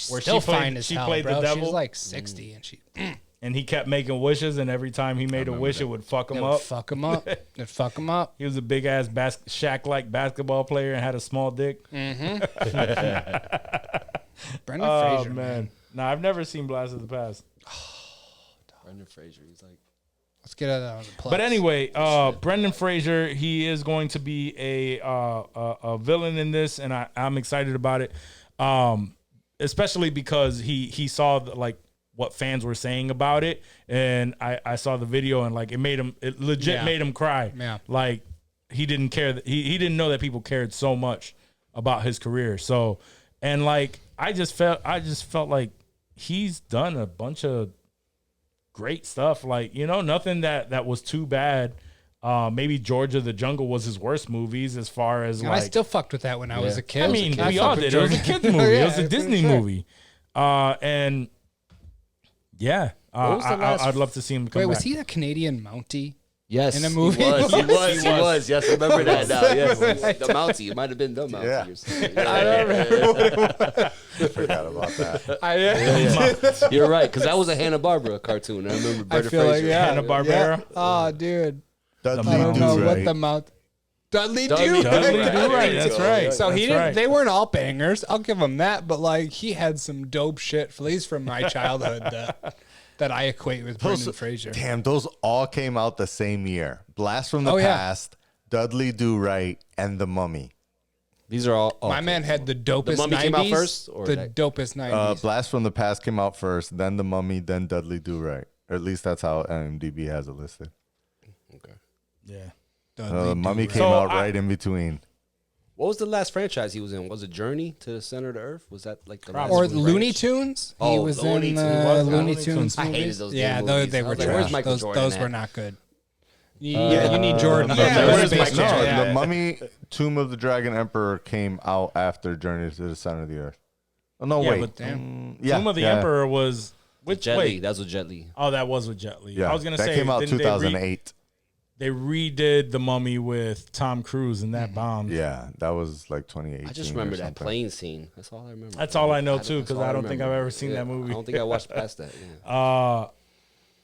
Where still she played- fine as she hell, played the bro. devil? She's like 60 and she And he kept making wishes, and every time he made a wish, it would fuck him up. fuck him up. It'd fuck him up. He was a big ass Shaq-like basketball player and had a small dick. Brendan Oh Fraser, man, nah, I've never seen Blast of the Past. Brendan Fraser. He's like, Let's get it on the plug. But anyway, Brendan Fraser, he is going to be a villain in this, and I'm excited about it, especially because he saw like what fans were saying about it, and I saw the video, and like it legit made him cry. Yeah. Like he didn't care he didn't know that people cared so much about his career. So, and like I just felt like he's done a bunch of great stuff, like, you know, nothing that was too bad. Maybe George of the Jungle was his worst movies as far as And like I still fucked with that when I was a kid. I mean, I we all fucked with did. It was a George. kids movie. It was Yeah, a Disney for sure. movie. And yeah, was the last- I'd love to see him come Wait, back. was he a Canadian Mountie? yes, In a movie? He was. Yes, I remember that now. Yes, Right. the Mountie. It might have been the Mountie. Yeah. Or something. Forgot about that. You're right, because that was a Hanna-Barbera cartoon. I remember I Brendan feel like, Fraser. yeah. Hanna-Barbera? Yeah. Oh, dude. Dudley I don't know Do what Right. the mouth. Dudley Dudley Do Do Dudley Right. Do Right. That's right. So he That's didn't. right. They weren't all bangers. I'll give him that. But like, he had some dope shit, at least from my childhood, that I equate with Brendan Fraser. Damn, those all came out the same year. Blast from the Oh, yeah. Past, Dudley Do Right, and The Mummy. These are all. My man had the dopest Mummy 90s. came out first, or the that- dopest 90s. Blast from the Past came out first, then The Mummy, then Dudley Do Right. Or at least that's how IMDb has it listed. Okay. Yeah. Dudley Do Mummy Right. came So out I- right in between. What was the last franchise he was in? Was it Journey to the Center of the Earth? Was that like the last Or branch? Looney Tunes. He Oh, was Looney in Tunes. Looney Looney Tunes. Tunes. I hated movies. those Yeah, damn those, movies. they I were was like, where's trash. Michael Those, Jordan those at? were not good. Yeah, you need Jordan. Yeah, Where's where's Michael Michael Jordan? Jordan? Yeah. The Mummy, Tomb of the Dragon Emperor came out after Journey to the Center of the Earth. Oh, no, Yeah, wait. but Yeah, Tomb of the yeah. Emperor was which Jet Li. wait. That was with Jet Li. Oh, that was with Jet Li. Yeah, I was gonna that say came out didn't 2008. They redid The Mummy with Tom Cruise, and that bombed. Yeah, that was like 2018. I just remember or that something. plane scene. That's all I remember. That's all I know too, That's because all I don't think I've remember. ever seen that movie. I don't think I watched past that. Yeah.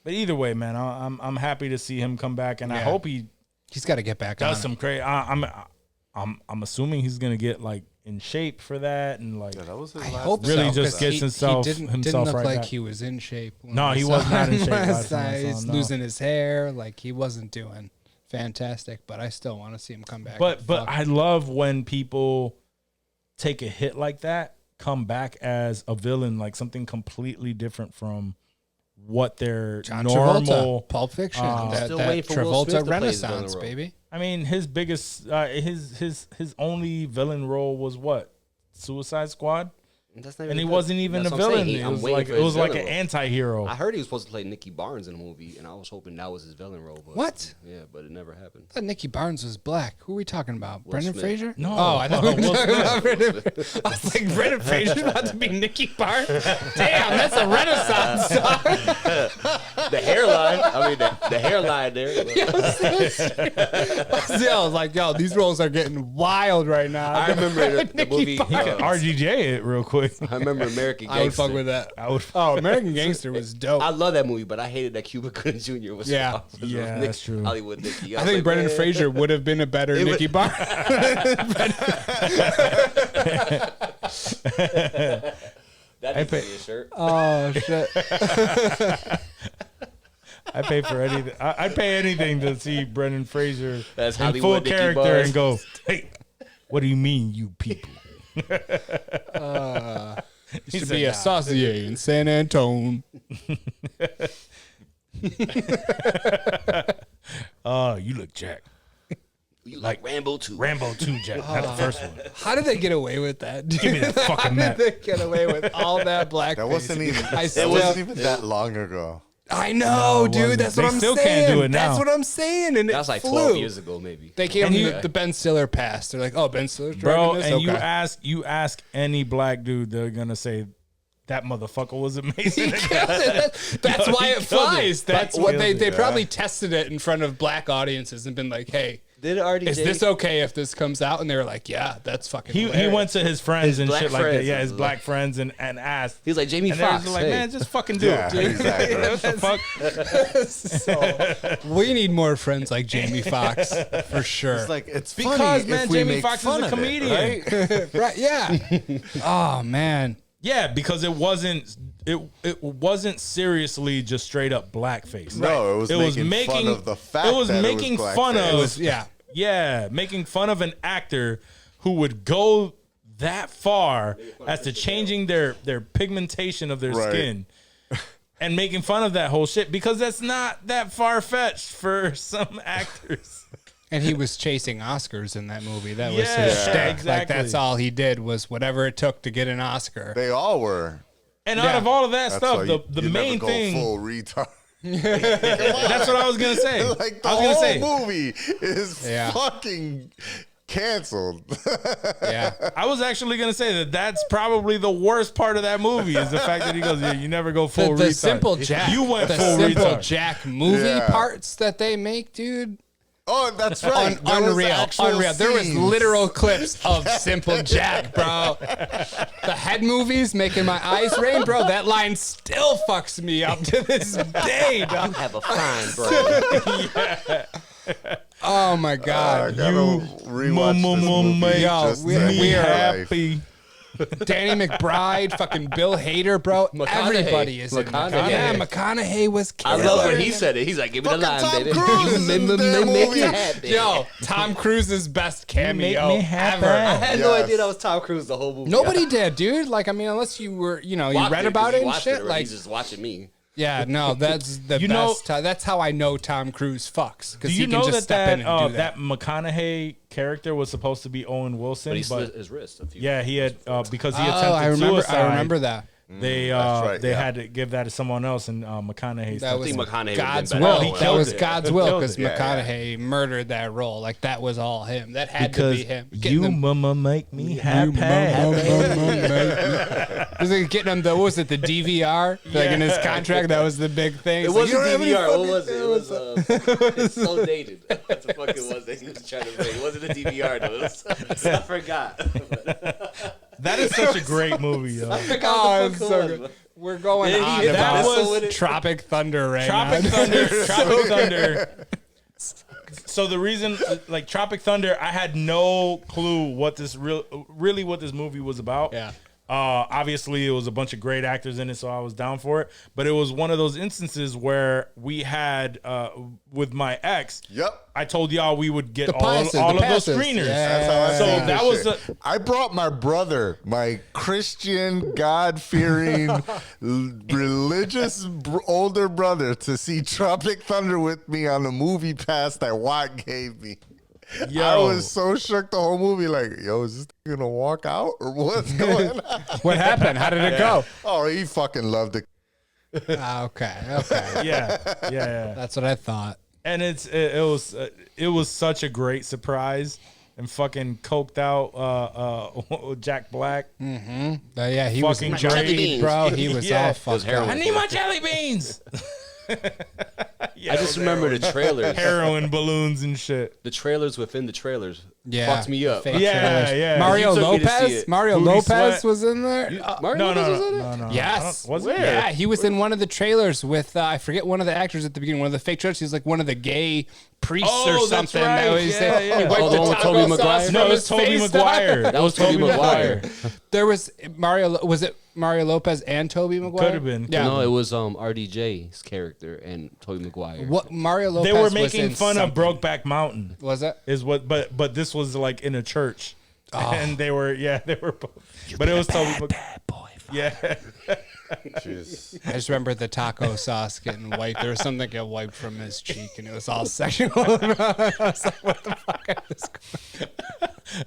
But either way, man, I'm happy to see him come back, and I Yeah. hope he He's got to get back on. does it. some crazy. I'm assuming he's gonna get like in shape for that, and like Yeah, that was his I last hope Really so, just 'cause gets himself didn't look right like back. he was in shape. when No, I he saw was not in him shape last last time I night. saw He's him, no. losing his hair. Like he wasn't doing fantastic, but I still want to see him come back. But and but fuck. I love when people take a hit like that, come back as a villain, like something completely different from what their John normal. Travolta, Pulp Fiction, that, still that waiting for Will Smith Travolta to play his Renaissance, villain role. baby. I mean, his biggest, his only villain role was what? Suicide Squad, That's not even and he good. wasn't even That's a what I'm villain. saying. It I'm was waiting like for it his was like an villain role. anti-hero. I heard he was supposed to play Nicky Barnes in a movie, and I was hoping that was his villain role. But What? Yeah, but it never happened. I thought Nicky Barnes was black. Who are we talking about? Brendan Smith. Fraser? No. Oh, I thought we were Will talking Smith. about Brendan. I was like, Brendan Fraser's about to be Nicky Barnes? Damn, that's a Renaissance star. The hairline. I mean, the hairline there. I was like, yo, these roles are getting wild right now. I remember the Nicky movie. Barnes. RGJ it real quick. I remember American Gangster. I would fuck with that. I would. Oh, American Gangster was dope. I love that movie, but I hated that Cuba Gooding Jr. was Yeah. so awesome. Yeah, that's true. Hollywood Nicky. I was think like, Brendan man. Fraser would have been a better It Nicky would- Barnes. That needs to be a shirt. Oh shit! I pay for anything. I'd pay anything to see Brendan Fraser That's in full Hollywood Nicky character Barnes. and go, hey, what do you mean, you people? Used to be a saucier in San Antone. Oh, you look jacked. You like Rambo 2. Rambo 2, Jack. That's the first one. How did they get away with that? Dude? Give me that fucking How map. did they get away with all that blackface? That wasn't even. It wasn't even that long ago. I know, dude. That's what I'm still saying. can't do it now. That's what I'm saying. And That's it like flew. 12 years ago, maybe. They gave him the Ben Stiller pass. They're like, oh, Ben Stiller's Bro, driving this? and you ask any black dude, they're gonna say that motherfucker was amazing. That's why it killed flies. it. That's He what killed they it. probably tested it in front of black audiences and been like, hey, Did RDJ? is this okay if this comes out? And they were like, yeah, that's fucking He hilarious. went to his friends His and black shit like that. friends. Yeah, his black friends and asked. He was like, Jamie And they Foxx. was like, hey. man, just fucking do Yeah, it, dude. exactly. What the fuck? So, we need more friends like Jamie Foxx for sure. It's like it's Because, funny man, if we Jamie make Foxx is fun a of it, comedian. right? Right? Yeah. Oh man. Yeah, because it wasn't seriously just straight up blackface. No, it was making fun of the fact it was that it was making blackface. fun It of was- Yeah. making fun of an actor who would go that far as to changing their pigmentation of their Right. skin. And making fun of that whole shit because that's not that far fetched for some actors. And he was chasing Oscars in that movie. That was Yeah, his shtick. Like exactly. that's all he did was whatever it took to get an Oscar. They all were. And Yeah. out of all of that That's stuff, why the you main never go thing. full retard. That's what I was gonna say. Like the I was gonna whole say. movie is Yeah. fucking canceled. Yeah. I was actually gonna say that that's probably the worst part of that movie is the fact that he goes, yeah, you never go full The retard. simple Jack. You went the full simple retard. Jack movie Yeah. parts that they make, dude. Oh, that's right. There was Unreal. actual Unreal. There was scenes. literal clips of Simple Jack, bro. The head movies making my eyes rain, bro. That line still fucks me up to this day, dog. Have a fine brain. Oh my I God. gotta rewatch this movie. Yo, just we to are enjoy life. Happy. Danny McBride, fucking Bill Hader, bro. McConaughey. Everybody is in McConaughey. McConaughey. Yeah, McConaughey was I killer. love when he said it. He's like, give me the Fucking line, Tom baby. Cruise is in their Make movie. me happy. Yo, Tom Cruise's best cameo me happy. ever. I had no Yes. idea that was Tom Cruise the whole movie. Nobody did, dude. Like, I mean, unless you were, you know, you Watched read 'cause about he it and watched shit. already. Like, He's just watching me. yeah, no, that's the You know- best. That's how I know Tom Cruise fucks Do because you he can know just that step in and do that McConaughey character was supposed to be Owen Wilson, But he but slit his wrist a few yeah, he had because he Oh, attempted I remember. suicide. I remember that. They That's right, they yeah. had to give that to someone else, and McConaughey. That was think McConaughey would've God's been will. better. He That killed was it. God's He will killed because it. McConaughey murdered that role. Like that was all him. That had because to be him. you Getting them- mama make me happy. Was it getting him the what was it the DVR like in his contract? That was the big thing. It It's like, wasn't you don't have any DVR. What fucking- was it? It was it's so dated. What the fuck it was that he was trying to make? It wasn't a DVR though. It was, I forgot. That is such a great movie, yo. I forgot Oh, what it's the fuck so it was. good. We're going Did he on hit about that was- with it? Tropic Thunder right Tropic now. Thunder. Tropic Thunder. So the reason, like Tropic Thunder, I had no clue what this really what this movie was about. Yeah. Obviously, it was a bunch of great actors in it, so I was down for it. But it was one of those instances where we had, with my ex, Yep. I told y'all we would get The all passes, of the those passes. screeners. Yeah. That's how I So seen that this was shit. I brought my brother, my Christian, God-fearing, religious older brother, to see Tropic Thunder with me on the movie pass that Juac gave me. Yo. I was so shook the whole movie, like, yo, is this gonna walk out or what's going on? What happened? How did it go? Oh, he fucking loved it. Okay. yeah. That's what I thought. And it was such a great surprise. And fucking coked out Jack Black. Yeah, he was Fucking great, great. bro. He was Yeah. all fucked heroin. up. I need my jelly beans. I just remember the trailers. Heroin balloons and shit. The trailers within the trailers. Yeah, Fucked me up. fake Yeah, trailers. yeah. Mario You took me to see Lopez. it. Mario Booty Lopez sweat. was in there. Mario No, Lopez was in it? no. Yes. Was Where? it? Yeah, he was in one of the trailers with I forget one of the actors at the beginning. One of the fake trailers. He was like one of the gay priests Oh, or that's something. right. That was Yeah, yeah. He wiped Oh, the the one with taco Tobey sauce Maguire? from No, it was his Tobey face. Maguire. That was Tobey Maguire. There was Mario. Was it Mario Lopez and Tobey Maguire? Could have been. Yeah. No, it was RDJ's character and Tobey Maguire. What Mario Lopez? They were was making in fun of something. Brokeback Mountain. Was it? Is what? But this was like in a church, and they were both. But it was Tobey Maguire. Yeah. Jeez. I just remember the taco sauce getting wiped. There was something get wiped from his cheek, and it was all sexual. I was like, what the fuck is this?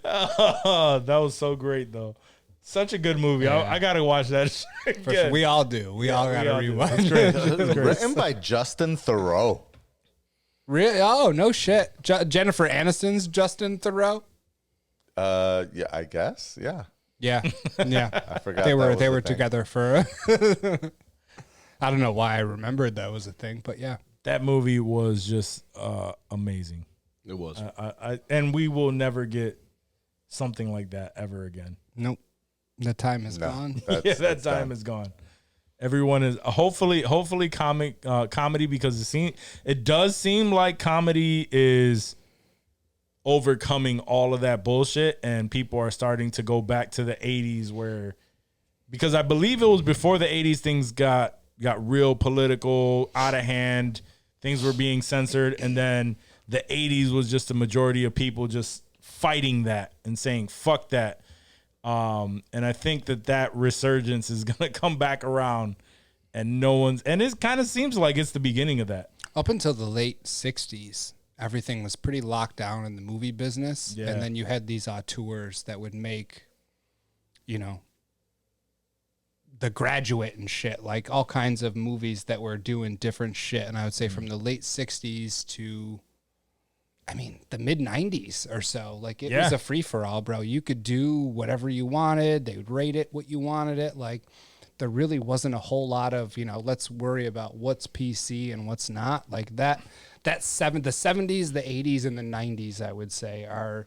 Oh, that was so great, though. Such a good movie. Yeah. I gotta watch that shit For again. sure. We all do. We all got to do. rewatch. It's great. It's great. Written by Justin Theroux. Really? Oh, no shit. Jennifer Aniston's Justin Theroux? Yeah, I guess. Yeah. Yeah. Yeah. I forgot They that were was they a were thing. together for I don't know why I remembered that was a thing, but yeah. That movie was just amazing. It was. And we will never get something like that ever again. Nope. The time is gone. Yeah, that time is gone. Everyone is hopefully comedy, because it does seem like comedy is overcoming all of that bullshit, and people are starting to go back to the 80s because I believe it was before the 80s things got real political, out of hand, things were being censored, and then the 80s was just a majority of people just fighting that and saying fuck that. And I think that resurgence is going to come back around, and it kind of seems like it's the beginning of that. Up until the late 60s, everything was pretty locked down in the movie business. Yeah. And then you had these auteurs that would make, The Graduate and shit, like all kinds of movies that were doing different shit. And I would say from the late 60s to, the mid 90s or so, like it was a free for all, bro. You could do whatever you wanted. They would rate it what you wanted it. Like there really wasn't a whole lot of, let's worry about what's PC and what's not. Like the 70s, the 80s, and the 90s, I would say, are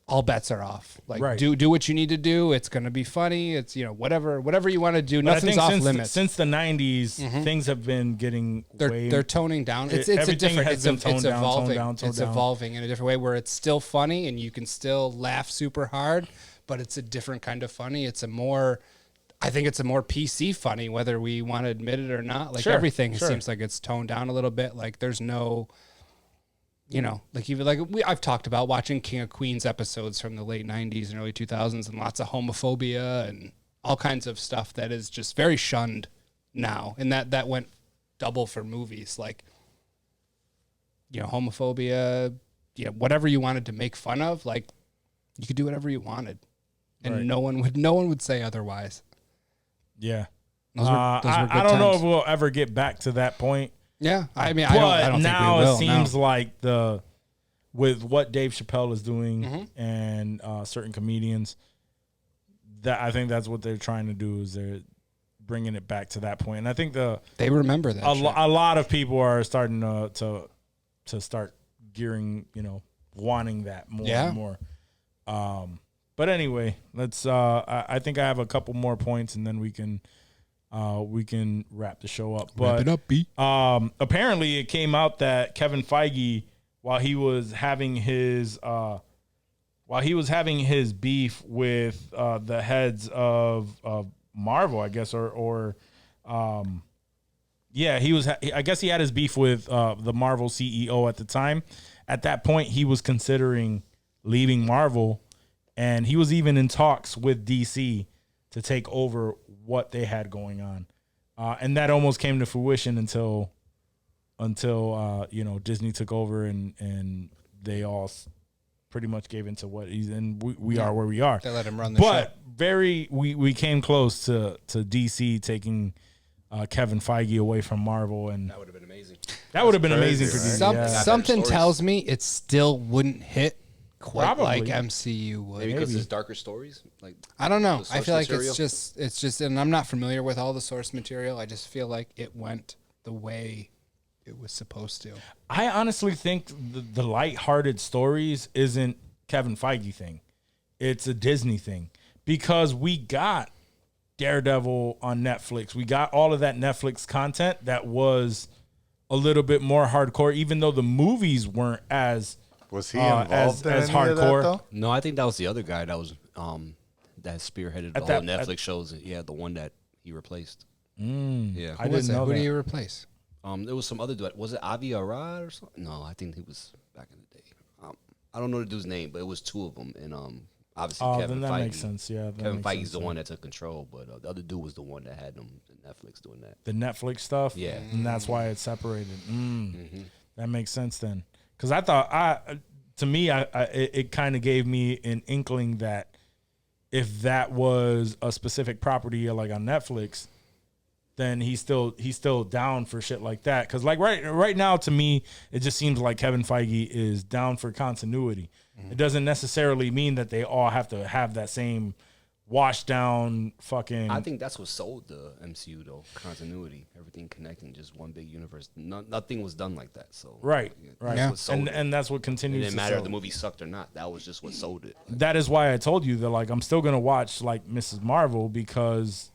all bets are off. Like Right. do what you need to do. It's gonna be funny. It's whatever you want to do. But Nothing's off limits. Since the 90s, things have been getting They're toning down. It's a everything different. has It's been toned down, evolving. toned It's down. evolving in a different way where it's still funny and you can still laugh super hard, but it's a different kind of funny. I think it's a more PC funny, whether we want to admit it or not. Like Sure, everything sure. seems like it's toned down a little bit. Like there's no, I've talked about watching King of Queens episodes from the late 90s and early 2000s, and lots of homophobia and all kinds of stuff that is just very shunned now. And that went double for movies. Like, homophobia, whatever you wanted to make fun of, like you could do whatever you wanted. And Right. no one would say otherwise. Yeah. Those were good I don't know times. if we'll ever get back to that point. Yeah, I But don't now think we will. it seems no. like with what Dave Chappelle is doing Mm-hmm. and certain comedians, that I think that's what they're trying to do, is they're bringing it back to that point. And I think They remember that. a shit. lot of people are starting to start gearing, wanting that more Yeah. and more. But anyway, let's. I think I have a couple more points, and then we can wrap the show up. But Wrap it up, B. apparently, it came out that Kevin Feige, while he was having his beef with the heads of Marvel, I guess, I guess he had his beef with the Marvel CEO at the time. At that point, he was considering leaving Marvel, and he was even in talks with DC to take over what they had going on. And that almost came to fruition until Disney took over and they all pretty much gave into what he's, and we are where we are. They let him run the show. But we came close to DC taking Kevin Feige away from Marvel, and That would have been amazing. that would have been crazy, amazing for right? DC. Yeah. Something stories. tells me it still wouldn't hit quite Probably. like MCU would. Maybe because it's darker stories. Like I don't know. the I source feel like material? it's just, and I'm not familiar with all the source material. I just feel like it went the way it was supposed to. I honestly think the lighthearted stories isn't Kevin Feige thing. It's a Disney thing, because we got Daredevil on Netflix. We got all of that Netflix content that was a little bit more hardcore, even though the movies weren't as Was he involved in as any of that, hardcore. though? no, I think that was the other guy that was that spearheaded the At whole that- Netflix shows. Yeah, the one that he replaced. Yeah, I didn't know Who that. do you replace? there was some other dude. Was it Avi Arad or something? No, I think he was back in the day. I don't know the dude's name, but it was two of them, and Obviously, Oh, Kevin then that Feige. makes sense. Yeah, that Kevin makes Feige's sense, the yeah. one that took control, but the other dude was the one that had them Netflix doing that. The Netflix stuff. Yeah. And that's why it's separated. That makes sense then. Because I thought to me, it kind of gave me an inkling that if that was a specific property like on Netflix, then he's still down for shit like that. Because like right now, to me, it just seems like Kevin Feige is down for continuity. It doesn't necessarily mean that they all have to have that same washed down fucking. I think that's what sold the MCU though. Continuity, everything connecting, just one big universe. Nothing was done like that. So right. That's Yeah. what sold it. And that's what It continues didn't to matter sell. if the movie sucked or not. That was just what sold it. That is why I told you that like I'm still gonna watch like Mrs. Marvel because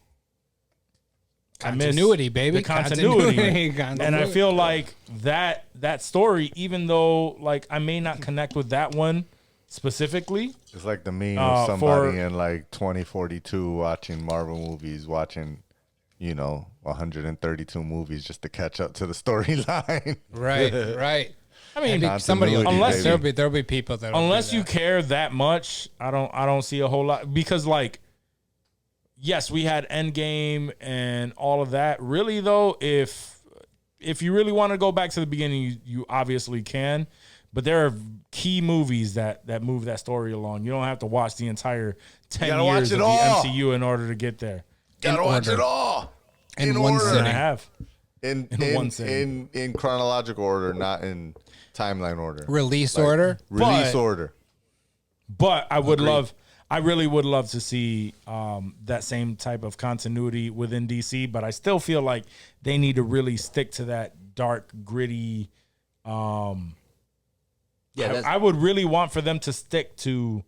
I miss Continuity, baby. the continuity. Continuity. And I feel like that story, even though like I may not connect with that one specifically, It's like the meme of somebody for- in like 2042 watching Marvel movies, watching, 132 movies just to catch up to the storyline. Right. I mean, Continuity, somebody unless baby. there'll be people that unless you care that much, I don't see a whole lot because like yes, we had Endgame and all of that. Really though, if you really want to go back to the beginning, you obviously can. But there are key movies that move that story along. You don't have to watch the entire 10 gotta years watch of it the all. MCU in order to get there. Gotta watch it all In one order. And I sitting. have. In one sitting. in chronological order, not in timeline order. Release order. Release But- order. But I really would love to see that same type of continuity within DC. But I still feel like they need to really stick to that dark, gritty. I would really want for them to stick to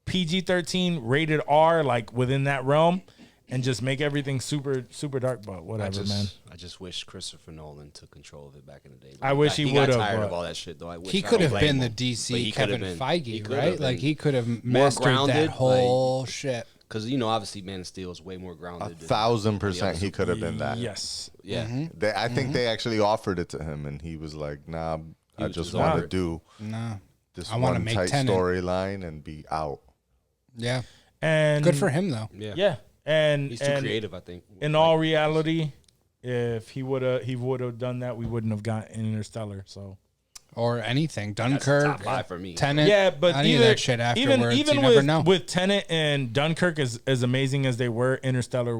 PG-13, rated R, like within that realm, and just make everything super, super dark. But whatever, man. I just wish Christopher Nolan took control of it back in the day. I wish he got would've, tired of but- all that shit though. I wish He I could don't have blame been the him. But he DC could have Kevin been- he Feige, could right? have Like been he could have more mastered grounded, that whole shit. Because obviously, Man of Steel is way more grounded. than 1,000% he could have been that. Yes. Yeah, I think they actually offered it to him, and he was like, "Nah, I was just just want over to it. do No. this I wanna one make tight Tenet." storyline and be out." Yeah. And Good for him though. Yeah. And he's too creative. I think. in all reality, if he would have done that, we wouldn't have gotten Interstellar. So Or anything. That's Dunkirk. top 5 for me. Tenet. yeah, but any either, of that shit afterwards. even you never know. with Tenet and Dunkirk, as amazing as they were, Interstellar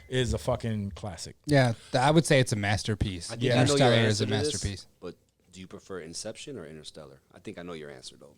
is a fucking classic. Yeah, I would say it's a masterpiece. I think I know your Interstellar is answer a to this, masterpiece. But do you prefer Inception or Interstellar? I think I know your answer though.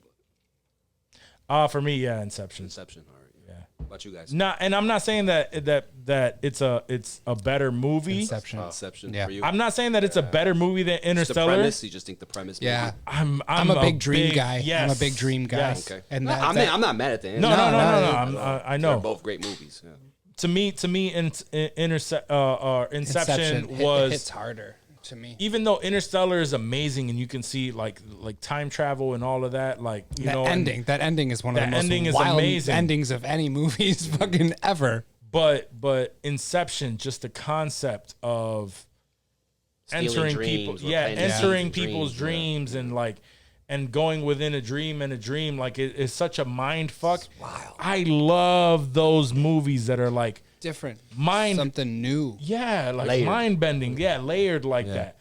But For me, yeah, Inception. Inception, all right. Yeah. What about you guys? Not, and I'm not saying that it's a better movie. Inception. Inception Yeah. for you. I'm not saying that it's a better movie than Just the Interstellar. premise. You just think the premise. Yeah. maybe? I'm a big dream guy. Yes, I'm a big dream guy. Yes. Okay. And No, that, I'm not mad at the answer. No. I They're know. both great movies. Yeah. To me, Inception Inception was hits harder to me. even though Interstellar is amazing and you can see like time travel and all of that, like you That know, ending. That ending is one of the that most ending is wild amazing. endings of any movies fucking ever. But Inception, just the concept of Stealing entering dreams people, or yeah, planting entering seeds in people's dreams, dreams and like. And going within a dream and a dream, like it's such a mind fuck. Wow. I love those movies that are like Different. mind, Something new. yeah, like Layered. mind bending, yeah, layered like that.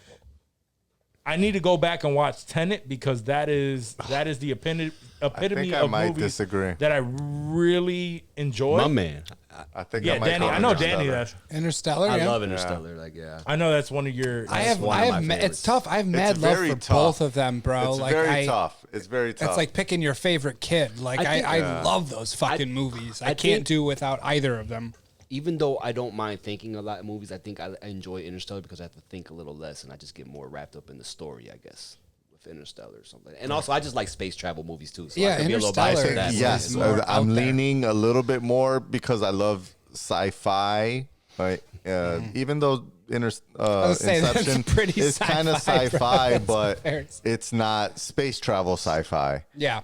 I need to go back and watch Tenet because that is the epitome think I of might movies disagree. that I really enjoy. My man. I think Yeah, I might Danny. go I know Danny. Interstellar. That's, Interstellar. I yeah. love Interstellar. Like, yeah. I know that's one of your. I have one of my it's favorites. tough. I have mad love very for tough. both of them, bro. It's like very tough. It's very tough. It's like picking your favorite kid. Like I think- I love those fucking movies. I I can't think- do without either of them. Even though I don't mind thinking a lot of movies, I think I enjoy Interstellar because I have to think a little less and I just get more wrapped up in the story, I guess, with Interstellar or something. And also, I just like space travel movies too. So Yeah, I could be a little Interstellar biased I to that. think, yes, is more out I'm there. leaning a little bit more because I love sci-fi. Right? Even though was saying, that's Inception pretty is kind of sci-fi, bro. sci-fi, That's but comparison. it's not space travel sci-fi. Yeah,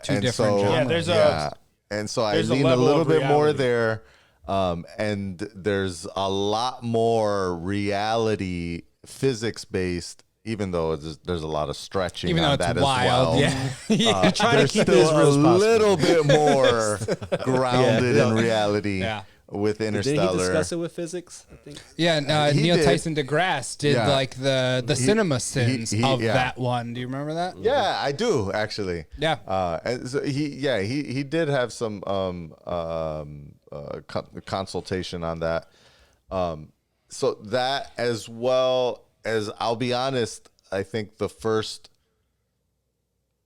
Two Two different so, genres. Yeah, there's a- yeah. And so I there's a lean a level little of bit more reality. there. And there's a lot more reality, physics based even though there's a lot of stretching Even though on it's that wild, as well. yeah. Trying to There's keep it as still real as a possible. little bit more grounded in reality Yeah. with Didn't Interstellar. he discuss it with physics? I think. Yeah, He Neil did. Tyson DeGrasse did Yeah. like the cinema sins of yeah. that one. Do you remember that? Yeah, I do actually. Yeah. And so he did have some consultation on that. So that, as well as, I'll be honest, I think the first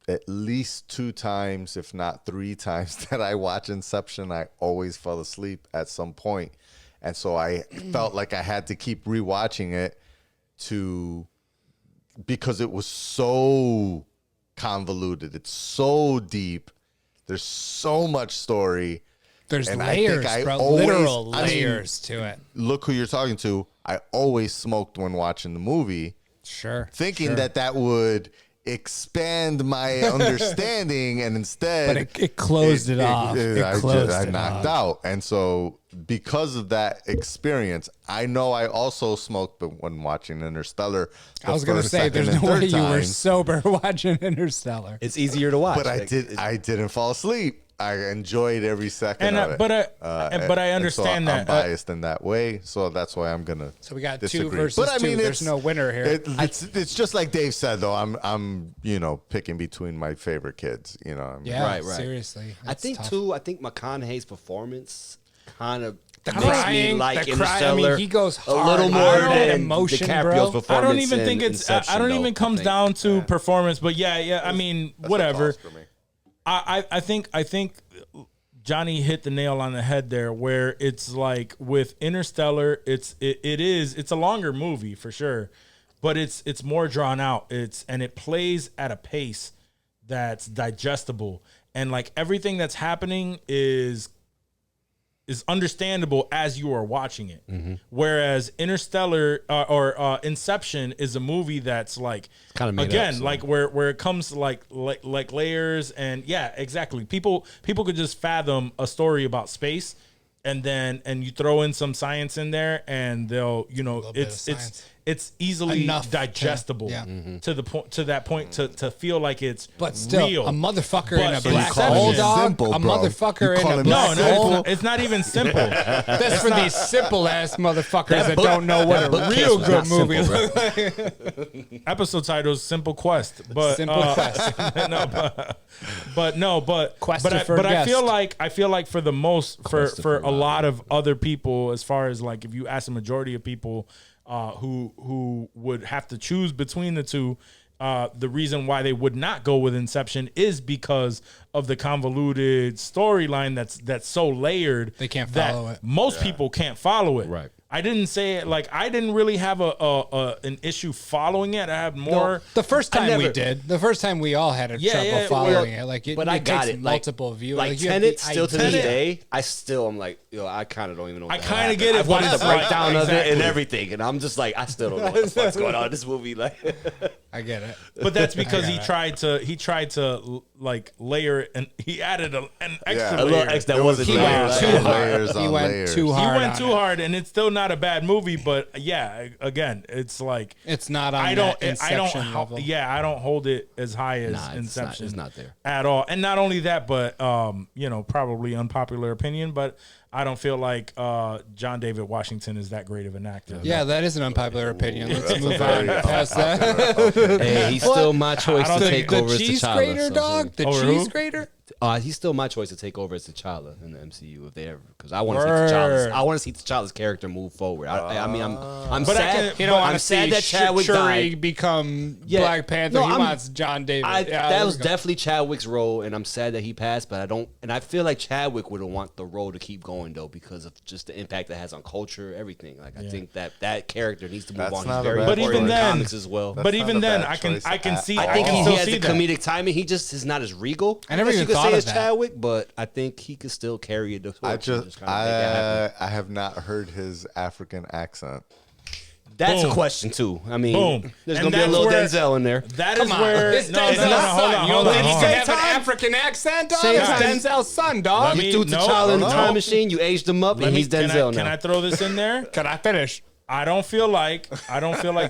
at least 2 times, if not 3 times, that I watch Inception, I always fell asleep at some point. And so I felt like I had to keep rewatching it because it was so convoluted. It's so deep. There's so much story. There's And layers, I think I bro. always- Literal I mean, layers to it. Look who you're talking to. I always smoked when watching the movie, Sure. thinking sure. that would expand my understanding, and instead, But it closed it off. I knocked out. And so, because of that experience, I know I also smoked when watching Interstellar. I was going to first, say, second, there's and no way third you were time. sober watching Interstellar. It's easier to watch. But Like, I didn't fall asleep. I enjoyed every second And of it. but I and understand so that. I'm biased in that way, so that's why I'm gonna. So we got disagree. 2 versus But I 2. mean, There's no winner here. It's just like Dave said, though. I'm picking between my favorite kids. I mean, yeah, Right. seriously. I That's think tough. too. I think McConaughey's performance kind of The makes me crying, like the cry- I mean, Interstellar he goes a little hard. more I don't know, than emotion, DiCaprio's bro. performance. I don't even think in it's. Inception, I don't though, even comes think. down to performance, but yeah. I mean, whatever. That's a toss for me. I think Johnny hit the nail on the head there, where it's like with Interstellar, it's a longer movie for sure, but it's more drawn out. And it plays at a pace that's digestible, and like everything that's happening is understandable as you are watching it. Whereas Interstellar or Inception is a movie that's like Kinda made again up, so. like where it comes to like layers, and yeah, exactly. People could just fathom a story about space, and you throw in some science in there, and they'll bit of science. it's easily Enough to- digestible yeah. to that point to feel like it's But still, real. a motherfucker But in a so you black call hole, it dog. simple, a bro. motherfucker You in call a it black no, hole. it's not even simple. That's for these simple ass motherfuckers that book- don't know what a bookcase real was good not movie simple, looks like. Episode title is Simple Quest, but Simple Quest. Quest for I guest. feel like for the most Quest for for a lot of other people, as far as like if you ask the majority of people who would have to choose between the two, the reason why they would not go with Inception is because of the convoluted storyline that's so layered. They can't that follow it. Most people can't follow it. Right. I didn't say it like I didn't really have an issue following it. I had more. The first I time we never- did, the first time we all had a Yeah, trouble yeah, following it. Like, But I got takes it. multiple views. Like you have Tenet, the still to this idea. day, I'm like, I kind of don't even know. What I the kinda hell get it, happened. I watched but the it's like- breakdown of it and exactly. everything, and I'm just like, I still don't know what the fuck's going on in this movie. Like, I get it. But that's because he tried to like layer it, and he added an extra Yeah. a little layer. X that It was wasn't He there. went Like, too hard. layers He on went layers. too He hard. went on too it. hard, and it's still not a bad movie. But yeah, again, it's like It's not on I that don't Inception level. Yeah, I don't hold it as high as Nah, it's not- Inception. it's not there. At all. And not only that, but probably unpopular opinion, but I don't feel like John David Washington is that great of an actor. Yeah, that is an unpopular opinion. Let's move on past that. Hey, he's still my choice I to don't take The over as cheese T'Challa. grater, so- dog. The Over who? cheese grater. He's still my choice to take over as T'Challa in the MCU if they ever, because I want to see Word. T'Challa's character move forward. I mean, I'm But I sad. can- You don't I'm want to sad see that Chadwick Shuri died. become Yeah. Black Panther. No, he I'm- wants John David. Yeah, that there was we go. definitely Chadwick's role, and I'm sad that he passed. But I don't, and I feel like Chadwick would want the role to keep going though, because of just the impact that has on culture, everything. Like I think that character needs to move That's on. He's not a very bad But important even in then- comics as well. But That's even not a then, bad I can choice see. I I think can he still has see the that. comedic timing. He just is not as regal. I never guess even you could thought say of it's that. Chadwick, but I think he could still carry it. I kinda just make it happen. I have not heard his African accent. That's Boom. a question too. I mean, Boom. there's And gonna be a that's little where- Denzel in there. That is Come on. where It's no, Denzel's hold son. on, You hold don't on, think he hold can on. have an African accent, dog? Same It's time. Denzel's son, dog. Let You me- threw no, T'Challa in the no. time machine. You aged him up, and he's can Denzel I now. throw this in there? Can I finish? I don't feel like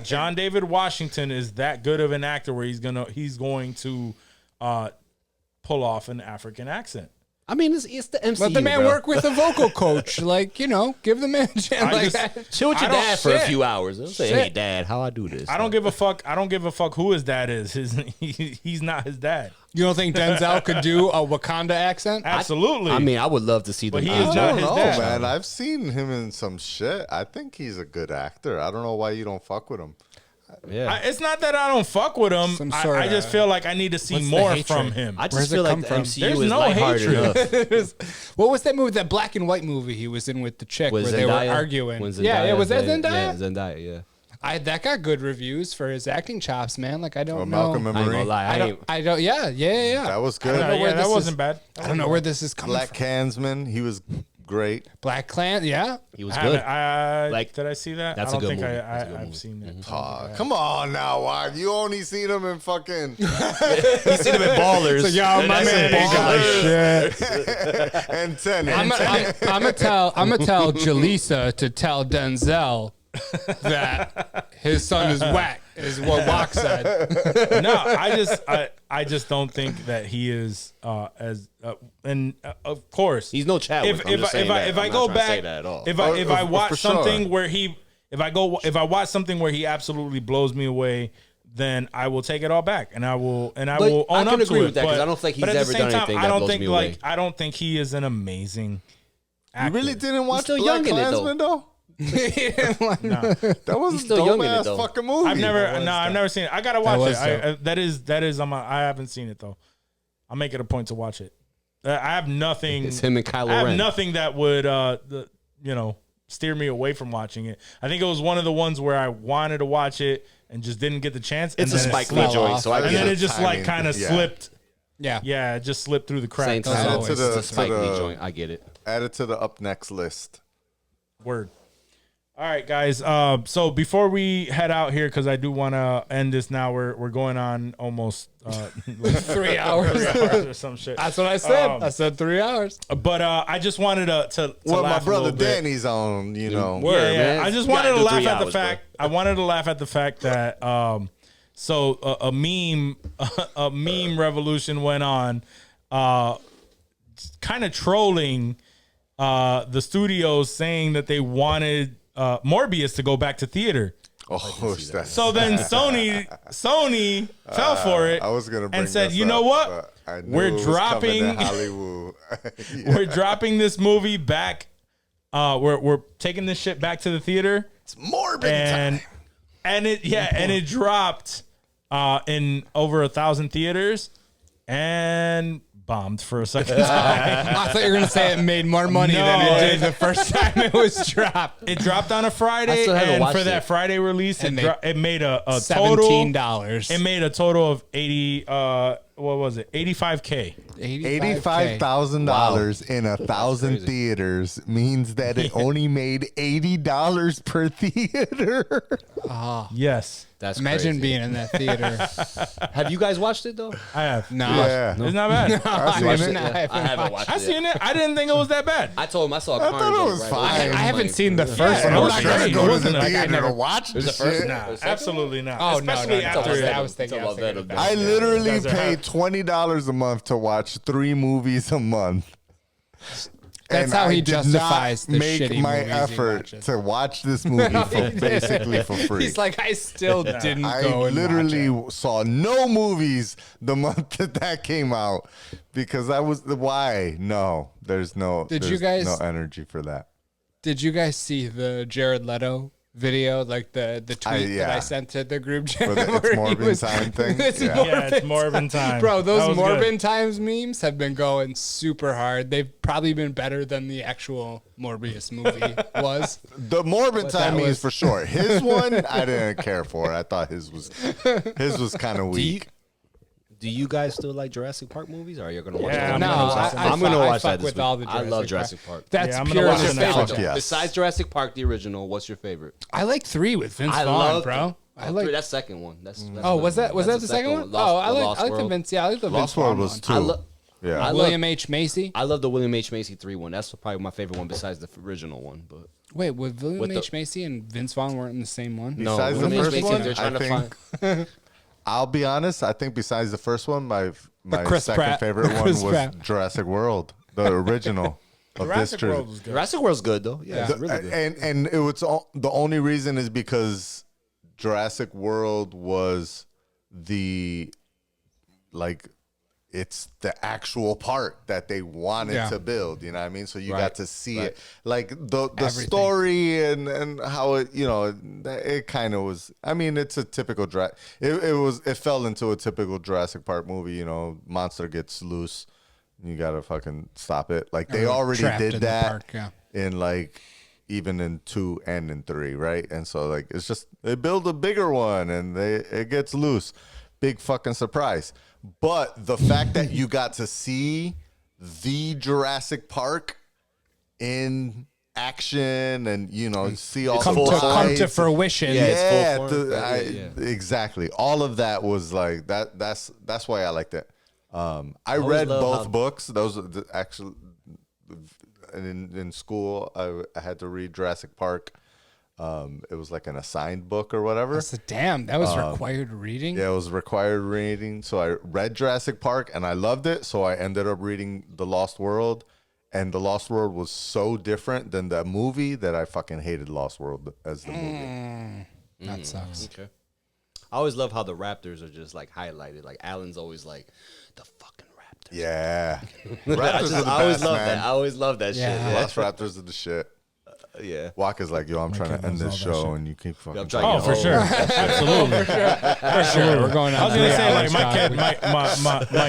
John David Washington is that good of an actor where he's going to pull off an African accent. I mean, it's the MCU. Let the man bro. work with a vocal coach. Like, you know, give the man a chance. Chill with your I don't- dad for a shit. few hours. They'll say, Shit. "Hey, Dad, how I do this?" I don't give a fuck. I don't give a fuck who his dad is. He's not his dad. You don't think Denzel could do a Wakanda accent? Absolutely. I mean, I would love to see them. But he I is not don't his know, dad. man. I've seen him in some shit. I think he's a good actor. I don't know why you don't fuck with him. Yeah. It's not that I don't fuck with him. Some I sorta- just feel like I need to see what's the more hatred? from him. I just Where's it feel like come the from? MCU There's is no lighthearted hatred. enough. What was that movie, that black and white movie he was in with the chick Was where they were Zendaya? arguing? When Yeah, was that yeah, Zendaya? Yeah, Zendaya, yeah. That got good reviews for his acting chops, man. Like, I don't know. Malcolm and I ain't Marie. gonna lie. I don't. Yeah. That was I don't good. know where that this wasn't is- bad. I don't know where this is coming Black from. Klansman. He was great. Black Clan, yeah. He was I good. like, did I see that? That's I a don't good think movie. That's a good I've movie. seen it. Come on now, why? You only seen him in fucking You see them in Ballers. So, yo, my man ain't got shit. and Tenet. I'm gonna tell Jaleesa to tell Denzel that his son is whack, is what Juac said. No, I just don't think that he is of course He's no Chadwick. if I go back if I watch for something sure. where if I watch something where he absolutely blows me away, then I will take it all back and I will own I up can to agree it. with that, 'cause I don't think he's but at the ever same done time, anything I that don't blows think me away. I don't think he is an amazing actor. You really didn't watch still Black young in it, though. Klansman though? No. That was a still young in it, dope-ass though. fucking movie. I've never seen it. I gotta watch was it. dope. That is I haven't seen it though. I'll make it a point to watch it. I have nothing. It's him and Kylo I have Ren. nothing that would steer me away from watching it. I think it was one of the ones where I wanted to watch it and just didn't get the chance. It's and a then Spike it Lee slipped. joint, so I And get then it. it just like kind of Yeah. slipped. Yeah. Yeah, it just slipped through the Same cracks. time. always to the- It's a Spike to Lee the- joint. I get it. Add it to the up next list. Word. All right, guys. So before we head out here, because I do want to end this now, we're going on almost 3 hours. or some shit. That's what I said. Um, I said 3 hours. But I just wanted to Well, my laugh a brother little bit. Danny's on, you know. Word, Yeah, man. I just You wanted gotta to do laugh 3 at the hours, fact. I wanted to laugh at the fact that a meme revolution went on, kind of trolling the studios, saying that they wanted Morbius to go back to theater. Oh, that's So then Sony fell for it. I was gonna bring and said, this "You know up, what? but I knew We're it was coming to dropping- HOLLYWOO. We're dropping this movie back. We're taking this shit back to the theater." It's Morbid time. And it dropped in over 1,000 theaters and bombed for a second time. I thought you were gonna say it made more money than No. it did the first time it was dropped. It dropped on a I Friday, still haven't and watched for that it. Friday release, And it made a total $17. It made a total of 80. What was it? 85K. $85,000 in 1,000 theaters means that it only made $80 per theater. Yes, That's Imagine crazy. being in that theater. Have you guys watched it though? I have. No, Yeah. It's not bad. I I seen it. haven't watched I it. seen it. I didn't think it was that bad. I told him I saw a I thought it was fine. I haven't seen the first Yeah, one. it I'm was not going to great. go It to wasn't the like I theater never- to watch was this the first shit. Nah, absolutely not. Oh, Especially no. after I was it. thinking. Till I was thinking I about literally guys are paid $20 a month to watch 3 movies a month. That's And how he I did justifies not the make shitty my movies he effort watches. to watch this movie for basically for free. He's like, I still didn't I go and literally watch saw no movies the month that came out because I was the why. No, there's no. Did there's you guys- no energy for that? Did you guys see the Jared Leto video, like the tweet that I sent to the group chat? For the It's where he Morbin Time thing? It's Yeah. Yeah, it's Morbin time. Bro, That those was good. Morbin Times memes have been going super hard. They've probably been better than the actual Morbius movie was. The Morbin Time that means was- for sure. His one, I didn't care for. I thought his was kind of weak. Do you guys still like Jurassic Park movies, or are you gonna watch Yeah, it? I'm No, gonna watch I I'm gonna fuck- I watch fuck that this with week. all the I love Jurassic Jurassic Park. That's Yeah, I'm gonna pure watch it now. nostalgia. Fuck yes. Besides Jurassic Park, the original, what's your favorite? I like 3 with Vince I Vaughn, love bro. I like. that second one. That's Oh, was that the second one? Lost- Oh, I like Lost the World. Vince. Yeah, I like the Vince Lost Vaughn World was one. 2. I love. Yeah. I William H Macy. I love the William H Macy 3 one. That's probably my favorite one besides the original one. But Wait, would William With H. Macy and Vince Vaughn weren't in the same one? No, Besides the William H. first Macy, one, they're trying I to think. I'll be honest. I think besides the first one, my Chris second Pratt. favorite one Chris was Pratt. Jurassic World, the original of this Jurassic trilogy. World was good. Jurassic World's good though. Yeah, Yeah. it's really good. And it was the only reason is because Jurassic World was the it's the actual park that they wanted to build, you know what I mean? So you got to see it, like the story and how it, it kind of was. I mean, it's a typical it fell into a typical Jurassic Park movie. Monster gets loose, you gotta fucking stop it. Like they already did that in even in 2 and in 3, right? And so it's just they build a bigger one and it gets loose. Big fucking surprise. But the fact that you got to see the Jurassic Park in action and see all Come the to sides. fruition. Yeah, it's full form. Exactly. All of that was like that. That's why I liked it. I read love both how- books. Those are actually in school. I had to read Jurassic Park. It was like an assigned book or whatever. Damn, that was required reading? Yeah, it was required reading. So I read Jurassic Park and I loved it. So I ended up reading The Lost World. And The Lost World was so different than the movie that I fucking hated Lost World as the movie. That sucks. Okay. I always love how the Raptors are just highlighted. Like Alan's always like the fucking Raptors. Yeah. Raptors are the I always best, love man. that. I always love that shit. Yeah. Yeah. Lost Raptors are the shit. Yeah. Juac is like, yo, I'm trying kid to end knows this all that show shit. and you keep fucking. I'm trying to Oh, get for old. sure. Absolutely. For sure. We're going on I was gonna 3 say hours,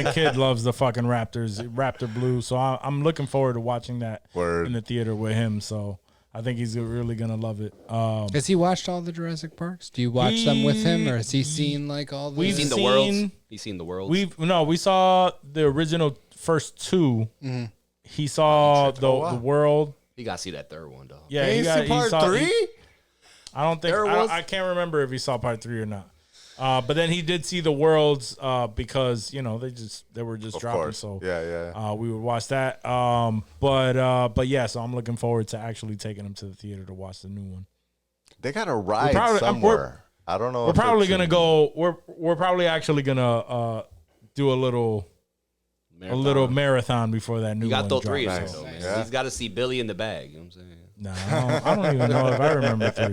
my kid loves the fucking Raptors, Raptor Blue. So I'm looking forward to watching that Word. in the theater with him. So I think he's really gonna love it. Has he watched all the Jurassic Parks? Do you watch them with him, or has he seen all the? We've Seen the seen- worlds. He's seen the worlds. We saw the original first 2. He saw the world. You gotta see that third one though. Yeah, Ain't see part 3? I don't think I can't remember if he saw part 3 or not. But then he did see the worlds because they were just Of dropping. course. So Yeah. we would watch that. But yeah, so I'm looking forward to actually taking him to the theater to watch the new one. They got a ride probably- somewhere. I don't know. We're if probably it's gonna in- go. We're probably actually gonna do a little marathon before that new You one. got those 3 of them drops. though, man. Yeah. He's got to see Billy in the bag. You know what I'm saying? No, I don't even know if I remember 3.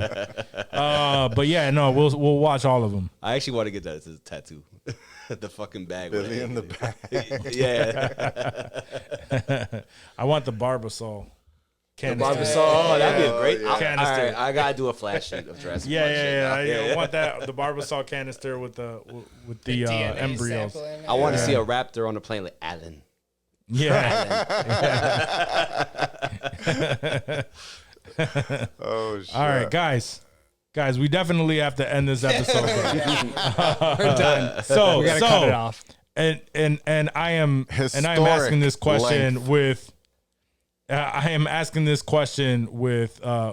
But yeah, no, we'll watch all of them. I actually want to get that as a tattoo. The fucking bag. with Billy it. in the bag. Yeah. I want the Barbasol canister. Oh, that'd be a great Canister. All right, I gotta do a flash sheet of Jurassic Park. Yeah. I want that the Barbasol canister with the embryos. I want to see a raptor on the plane like Alan. Yeah. Oh shit! All right, guys, we definitely have to end this episode. We're done. So We gotta cut it off. And I am Historic asking this question length.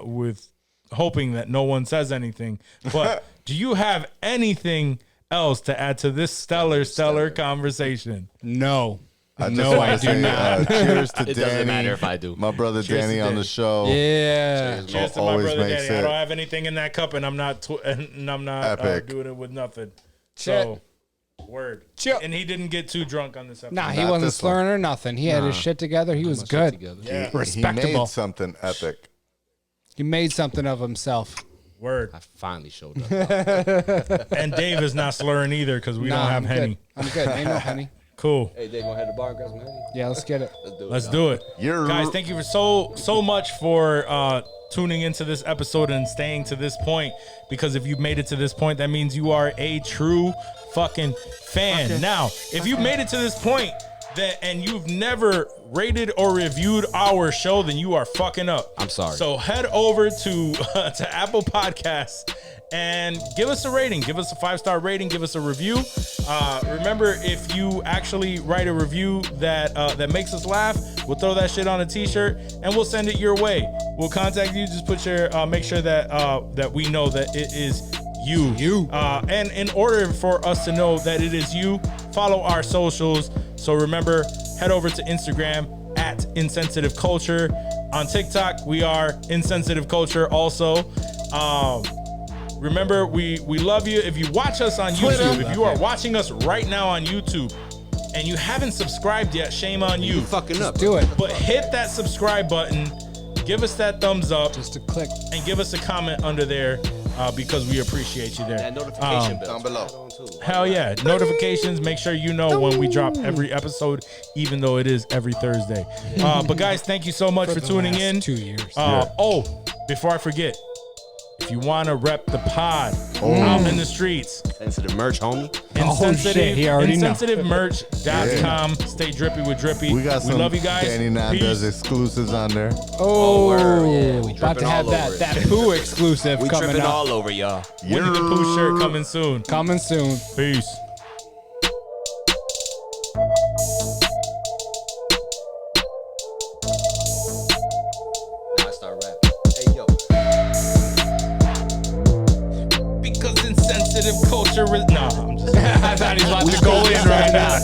with hoping that no one says anything. But do you have anything else to add to this stellar conversation? No. I I do say, not. cheers to It Danny. doesn't matter if I do. My brother Cheers Danny to on Danny. the show. Yeah. Cheers to my Always brother makes Danny. I it don't have anything in that cup, and I'm not Epic. doing it with nothing. Chill. So, word. Chill. And he didn't get too drunk on this episode. Nah, he Not wasn't this one. slurring or nothing. He had his shit together. He was good. Yeah. He Respectable. made something epic. He made something of himself. Word. I finally showed up. And Dave is not slurring either because we don't have I'm Henny. good. I'm good. Ain't no Henny. Cool. Hey, Dave, gonna head to the bar and grab some Henny? Yeah, let's get it. Let's do it. Guys, thank you for so much for tuning into this episode and staying to this point, because if you made it to this point, that means you are a true fucking fan. Now, if you made it to this point and you've never rated or reviewed our show, then you are fucking up. I'm sorry. So head over to Apple Podcasts and give us a rating. Give us a 5-star rating. Give us a review. Remember, if you actually write a review that makes us laugh, we'll throw that shit on a t-shirt and we'll send it your way. We'll contact you. Just put your make sure that we know that it is you. And in order for us to know that it is you, follow our socials. So remember, head over to Instagram @Insensitive Culture. On TikTok, we are Insensitive Culture also. Remember, we love you. If you watch us on YouTube, if you are watching us right now on YouTube and you haven't subscribed yet, shame on you. Fucking up. Do it. But hit that subscribe button, give us that thumbs up, Just a click. and give us a comment under there because we appreciate you there. That notification bell down below. turn that on, too. Hell yeah. Notifications, make sure you know when we drop every episode, even though it is every Thursday. But guys, thank you so much for the tuning last in. 2 years. Oh, before I forget, if you want to rep the pod out in the streets, Sensitive merch, homie. shit, he already know. InsensitiveMerch.com. Stay drippy with Drippy. We got some love you guys. Danny Hernandez Peace. exclusives on there. Oh, word, yeah, we about to dripping have all that over it. that Pooh exclusive We coming tripping up. all over y'all. Winnie the Pooh shirt coming soon. Coming soon. Peace. Now I start rapping. Hey, yo. Because insensitive culture is... Nah, I'm just... I thought he was about to go in right now.